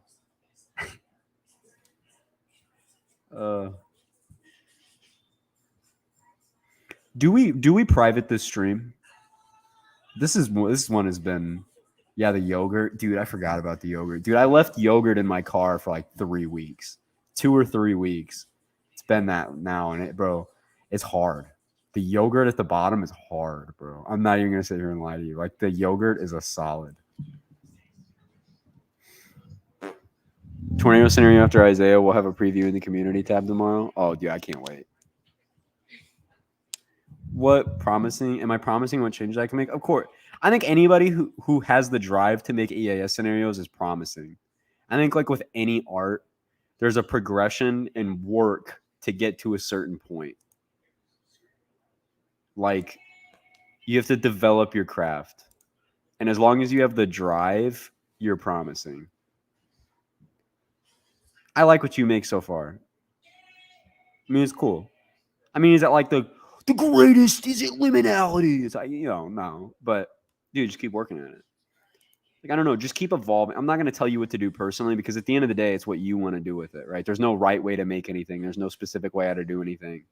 Speaker 2: Do we private this stream? This one has been, yeah, the yogurt, dude. I forgot about the yogurt, dude. I left yogurt in my car for like 3 weeks, 2 or 3 weeks. It's been that now, and bro, it's hard. The yogurt at the bottom is hard, bro. I'm not even gonna sit here and lie to you. Like, the yogurt is a solid. Tornado scenario after Isaiah. We'll have a preview in the community tab tomorrow. Oh, dude, I can't wait. What promising? Am I promising what changes I can make? Of course. I think anybody who has the drive to make EAS scenarios is promising. I think, like with any art, there's a progression and work to get to a certain point. Like, you have to develop your craft. And as long as you have the drive, you're promising. I like what you make so far. I mean, it's cool. I mean, is that like the greatest? Is it liminality? It's like, no. But, dude, just keep working at it. Like, I don't know, just keep evolving. I'm not going to tell you what to do personally, because at the end of the day, it's what you want to do with it, right? There's no right way to make anything. There's no specific way how to do anything.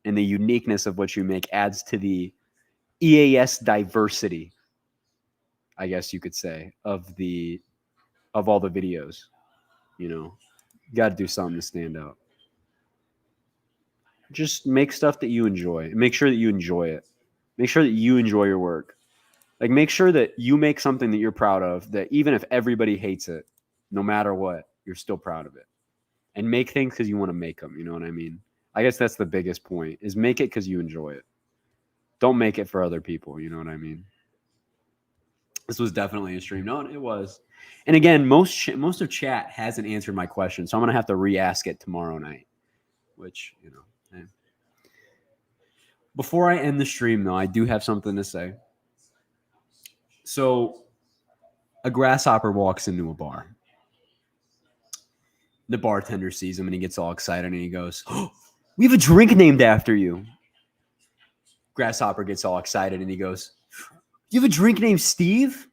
Speaker 2: And the uniqueness of what you make adds to the EAS diversity, I guess you could say, of all the videos. You got to do something to stand out. Just make stuff that you enjoy. Make sure that you enjoy it. Make sure that you enjoy your work. Like, make sure that you make something that you're proud of, that even if everybody hates it, no matter what, you're still proud of it. And make things because you want to make them. You know what I mean? I guess that's the biggest point, is make it because you enjoy it. Don't make it for other people. You know what I mean? This was definitely a stream. No, it was. And again, most of chat hasn't answered my question, so I'm going to have to re-ask it tomorrow night, which, Before I end the stream, though, I do have something to say. So, a grasshopper walks into a bar. The bartender sees him and he gets all excited and he goes, "Oh, we have a drink named after you." Grasshopper gets all excited and he goes, "You have a drink named Steve?"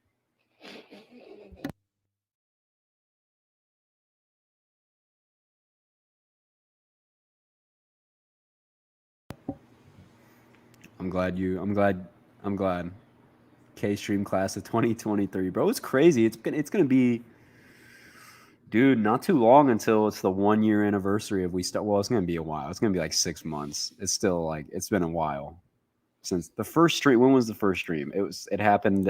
Speaker 2: I'm glad. K-Stream class of 2023. Bro, it's crazy. It's gonna be, dude, not too long until it's the 1-year anniversary of we start. Well, it's gonna be a while. It's gonna be like 6 months. It's still like, it's been a while since the first stream. When was the first stream? It happened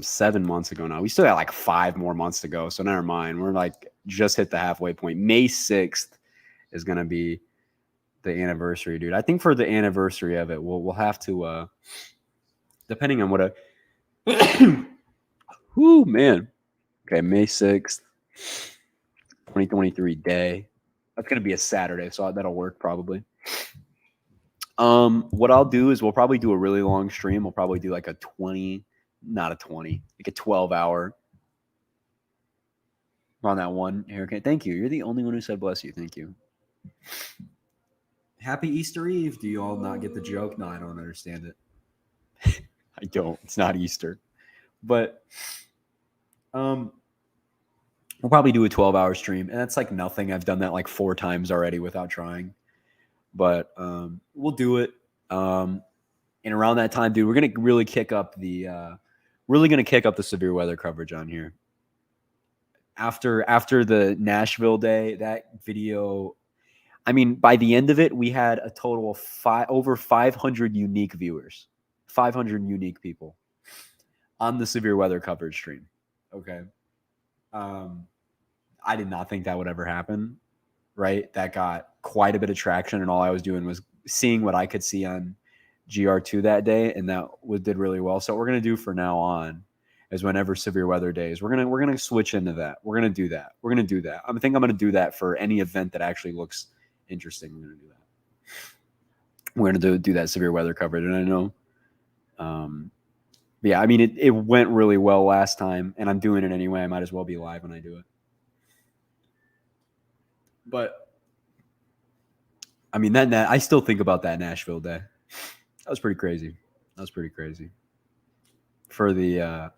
Speaker 2: 7 months ago now. We still got like 5 more months to go, so never mind. We're like just hit the halfway point. May 6th is gonna be the anniversary, dude. I think for the anniversary of it, we'll have to, depending on what whoo, man. Okay, May 6th, 2023 day. That's gonna be a Saturday, so that'll work probably. What I'll do is we'll probably do a really long stream. We'll probably do like a 12-hour on that one haircut. Thank you. You're the only one who said bless you. Thank you. Happy Easter Eve. Do you all not get the joke? No, I don't understand it. I don't. It's not Easter. But we'll probably do a 12-hour stream, and that's like nothing. I've done that like 4 times already without trying. But we'll do it. And around that time, dude, we're gonna really kick up the severe weather coverage on here. After the Nashville day, that video, I mean, by the end of it, we had a total of over 500 unique viewers, 500 unique people on the severe weather coverage stream. Okay. I did not think that would ever happen, right? That got quite a bit of traction, and all I was doing was seeing what I could see on GR2 that day, and that did really well. So what we're going to do for now on is whenever severe weather days, we're gonna switch into that. We're gonna do that. I think I'm gonna do that for any event that actually looks interesting. We're gonna do that. We're gonna do that severe weather coverage, and I know, yeah, I mean it went really well last time, and I'm doing it anyway. I might as well be live when I do it. But I mean that I still think about that Nashville day. That was pretty crazy. For the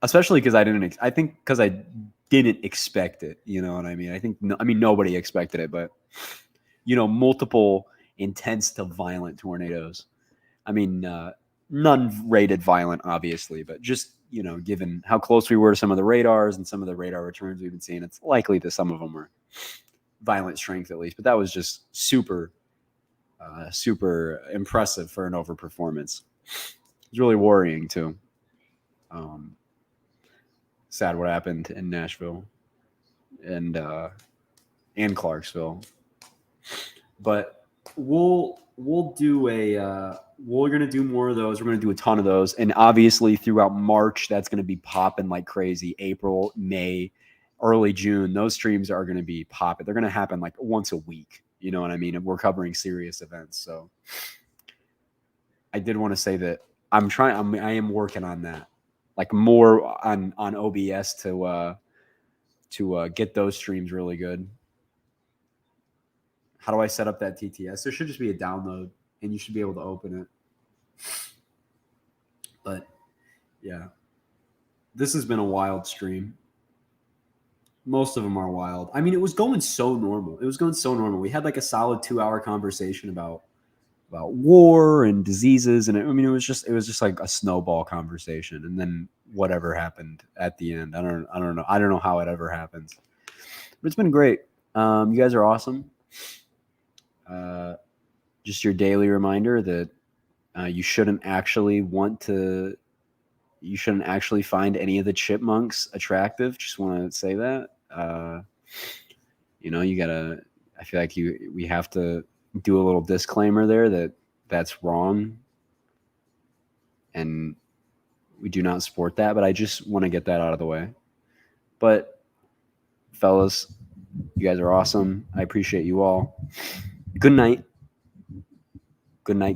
Speaker 2: especially because I didn't expect it. You know what I mean? I mean nobody expected it, but multiple intense to violent tornadoes. I mean, none rated violent, obviously, but just given how close we were to some of the radars and some of the radar returns we've been seeing, it's likely that some of them were violent strength at least. But that was just super impressive for an overperformance. It's really worrying too. Sad what happened in Nashville and Clarksville, but we're gonna do more of those. We're gonna do a ton of those, and obviously throughout March, that's gonna be popping like crazy. April, May, early June, those streams are gonna be popping. They're gonna happen like once a week. You know what I mean? And we're covering serious events, so I did want to say that I am working on that, like more on OBS to get those streams really good. How do I set up that TTS? There should just be a download, and you should be able to open it. But yeah, this has been a wild stream. Most of them are wild. I mean, it was going so normal. We had like a solid 2-hour conversation about war and diseases, and it was just like a snowball conversation. And then whatever happened at the end, I don't know. I don't know how it ever happens, but it's been great. You guys are awesome. Just your daily reminder that you shouldn't actually find any of the chipmunks attractive. Just want to say that. I feel like we have to do a little disclaimer there that that's wrong, and we do not support that. But I just want to get that out of the way. But fellas, you guys are awesome. I appreciate you all. Good night. Good night.